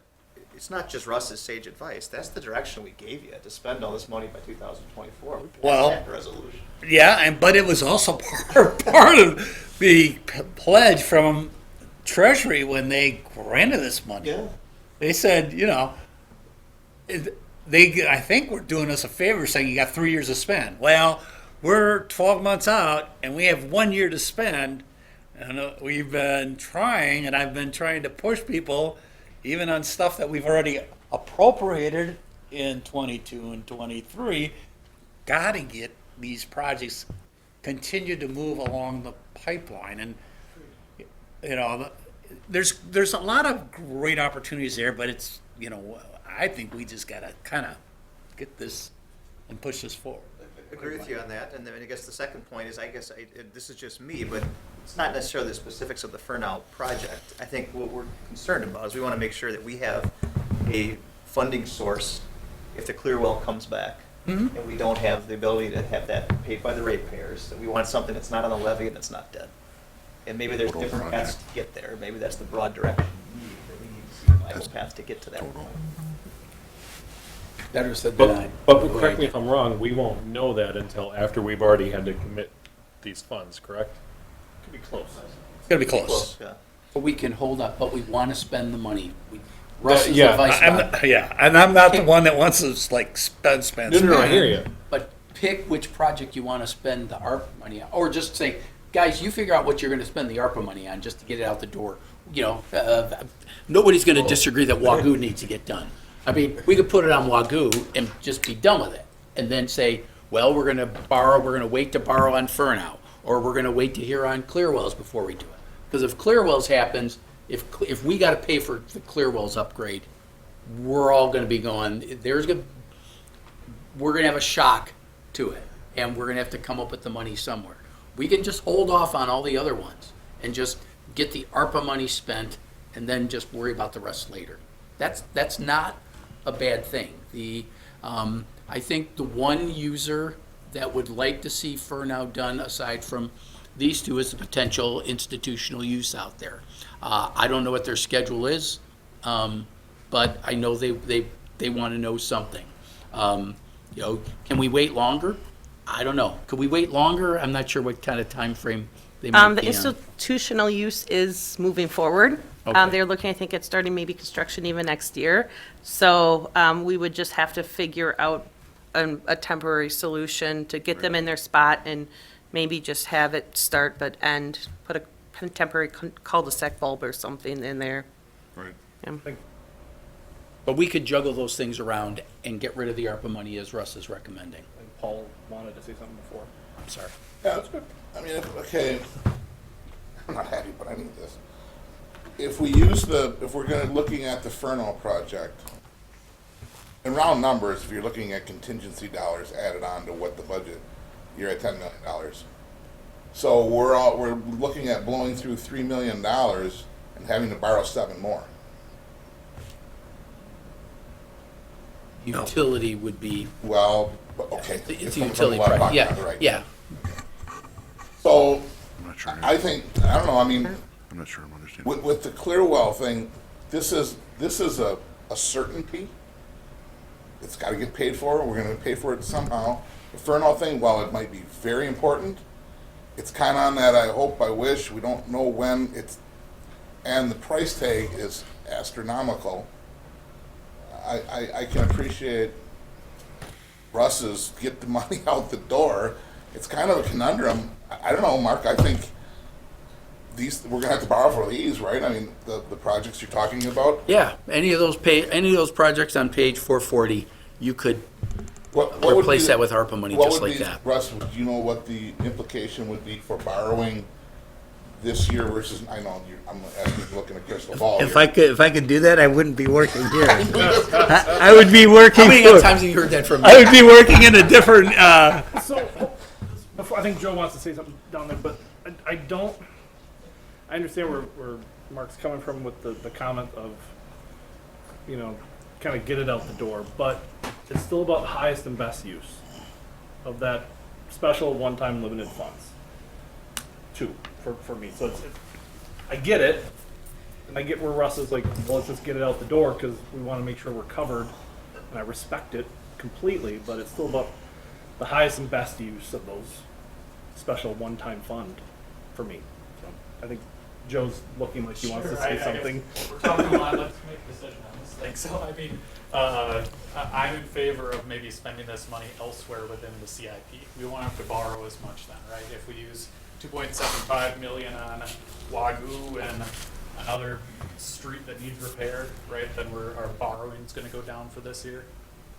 it's not just Russ's sage advice. That's the direction we gave you, to spend all this money by 2024. We passed that resolution. Yeah, but it was also part of the pledge from Treasury when they granted this money. Yeah. They said, I think we're doing us a favor saying you got 3 years to spend. Well, we're 12 months out and we have 1 year to spend. And we've been trying, and I've been trying to push people, even on stuff that we've already appropriated in 22 and 23, got to get these projects continue to move along the pipeline. And, there's a lot of great opportunities there, but it's, I think we just got to kind of get this and push this forward. Agree with you on that, and then I guess the second point is, this is just me, but it's not necessarily the specifics of the Furnow project. I think what we're concerned about is we want to make sure that we have a funding source if the Clearwell comes back, and we don't have the ability to have that paid by the ratepayers. That we want something that's not on the levy and that's not dead. And maybe there's different paths to get there. Maybe that's the broad direction that we need to see a viable path to get to that point. Better said than I. But correct me if I'm wrong, we won't know that until after we've already had to commit these funds, correct? Could be close. It's going to be close. Yeah. But we can hold up, but we want to spend the money. Russ is yeah, the vice And I'm not the one that wants to spend. No, I hear you. But pick which project you want to spend the ARPA money on, or just say, guys, you figure out what you're going to spend the ARPA money on just to get it out the door. Nobody's going to disagree that Wagoo needs to get done. I mean, we could put it on Wagoo and just be done with it, and then say, well, we're going to wait to borrow on Furnow, or we're going to wait to hear on Clearwells before we do it. Because if Clearwells happens, if we got to pay for the Clearwells upgrade, we're all going to be going. We're going to have a shock to it, and we're going to have to come up with the money somewhere. We can just hold off on all the other ones and just get the ARPA money spent, and then just worry about the rest later. That's not a bad thing. I think the one user that would like to see Furnow done, aside from these two, is the potential institutional use out there. I don't know what their schedule is, but I know they want to know something. Can we wait longer? I don't know. Could we wait longer? I'm not sure what kind of time frame they might The be on. institutional use is moving forward. Okay. They're looking, I think, at starting maybe construction even next year. So we would just have to figure out a temporary solution to get them in their spot and maybe just have it start but end, put a temporary cul-de-sac bulb or something in there. Right. Yeah. But we could juggle those things around and get rid of the ARPA money as Russ is recommending. And Paul wanted to say something before. I'm sorry. Yeah, I mean, I'm not happy, but I need this. If we're looking at the Furnow project, in round numbers, if you're looking at contingency dollars added on to what the budget, you're at $10 million. So we're looking at blowing through $3 million and having to borrow 7 more. Utility would be, Well, okay. it's a coming from utility lot of project. pocket, Yeah, right. yeah. I'm So not sure. I don't know, I mean, I'm not sure I'm understanding. with the Clearwell thing, this is a certainty. It's gotta get paid for, we're gonna pay for it somehow. The Furnow thing, while it might be very important, it's kinda on that I hope, I wish, we don't know when and the price tag is astronomical. I can appreciate Russ's get the money out the door. It's kind of a conundrum. I don't know, Mark, I think we're gonna have to borrow for these, right? I mean, the projects you're talking about? Yeah, any of those projects on page 440, you could What would replace be that with ARPA money what just would like be- that. Russ, do you know what the implication would be for borrowing this year versus, I know, I'm asking you to look in a crystal ball If here. I could do that, I wouldn't be working here. I would be working. How many times have you heard that from me? I would be working in a different. So, before, I think Joe wants to say something down there, but I understand where Mark's coming from with the comment of, kind of get it out the door, but it's still about the highest and best use of that special one-time limited funds. For me. So I get it, and I get where Russ is like, well, let's just get it out the door because we want to make sure we're covered, and I respect it completely, but it's still about the highest and best use of those special one-time fund for me. So I think Joe's looking like he wants to Sure, say I guess something. We're talking a lot, let's make a decision on this thing. So, I mean, I'm in favor of maybe spending this money elsewhere within the CIP. We won't have to borrow as much then, right? If we use 2.75 million on Wagoo and another street that needs repair, right, then our borrowing's gonna go down for this year.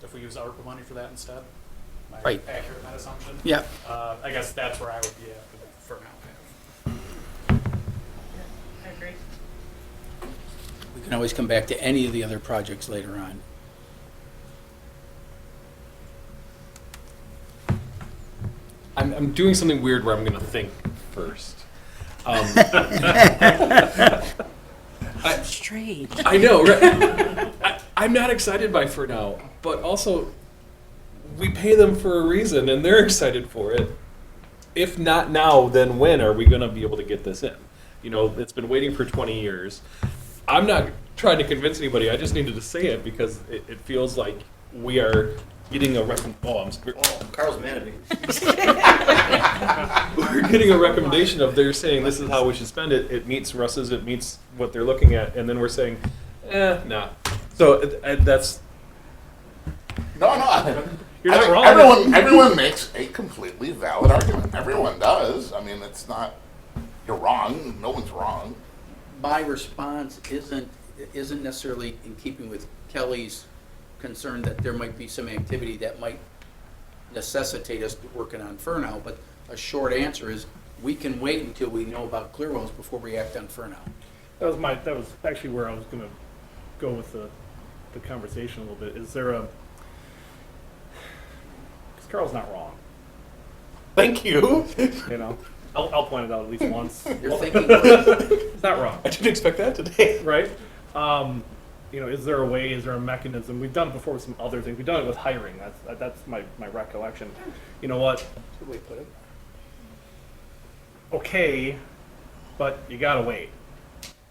If we use ARPA money for that instead. Am I Right. accurate in that assumption? Yeah. I guess that's where I would be at for now. I agree. We can always come back to any of the other projects later on. I'm doing something weird where I'm gonna think first. Strange. I know, right? I'm not excited by for now, but also we pay them for a reason and they're excited for it. If not now, then when are we going to be able to get this in? You know, it's been waiting for 20 years. I'm not trying to convince anybody. I just needed to say it because it feels like we are getting a Carl's mad at me. we're getting a recommendation of they're saying this is how we should spend it. It meets Russ's, it meets what they're looking at, and then we're saying, nah. So that's No. You're I not think wrong. everyone makes a completely valid argument. Everyone does. I mean, it's not, you're wrong. No one's wrong. My response isn't necessarily in keeping with Kelly's concern that there might be some activity that might necessitate us working on Furnow, but a short answer is we can wait until we know about Clearwells before we act on Furnow. That was actually where I was gonna go with the conversation a little bit. Is there because Carl's not wrong, thank you. you know? I'll point it out at least once. You're thinking, It's not wrong, I didn't expect that today. right? You know, is there a way, is there a mechanism? We've done it before with some other things. We've done it with hiring. That's my recollection. You know what? Where did we put it? Okay, but you gotta wait.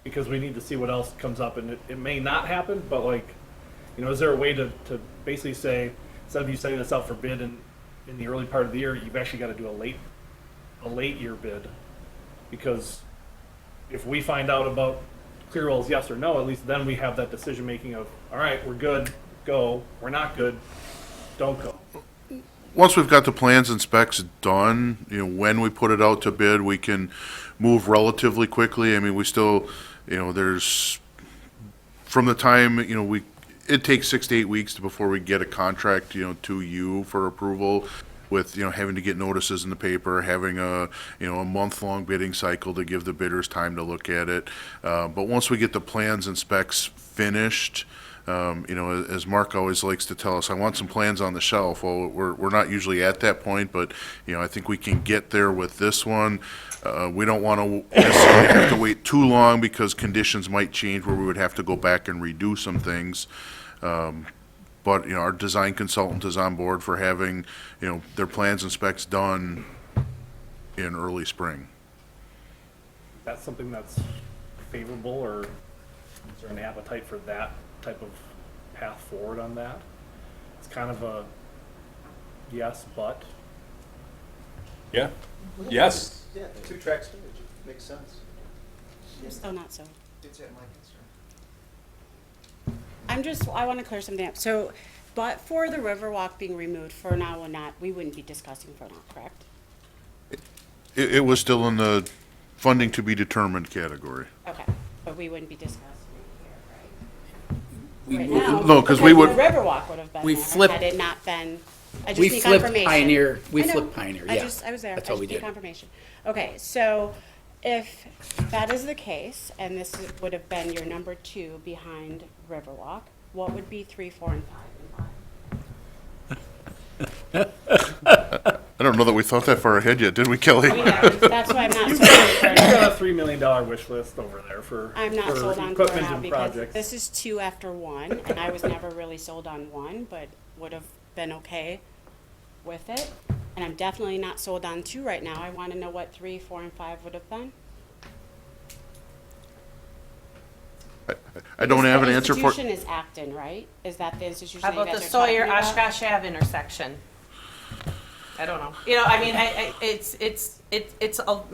Because we need to see what else comes up, and it may not happen, but like, you know, is there a way to basically say, instead of you setting this out for bid in the early part of the year, you've actually got to do a late year bid? Because if we find out about Clearwell's yes or no, at least then we have that decision making of, all right, we're good, go. We're not good, don't go. Once we've got the plans and specs done, you know, when we put it out to bid, we can move relatively quickly. I mean, we still, you know, there's, from the time, you know, it takes 6 to 8 weeks before we get a contract, you know, to you for approval, with, you know, having to get notices in the paper, having a, you know, a month-long bidding cycle to give the bidders time to look at it. But once we get the plans and specs finished, you know, as Mark always likes to tell us, I want some plans on the shelf. Well, we're not usually at that point, but, you know, I think we can get there with this one. We don't want to necessarily have to wait too long because conditions might change where we would have to go back and redo some things. But, you know, our design consultant is on board for having, you know, their plans and specs done in early spring. That's something that's favorable, or is there an appetite for that type of path forward on that? It's kind of a yes, but. Yeah. Yes. Yeah, two-track storage, makes sense. I'm still not so. It's my concern. I want to clear something up. So, but for the Riverwalk being removed, for now we wouldn't be discussing for now, correct? It was still in the funding to be determined category. Okay, but we wouldn't be discussing it we here, right? moved- Right now, no, 'cause we would- The Riverwalk would have been We there flipped- had it not been, I just we need flipped confirmation. Pioneer, we I know. flipped Pioneer, yeah. I was there. That's I all we just need did. confirmation. Okay, so if that is the case, and this would have been your number 2 behind Riverwalk, what would be 3, 4, and 5? I don't know that we thought that far ahead yet, did we, Kelly? That's why I'm not You've sold got a $3 million wish list over there for I'm not for sold on for equipment now and because projects. this is 2 after 1, and I was never really sold on 1, but would have been okay with it. And I'm definitely not sold on 2 right now. I want to know what 3, 4, and 5 would have been. I don't have an answer The for. institution is Acton, right? Is that the institution How that you about the guys are talking Sawyer about? Oshkosh Ave intersection? I don't know. You know, I mean,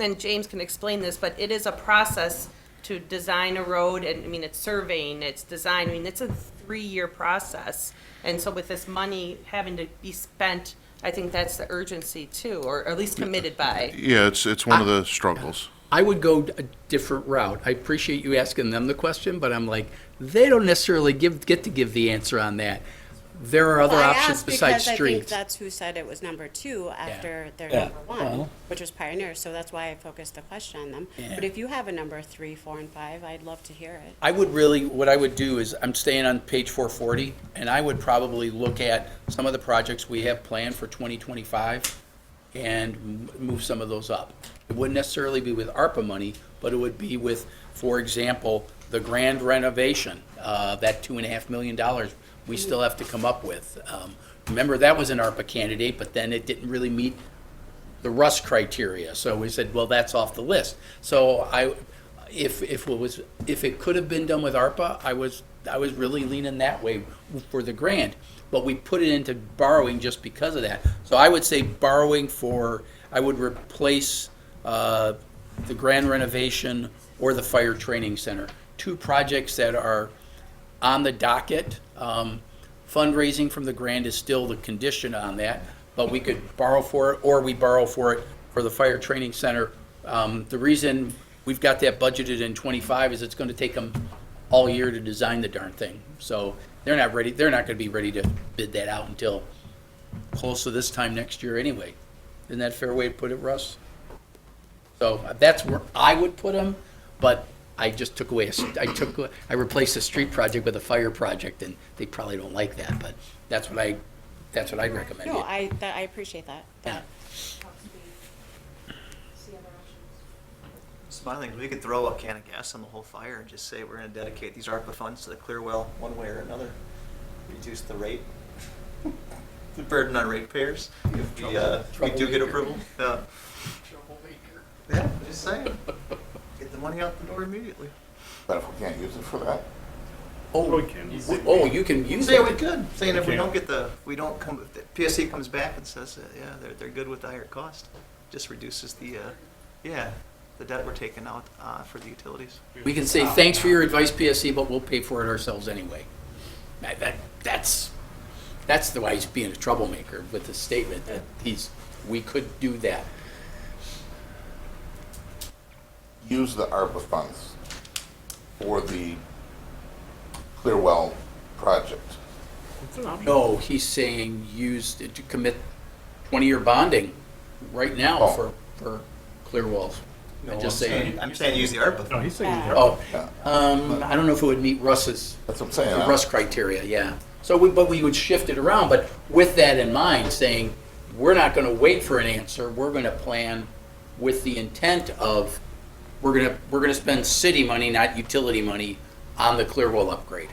and James can explain this, but it is a process to design a road, and I mean, it's surveying, it's design, I mean, it's a 3-year process. And so with this money having to be spent, I think that's the urgency too, or at least committed by. Yeah, it's one of the struggles. I would go a different route. I appreciate you asking them the question, but I'm like, they don't necessarily get to give the answer on that. There are other Well, I options asked besides because I think streets. that's who said it was number 2 after their Yeah. number 1, Well. which was Pioneer. So that's why I focused the question on them. Yeah. But if you have a number 3, 4, and 5, I'd love to hear it. I would really, what I would do is, I'm staying on page 440, and I would probably look at some of the projects we have planned for 2025 and move some of those up. It wouldn't necessarily be with ARPA money, but it would be with, for example, the grand renovation, that $2.5 million we still have to come up with. Remember, that was an ARPA candidate, but then it didn't really meet the Rust criteria, so we said, well, that's off the list. So if it could have been done with ARPA, I was really leaning that way for the grant, but we put it into borrowing just because of that. So I would say borrowing I would replace the grand renovation or the fire training center. 2 projects that are on the docket. Fundraising from the grant is still the condition on that, but we could borrow for it, or we borrow for it for the fire training center. The reason we've got that budgeted in 25 is it's going to take them all year to design the darn thing. So they're not ready. They're not going to be ready to bid that out until close to this time next year anyway. Isn't that a fair way to put it, Russ? So that's where I would put them, but I just took away, I replaced a street project with a fire project, and they probably don't like that, but that's what I'd recommend. No, I appreciate that. Yeah. Smiling, we could throw a can of gas on the whole fire and just say we're gonna dedicate these ARPA funds to the Clearwell one way or another. Reduce the rate, the burden on ratepayers if we do get approval. Yeah, just saying. Get the money out the door immediately. But if we can't use it for that, We can. You can use Say it. we could, saying if we Okay. don't get if the PSC comes back and says, yeah, they're good with the higher cost, just reduces the debt we're taking out for the utilities. We can say, thanks for your advice, PSC, but we'll pay for it ourselves anyway. That's the why he's being a troublemaker with the statement that we could do that. use the ARPA funds for the Clearwell project. It's an option. No, he's saying to commit 20-year bonding right now Oh. for Clearwells. I'm just saying. I'm saying use the ARPA. No, he's saying. Oh, Yeah. I don't know if it would meet Russ's, That's what I'm saying. the huh? Russ criteria, yeah. So but we would shift it around, but with that in mind, saying, we're not gonna wait for an answer, we're gonna plan with the intent of, we're gonna spend city money, not utility money, on the Clearwell upgrade.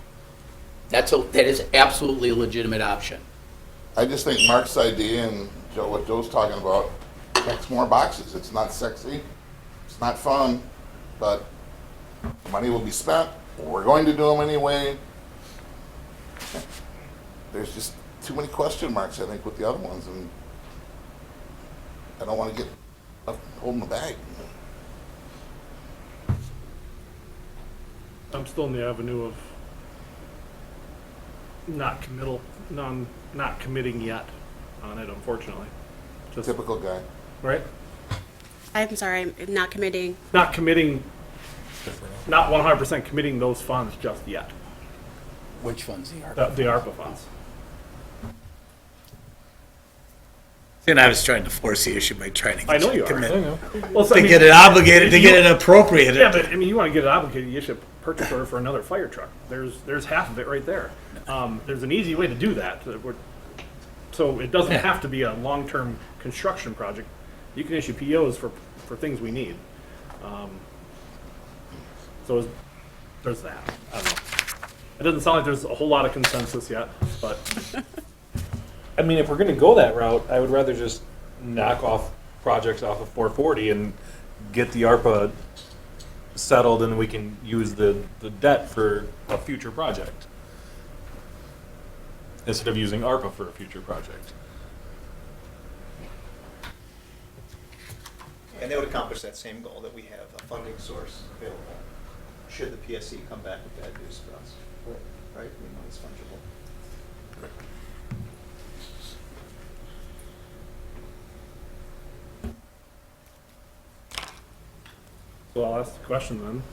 That is absolutely a legitimate option. I just think Mark's idea and what Joe's talking about checks more boxes. It's not sexy, it's not fun, but money will be spent. We're going to do them anyway. There's just too many question marks, I think, with the other ones, and I don't want to get left holding the bag. I'm still in the avenue of not committing yet on it, unfortunately. Just, Typical guy. right? I'm sorry, I'm not committing. Not committing, not 100% committing those funds just yet, Which funds the ARPA? the ARPA funds. And I was trying to force the issue by trying to I get know you you to are. commit. Well, so, I To mean, get it obligated, to you- get it appropriated. Yeah, but I mean, you want to get it obligated, you issue a purchase order for another fire truck. There's half of it right there. There's an easy way to do that. So it doesn't have to be a long-term construction project. You can issue POs for things we need. So there's that. I don't know. It doesn't sound like there's a whole lot of consensus yet, but I mean, if we're gonna go that route, I would rather just knock off projects off of 440 and get the ARPA settled, and we can use the debt for a future project instead of using ARPA for a future project. And they would accomplish that same goal, that we have a funding source available, should the PSC come back with bad news for us. Right? We know it's fungible. So I'll ask the question then.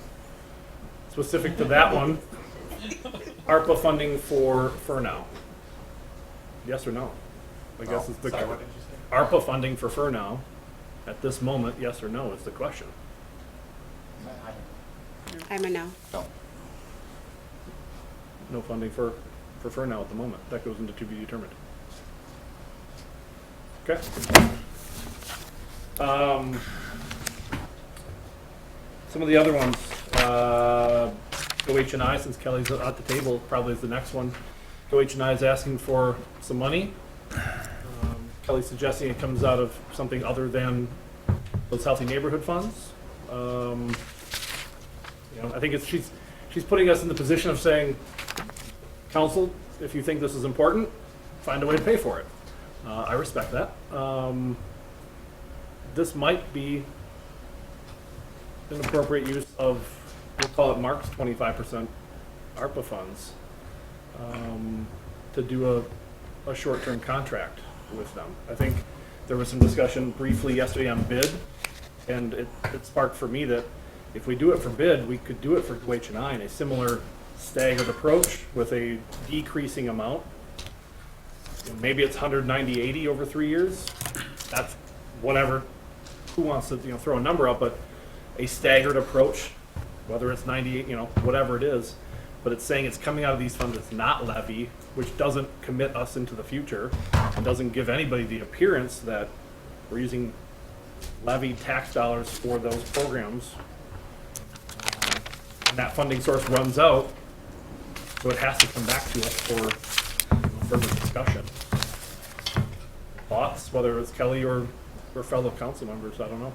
Specific to that one, ARPA funding for now. Yes or no? I guess it's the Sorry, what did you say? ARPA funding for now, at this moment, yes or no is the question. I'm a no. No funding for now at the moment. That goes into to be determined. Okay. Some of the other ones, OH&I, since Kelly's at the table, probably is the next one. OH&I is asking for some money. Kelly's suggesting it comes out of something other than those healthy neighborhood funds. I think she's putting us in the position of saying, council, if you think this is important, find a way to pay for it. I respect that. This might be an appropriate use of, we'll call it Mark's 25% ARPA funds, to do a short-term contract with them. I think there was some discussion briefly yesterday on bid, and it sparked for me that if we do it for bid, we could do it for OH&I in a similar staggered approach with a decreasing amount. Maybe it's 190/80 over 3 years. That's whatever. Who wants to throw a number up? But a staggered approach, whether it's 98, whatever it is, but it's saying it's coming out of these funds. It's not levy, which doesn't commit us into the future and doesn't give anybody the appearance that we're using levied tax dollars for those programs. And that funding source runs out, so it has to come back to us for further discussion. Thoughts, whether it's Kelly or fellow council members, I don't know.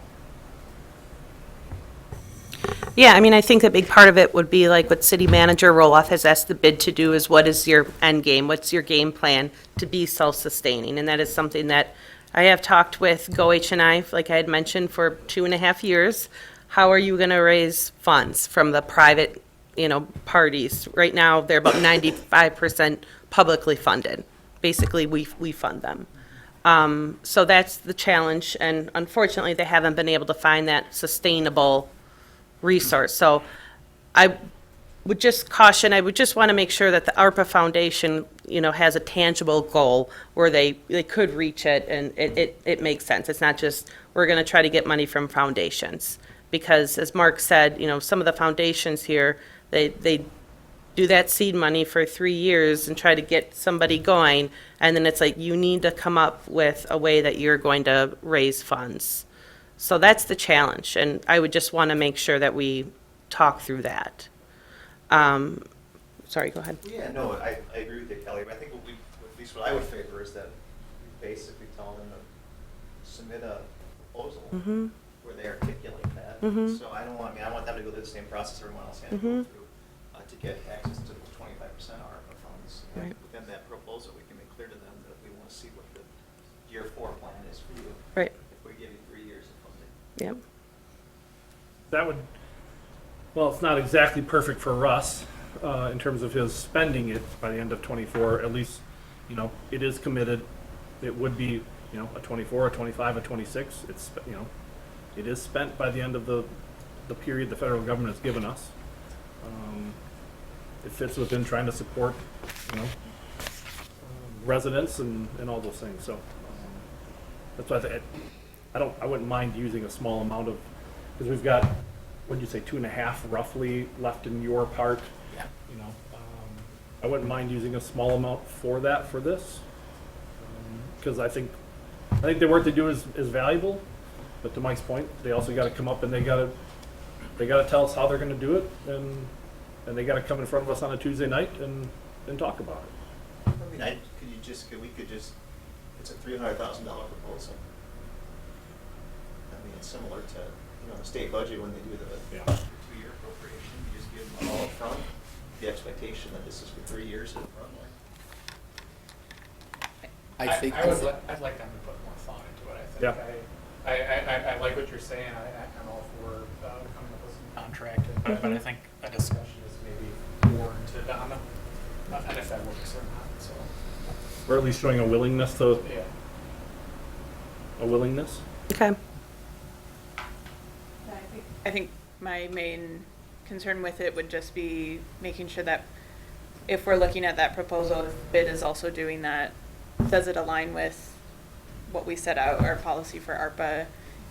Yeah, I mean, I think a big part of it would be like what city manager Roloff has asked the bid to do is what is your end game? What's your game plan to be self-sustaining? And that is something that I have talked with GoH&I, like I had mentioned, for 2.5 years. How are you going to raise funds from the private, parties? Right now, they're about 95% publicly funded. Basically, we fund them. So that's the challenge, and unfortunately, they haven't been able to find that sustainable resource. So I would just caution, I would just want to make sure that the ARPA Foundation, has a tangible goal where they could reach it, and it makes sense. It's not just, we're going to try to get money from foundations. Because as Mark said, some of the foundations here, they do that seed money for 3 years and try to get somebody going, and then it's like, you need to come up with a way that you're going to raise funds. So that's the challenge, and I would just want to make sure that we talk through that. Sorry, go ahead. Yeah, no, I agree with you, Kelly, but I think at least what I would favor is that we basically tell them to submit a proposal where they articulate that. So I want them to go through the same process everyone else had to go through to get access to the 25% ARPA funds. And Right. within that proposal, we can make clear to them that we want to see what the year 4 plan is for you. Right. If we give you 3 years of funding. Yep. That would, well, it's not exactly perfect for Russ in terms of his spending it by the end of '24. At least, it is committed. It would be, a 24, a 25, a 26. It's, it is spent by the end of the period the federal government has given us. It fits within trying to support, residents and all those things. So that's why I wouldn't mind using a small amount of, because we've got, what did you say, 2.5 roughly left in your part. Yeah. I wouldn't mind using a small amount for this, because I think the work they do is valuable. But to Mike's point, they also got to come up and they got to tell us how they're going to do it, and they got to come in front of us on a Tuesday night and talk about it. I mean, we could just, it's a $300,000 proposal. I mean, it's similar to, the state budget when they do the 2-year appropriation. You just give them all up front, the expectation that this is for 3 years of runway. I think. I'd like them to put more thought into it. I think Yeah. I like what you're saying. I'm all for coming up with some contract, but I think a discussion is maybe warranted on and if that works or not. So Or at least showing a willingness to, yeah. a willingness. Okay. I think my main concern with it would just be making sure that if we're looking at that proposal, if bid is also doing that, does it align with what we set out, our policy for ARPA?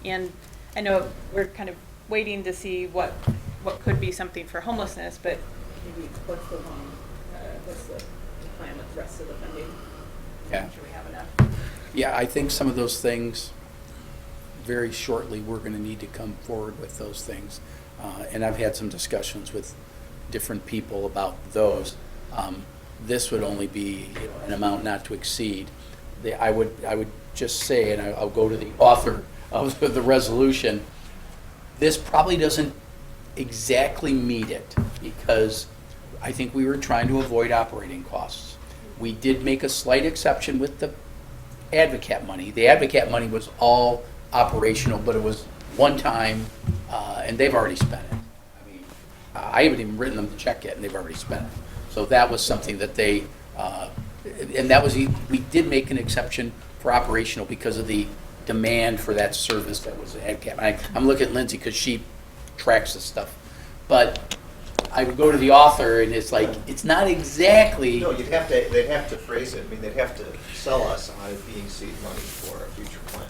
And I know we're kind of waiting to see what could be something for homelessness, but maybe what's the plan with the rest of the funding? Yeah. Make sure we have enough. Yeah, I think some of those things, very shortly, we're gonna need to come forward with those things. And I've had some discussions with different people about those. This would only be, you know, an amount not to exceed. I would just say, and I'll go to the author of the resolution, this probably doesn't exactly meet it, because I think we were trying to avoid operating costs. We did make a slight exception with the advocate money. The advocate money was all operational, but it was one time, and they've already spent it. I mean, I haven't even written them the check yet, and they've already spent it. So that was something that they, and that was, we did make an exception for operational because of the demand for that service that was advocate. I'm looking at Lindsay because she tracks this stuff. But I would go to the author, and it's like, it's not exactly. No, they'd have to phrase it, I mean, they'd have to sell us on it being seed money for a future plan,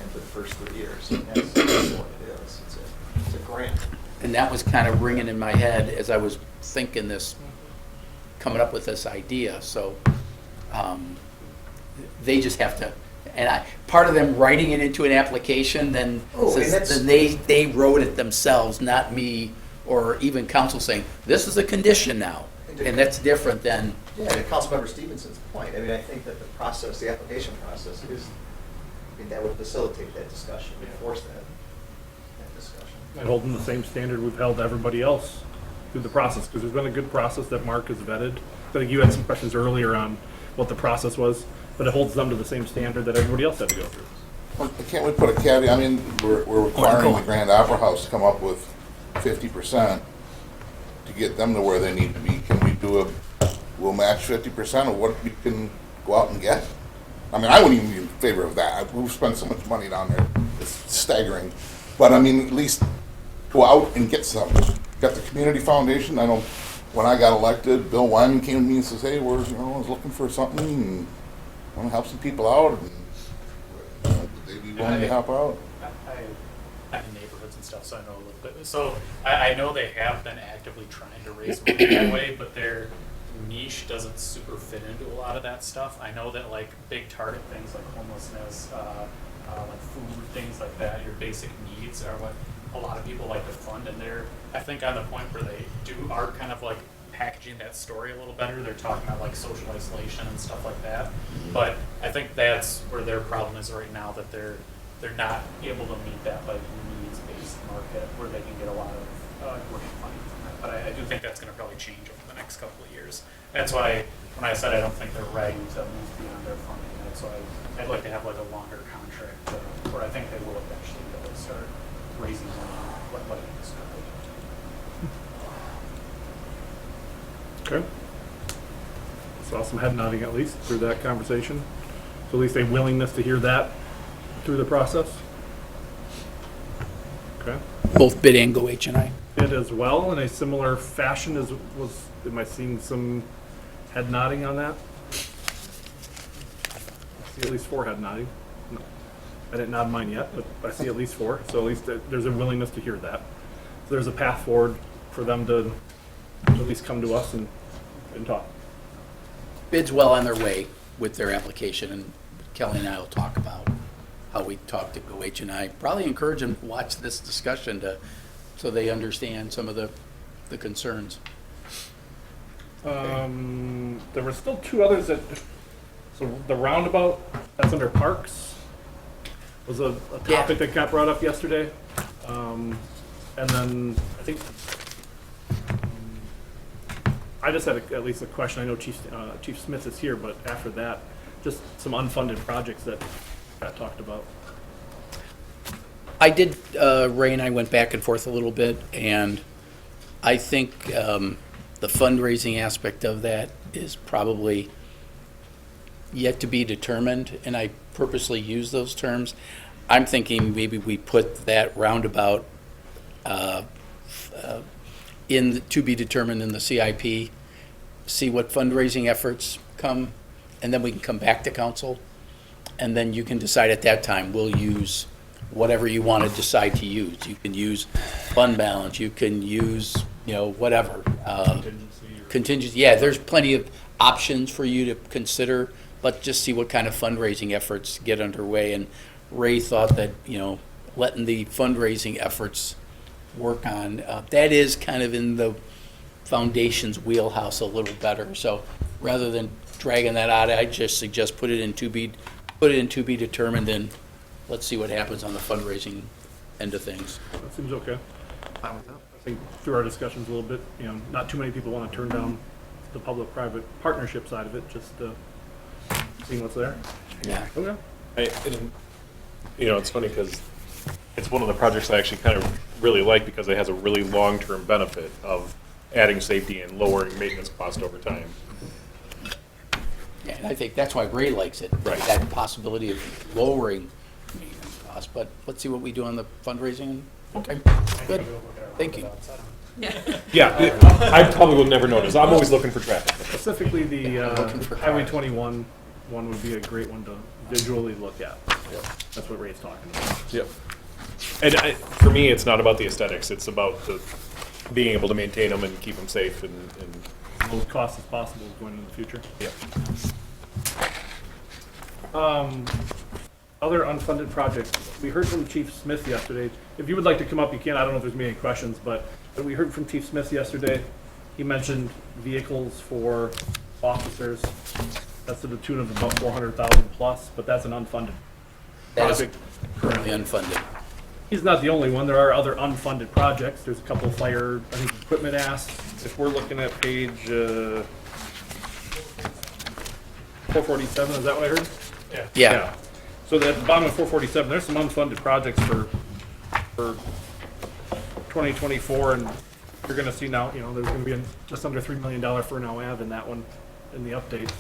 and for the first 3 years, and that's what it is, it's a grant. And that was kind of ringing in my head as I was thinking this, coming up with this idea, so, they just have to, and part of them writing it into an application, then says, then they wrote it themselves, not me, or even council saying, this is a condition now, and that's different than. Yeah, to Councilmember Stevenson's point, I mean, I think that the process, the application process is, I mean, that would facilitate that discussion, enforce that discussion. And hold them the same standard we've held everybody else through the process, because there's been a good process that Mark has vetted. I think you had some questions earlier on what the process was, but it holds them to the same standard that everybody else had to go through. Well, can't we put a caveat, I mean, we're requiring the Grand Opera House to come up with 50% to get them to where they need to be. Can we we'll match 50% of what we can go out and get? I mean, I wouldn't even be in favor of that. We've spent so much money down there, it's staggering. But I mean, at least go out and get some. Got the community foundation. I know when I got elected, Bill Wyman came to me and says, hey, I was looking for something and want to help some people out. And would they be willing to help out? I'm in neighborhoods and stuff, so I know a little bit. So I know they have been actively trying to raise money that way, but their niche doesn't super fit into a lot of that stuff. I know that like big target things like homelessness, like food, things like that, your basic needs are what a lot of people like to fund, and they're, I think, on the point where they are kind of like packaging that story a little better. They're talking about like social isolation and stuff like that. But I think that's where their problem is right now, that they're not able to meet that like needs-based market where they can get a lot of grant funding from that. But I do think that's going to probably change over the next couple of years. That's why when I said I don't think they're ready to move beyond their funding, that's why I'd like to have like a longer contract where I think they will eventually be able to start raising money like you described. Okay. Saw some head nodding at least through that conversation. So at least a willingness to hear that through the process. Okay. Both bid and go H&I. Bid as well in a similar fashion as am I seeing some head nodding on that? I see at least 4 head nodding. No, I didn't nod mine yet, but I see at least 4. So at least there's a willingness to hear that. So there's a path forward for them to at least come to us and talk. Bid's well on their way with their application, and Kelly and I will talk about how we talk to Go H&I. Probably encourage them to watch this discussion so they understand some of the concerns. There were still 2 others so the roundabout, that's under parks, was a topic that got brought up yesterday. And then I think, I just had at least a question. I know Chief Smith is here, but after that, just some unfunded projects that got talked about. I did, Ray and I went back and forth a little bit, and I think the fundraising aspect of that is probably yet to be determined, and I purposely use those terms. I'm thinking maybe we put that roundabout to be determined in the CIP, see what fundraising efforts come, and then we can come back to council, and then you can decide at that time, we'll use whatever you want to decide to use. You can use fund balance, you can use, whatever. Contingency, yeah, there's plenty of options for you to consider, but just see what kind of fundraising efforts get underway. And Ray thought that, letting the fundraising efforts work on, that is kind of in the foundation's wheelhouse a little better. So rather than dragging that out, I just suggest put it in to be determined, and let's see what happens on the fundraising end of things. That seems okay. Fine with that. I think through our discussions a little bit, not too many people want to turn down the public-private partnership side of it, just seeing what's there. Yeah. Okay. It's funny because it's one of the projects I actually kind of really like because it has a really long-term benefit of adding safety and lowering maintenance cost over time. Yeah, and I think that's why Ray likes it, Right. that possibility of lowering maintenance costs. But let's see what we do on the fundraising. Okay, good. Thank you. Yeah, I probably will never notice. I'm always looking for traffic. Specifically, the Looking for Highway cars. 21 one would be a great one to visually look at. That's what Ray's talking about. Yep. And for me, it's not about the aesthetics. It's about being able to maintain them and keep them safe and Low cost as possible going into the future. yeah. Other unfunded projects. We heard from Chief Smith yesterday. If you would like to come up, you can. I don't know if there's any questions, but we heard from Chief Smith yesterday. He mentioned vehicles for officers. That's to the tune of about 400,000 plus, but that's an unfunded That is project. currently unfunded. He's not the only one. There are other unfunded projects. There's a couple of fire, I think, equipment asks. If we're looking at page 447, is that what I heard? Yeah. So at the bottom of 447, there's some unfunded projects for 2024, and you're gonna see now, there's gonna be just under $3 million for now Ave in that one, in the update.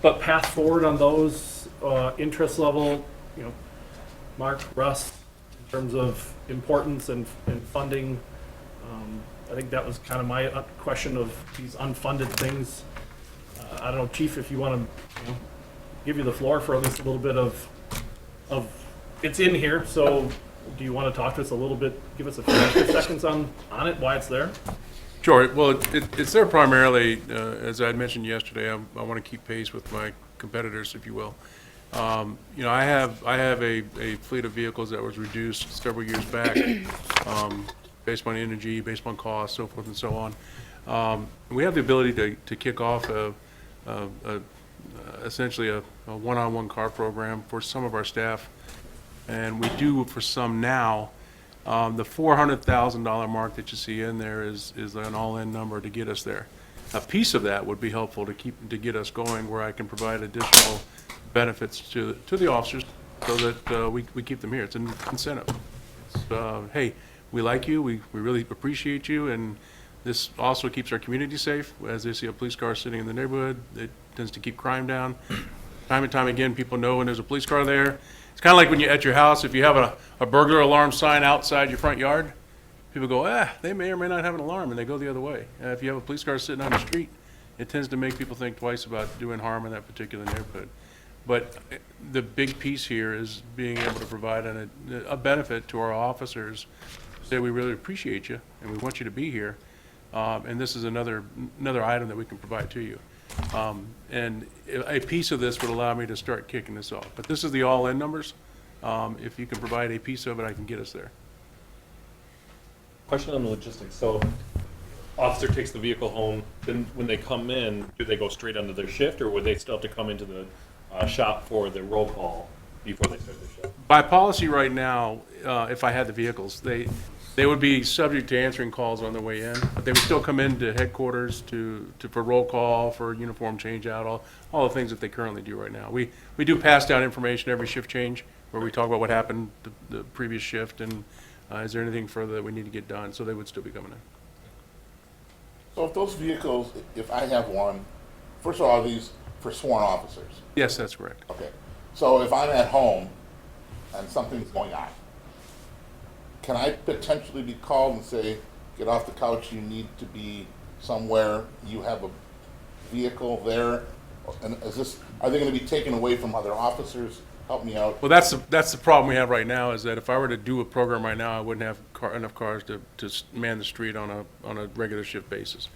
But path forward on those, interest level, Mark, Russ, in terms of importance and funding, I think that was kind of my question of these unfunded things. I don't know, Chief, if you want to, give you the floor for at least a little bit of, it's in here, so do you want to talk to us a little bit, give us a few extra seconds on it, why it's there? Sure. Well, it's there primarily, as I had mentioned yesterday, I want to keep pace with my competitors, if you will. I have a fleet of vehicles that was reduced several years back, based on energy, based on cost, so forth and so on. We have the ability to kick off essentially a one-on-one car program for some of our staff, and we do for some now. The $400,000 mark that you see in there is an all-in number to get us there. A piece of that would be helpful to get us going, where I can provide additional benefits to the officers so that we keep them here. It's an incentive. It's, hey, we like you, we really appreciate you, and this also keeps our community safe. As they see a police car sitting in the neighborhood, it tends to keep crime down. Time and time again, people know when there's a police car there. It's kind of like when you're at your house, if you have a burglar alarm sign outside your front yard, people go, they may or may not have an alarm, and they go the other way. If you have a police car sitting on the street, it tends to make people think twice about doing harm in that particular neighborhood. But the big piece here is being able to provide a benefit to our officers, say we really appreciate you and we want you to be here, and this is another item that we can provide to you. And a piece of this would allow me to start kicking this off. But this is the all-in numbers. If you can provide a piece of it, I can get us there. Question on the logistics. So, officer takes the vehicle home. Then, when they come in, do they go straight onto their shift, or would they still have to come into the shop for the roll call before they start their shift? By policy right now, if I had the vehicles, They would be subject to answering calls on their way in, but they would still come into headquarters for roll call, for uniform change out, all the things that they currently do right now. We do pass down information every shift change, where we talk about what happened the previous shift, and is there anything further that we need to get done, so they would still be coming in. So if those vehicles, if I have one, first of all, are these for sworn officers? Yes, that's correct. Okay. So if I'm at home and something's going on, can I potentially be called and say, get off the couch, you need to be somewhere, you have a vehicle there? And are they gonna be taken away from other officers? Help me out. Well, that's the problem we have right now, is that if I were to do a program right now, I wouldn't have enough cars to man the street on a regular shift basis.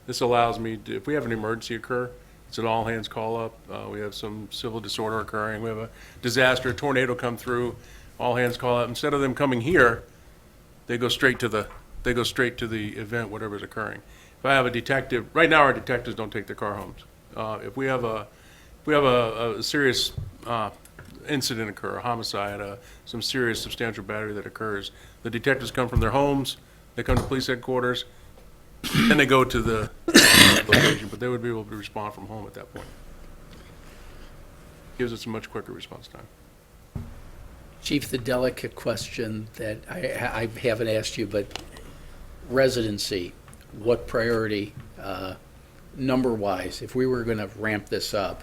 This allows me to, if we have an emergency occur, it's an all-hands call-up, we have some civil disorder occurring, we have a disaster, a tornado come through, all-hands call-up, instead of them coming here, they go straight to the event, whatever's occurring. If I have a detective, right now our detectives don't take their car homes. If we have a serious incident occur, a homicide, some serious substantial battery that occurs, the detectives come from their homes, they come to police headquarters, and they go to the location, but they would be able to respond from home at that point. Gives us a much quicker response time. Chief, the delicate question that I haven't asked you, but residency, what priority, number-wise, if we were going to ramp this up,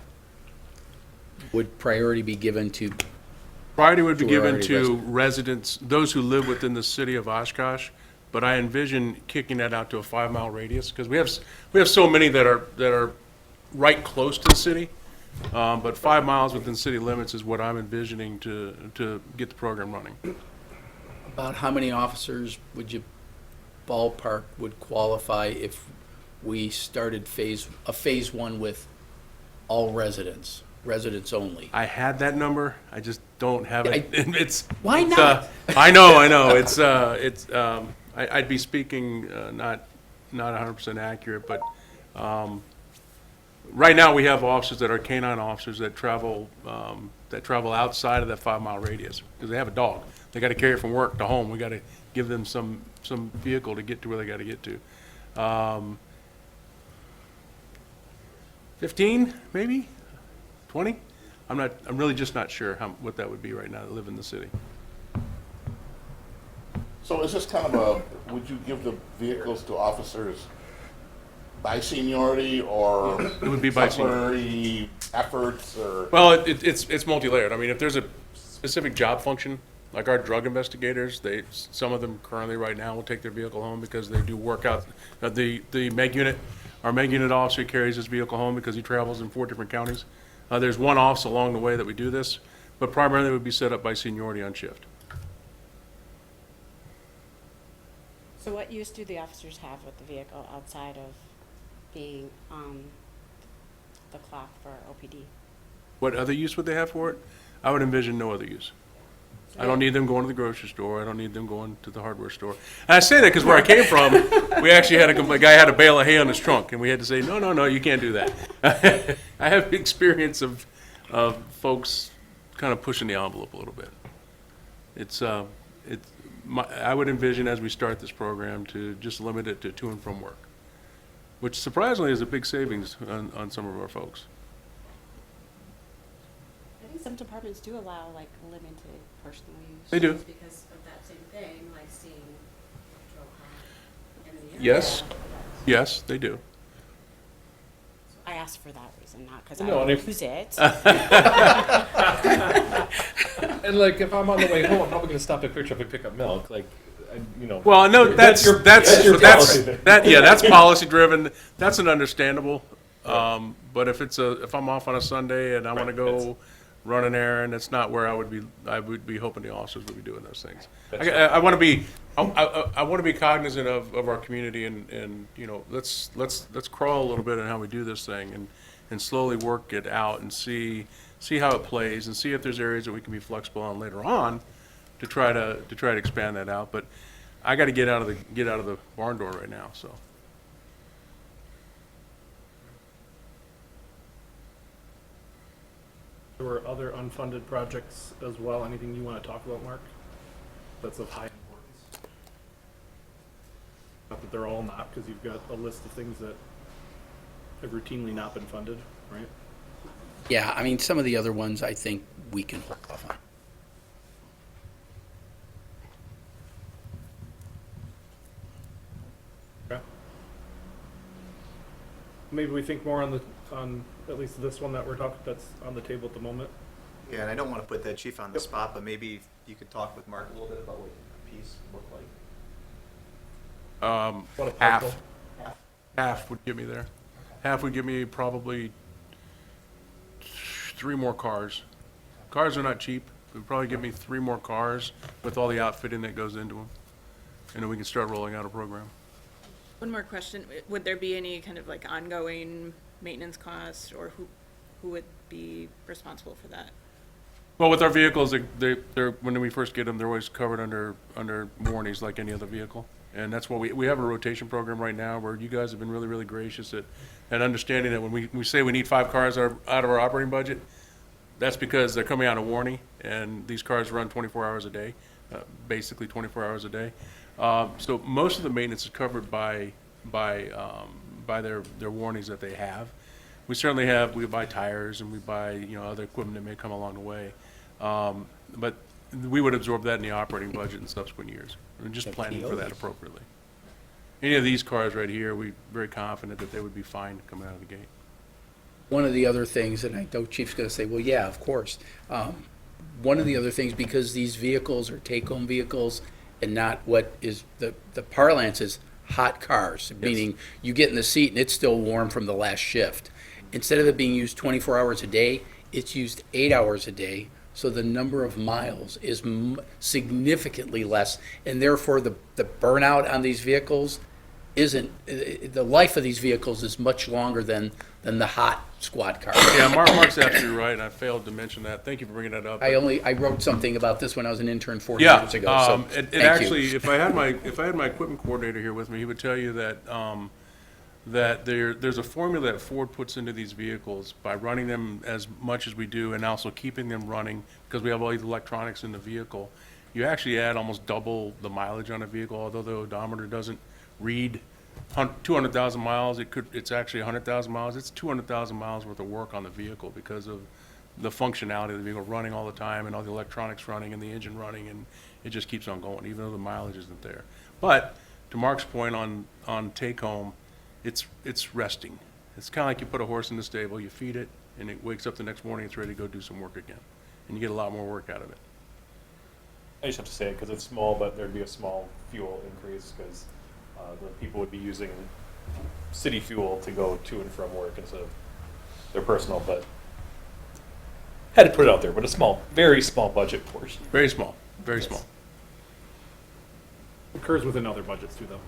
would priority be given to? Priority would be given already to residents, those who live within the city of Oshkosh, but I envision kicking that out to a 5-mile radius, because we have so many that are right close to the city. But 5 miles within city limits is what I'm envisioning to get the program running. About how many officers would you ballpark would qualify if we started phase one with all residents only? I had that number, I just don't have it. It's Why it's, not? I know. I'd be speaking not 100% accurate, but right now we have officers that are canine officers that travel outside of that 5-mile radius because they have a dog. They got to carry it from work to home. We got to give them some vehicle to get to where they got to get to. 15, maybe 20. I'm really just not sure what that would be right now that live in the city. So is this kind of would you give the vehicles to officers by seniority or It would be by supplementary efforts or? Well, it's multi-layered. I mean, if there's a specific job function, like our drug investigators, some of them currently right now will take their vehicle home because they do work out. The MEG unit, our MEG unit officer carries his vehicle home because he travels in 4 different counties. There's one officer along the way that we do this, but primarily it would be set up by seniority on shift. So what use do the officers have with the vehicle outside of being on the clock for OPD? What other use would they have for it? I would envision no other use. I don't need them going to the grocery store. I don't need them going to the hardware store. And I say that because where I came from, we actually had a guy had a bale of hay on his trunk, and we had to say, no, you can't do that. I have experience of folks kind of pushing the envelope a little bit. I would envision as we start this program to just limit it to and from work, which surprisingly is a big savings on some of our folks. I think some departments do allow like limited personal use. They do. Just because of that same thing, like seeing patrol car in the area. Yes, they do. I asked for that reason, not because No, I and if- use it. And like, if I'm on the way home, I'm probably gonna stop at Quick Trip and pick up milk, like, Well, no, that's your policy there. that's policy driven. That's an understandable. But if I'm off on a Sunday and I want to go run an errand, that's not where I would be hoping the officers would be doing those things. I want to be cognizant of our community and let's crawl a little bit on how we do this thing and slowly work it out and see how it plays and see if there's areas that we can be flexible on later on to try to expand that out. But I got to get out of the barn door right now. So There were other unfunded projects as well. Anything you want to talk about, Mark? That's of high importance. not, because you've got a list of things that have routinely not been funded, right? Yeah, I mean, some of the other ones I think we can hold off on. Okay. Maybe we think more on at least this one that we're talking, that's on the table at the moment. Yeah, and I don't want to put that chief on the spot, but maybe you could talk with Mark a little bit about what a piece looked like. What a parcel. Half would give me there. Half would give me probably 3 more cars. Cars are not cheap. It would probably give me 3 more cars with all the outfitting that goes into them. And then we can start rolling out a program. One more question. Would there be any kind of like ongoing maintenance costs, or who would be responsible for that? Well, with our vehicles, they're when we first get them, they're always covered under warranties like any other vehicle. And that's what we have a rotation program right now where you guys have been really, really gracious at understanding that when we say we need 5 cars out of our operating budget, that's because they're coming out of warranty, and these cars run 24 hours a day, basically 24 hours a day. So most of the maintenance is covered by their warranties that they have. We certainly we buy tires and we buy, other equipment that may come along the way. But we would absorb that in the operating budget in subsequent years. We're just planning for that appropriately. Any of these cars right here, we're very confident that they would be fine coming out of the gate. One of the other things, and I know Chief's going to say, well, yeah, of course. One of the other things, because these vehicles are take-home vehicles and not what is the parlance is hot cars, meaning you get in the seat and it's still warm from the last shift. Instead of it being used 24 hours a day, it's used 8 hours a day. So the number of miles is significantly less, and therefore the burnout on these vehicles the life of these vehicles is much longer than the hot squad car. Yeah, Mark's absolutely right, and I failed to mention that. Thank you for bringing that up. I wrote something about this when I was an intern 4 years ago. So it actually, if I had my equipment coordinator here with me, he would tell you that there's a formula that Ford puts into these vehicles by running them as much as we do and also keeping them running because we have all these electronics in the vehicle. You actually add almost double the mileage on a vehicle, although the odometer doesn't read 200,000 miles. It's actually 100,000 miles. It's 200,000 miles worth of work on the vehicle because of the functionality of the vehicle running all the time and all the electronics running and the engine running, and it just keeps on going even though the mileage isn't there. But to Mark's point on take home, it's resting. It's kind of like you put a horse in the stable, you feed it, and it wakes up the next morning, it's ready to go do some work again. And you get a lot more work out of it. I just have to say it because it's small, but there'd be a small fuel increase because the people would be using city fuel to go to and from work instead of their personal, but had to put it out there, but a small, very small budget portion. Very small, very small. Occurs within other budgets too, though.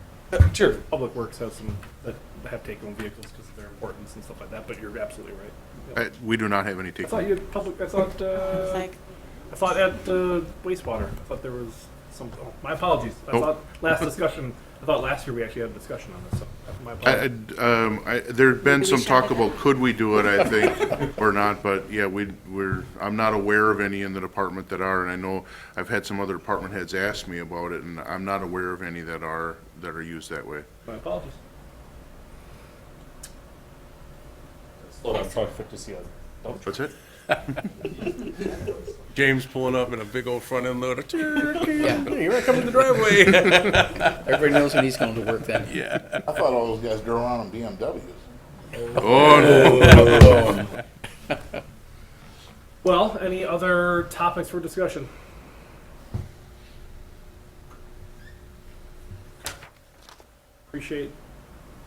Sure. Public Works has some that have take-home vehicles because of their importance and stuff like that, but you're absolutely right. We do not have any I take. thought you had public, I thought at wastewater, I thought there was some, my apologies. I thought last year we actually had a discussion on this, so my apologies. There'd been some talk about could we do it, I think, or not, but yeah, I'm not aware of any in the department that are, and I know I've had some other department heads ask me about it, and I'm not aware of any that are used that way. My apologies. Slow down, probably fit to see a dump truck. What's it? James pulling up in a big old front end loader. Yeah. Here I come in the driveway. Everybody knows when he's going to work then. Yeah. I thought all those guys drove around in BMWs. Oh, no. Well, any other topics for discussion? Appreciate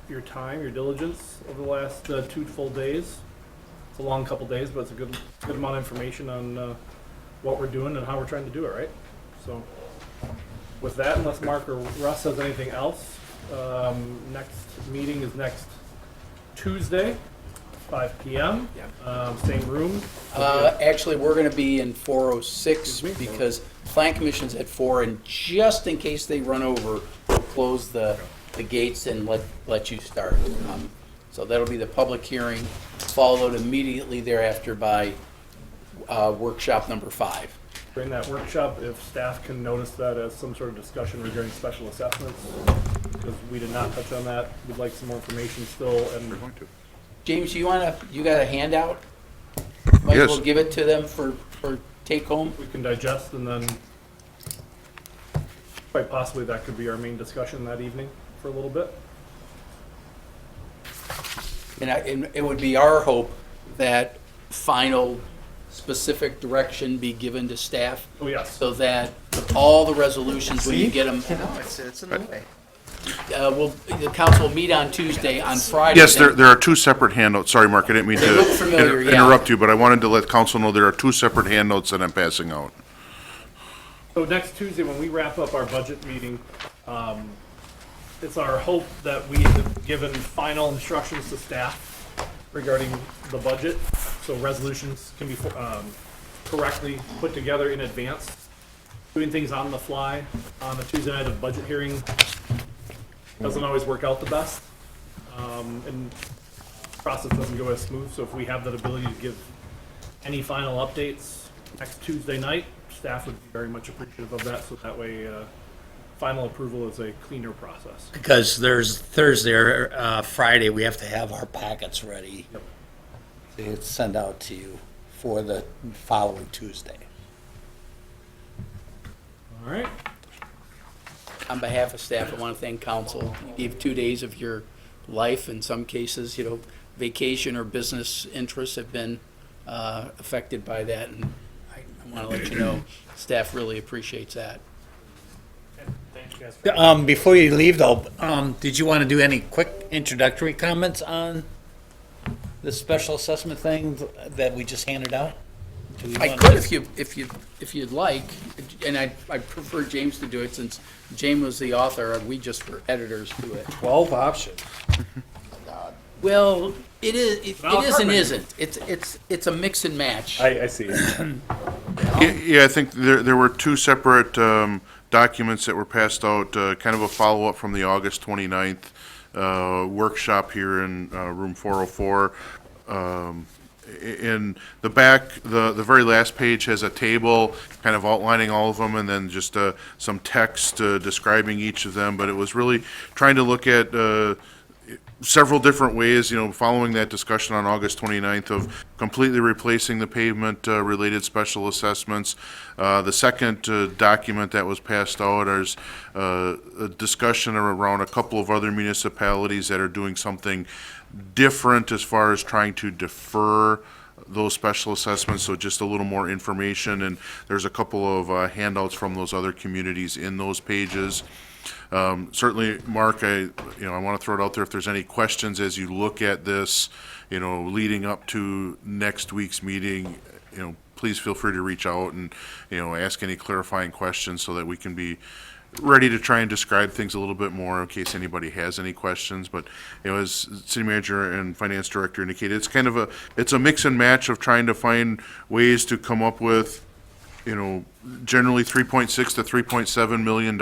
your time, your diligence over the last 2 full days. It's a long couple days, but it's a good amount of information on what we're doing and how we're trying to do it, right? So with that, unless Mark or Russ has anything else, next meeting is next Tuesday, 5 p.m. Same room. Actually, we're going to be in 406 because Plan Commission's at 4, and just in case they run over, we'll close the gates and let you start. So that'll be the public hearing, followed immediately thereafter by workshop number 5. During that workshop, if staff can notice that as some sort of discussion regarding special assessments, because we did not touch on that. We'd like some more information still, and James, you got a handout? Might as well Yes. give it to them for take home. we can digest, and then quite possibly that could be our main discussion that evening for a little bit. And it would be our hope that final specific direction be given to staff Oh, yes. so that all the resolutions, when you get them, No, it's in the way. the council will meet on Tuesday, on Friday. Yes, then- there are two separate handouts. Sorry, Mark, I didn't mean They to look familiar, yeah. interrupt you, but I wanted to let council know there are two separate handouts that I'm passing out. So next Tuesday, when we wrap up our budget meeting, it's our hope that we have given final instructions to staff regarding the budget, so resolutions can be correctly put together in advance. Doing things on the fly on a Tuesday night of budget hearing doesn't always work out the best, and the process doesn't go as smooth. So if we have that ability to give any final updates next Tuesday night, staff would be very much appreciative of that, so that way final approval is a cleaner process. Because there's Thursday or Friday, we have to have our packets ready. To send out to you for the following Tuesday. All right. On behalf of staff, I want to thank council. You gave 2 days of your life. In some cases, vacation or business interests have been affected by that, and I want to let you know, staff really appreciates that. Thank you guys for Before you leave though, did you want to do any quick introductory comments on the special assessment thing that we just handed out? Do we I want- could if you'd like, and I prefer James to do it since James was the author, and we just were editors to it. 12 options. Well, it is, it Well, is and perfect. isn't. It's a mix and match. I see it. Yeah, I think there were two separate documents that were passed out, kind of a follow-up from the August 29th workshop here in room 404. In the back, the very last page has a table kind of outlining all of them, and then just some text describing each of them. But it was really trying to look at several different ways, following that discussion on August 29th of completely replacing the pavement-related special assessments. The second document that was passed out is a discussion around a couple of other municipalities that are doing something different as far as trying to defer those special assessments, so just a little more information, and there's a couple of handouts from those other communities in those pages. Certainly, Mark, I want to throw it out there, if there's any questions as you look at this, leading up to next week's meeting, please feel free to reach out and, ask any clarifying questions so that we can be ready to try and describe things a little bit more in case anybody has any questions. But, as city manager and finance director indicated, it's kind of it's a mix and match of trying to find ways to come up with, generally $3.6 to $3.7 million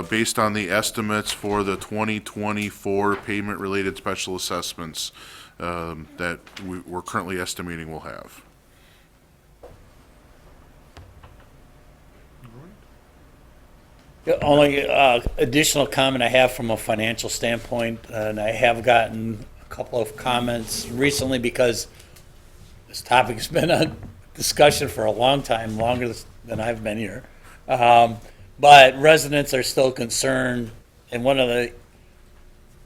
based on the estimates for the 2024 pavement-related special assessments that we're currently estimating we'll have. The only additional comment I have from a financial standpoint, and I have gotten a couple of comments recently because this topic's been on discussion for a long time, longer than I've been here. But residents are still concerned, and one of the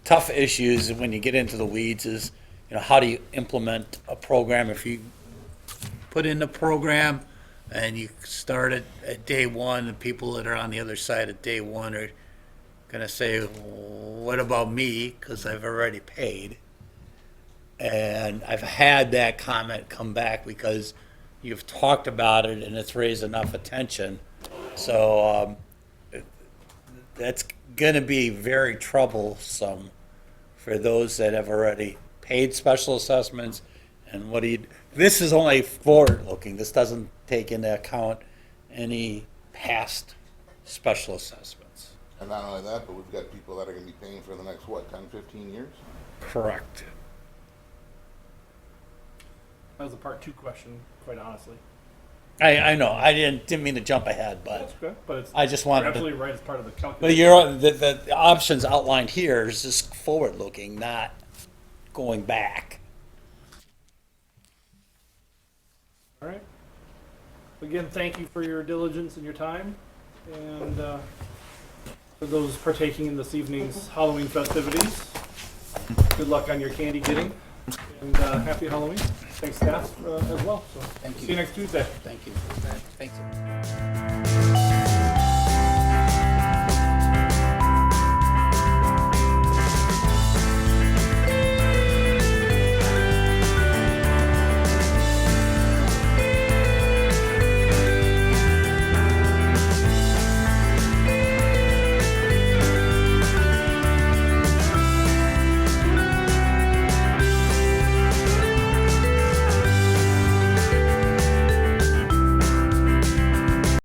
tough issues when you get into the weeds is, how do you implement a program? If you put in the program and you start it at day one, the people that are on the other side of day one are going to say, what about me? Because I've already paid. And I've had that comment come back because you've talked about it and it's raised enough attention. So that's going to be very troublesome for those that have already paid special assessments. And this is only forward-looking. This doesn't take into account any past special assessments. And not only that, but we've got people that are gonna be paying for the next, 10, 15 years? Correct. That was a part two question, quite honestly. I know, I didn't mean to jump ahead, but That's good, but it's. I just You're wanted to. absolutely right, it's part of the But calculation. the options outlined here is just forward-looking, not going back. All right. Again, thank you for your diligence and your time, and for those partaking in this evening's Halloween festivities, good luck on your candy getting, and happy Halloween. Thanks, staff, as well. So, Thank you. see you next Tuesday. Thank you. Thanks.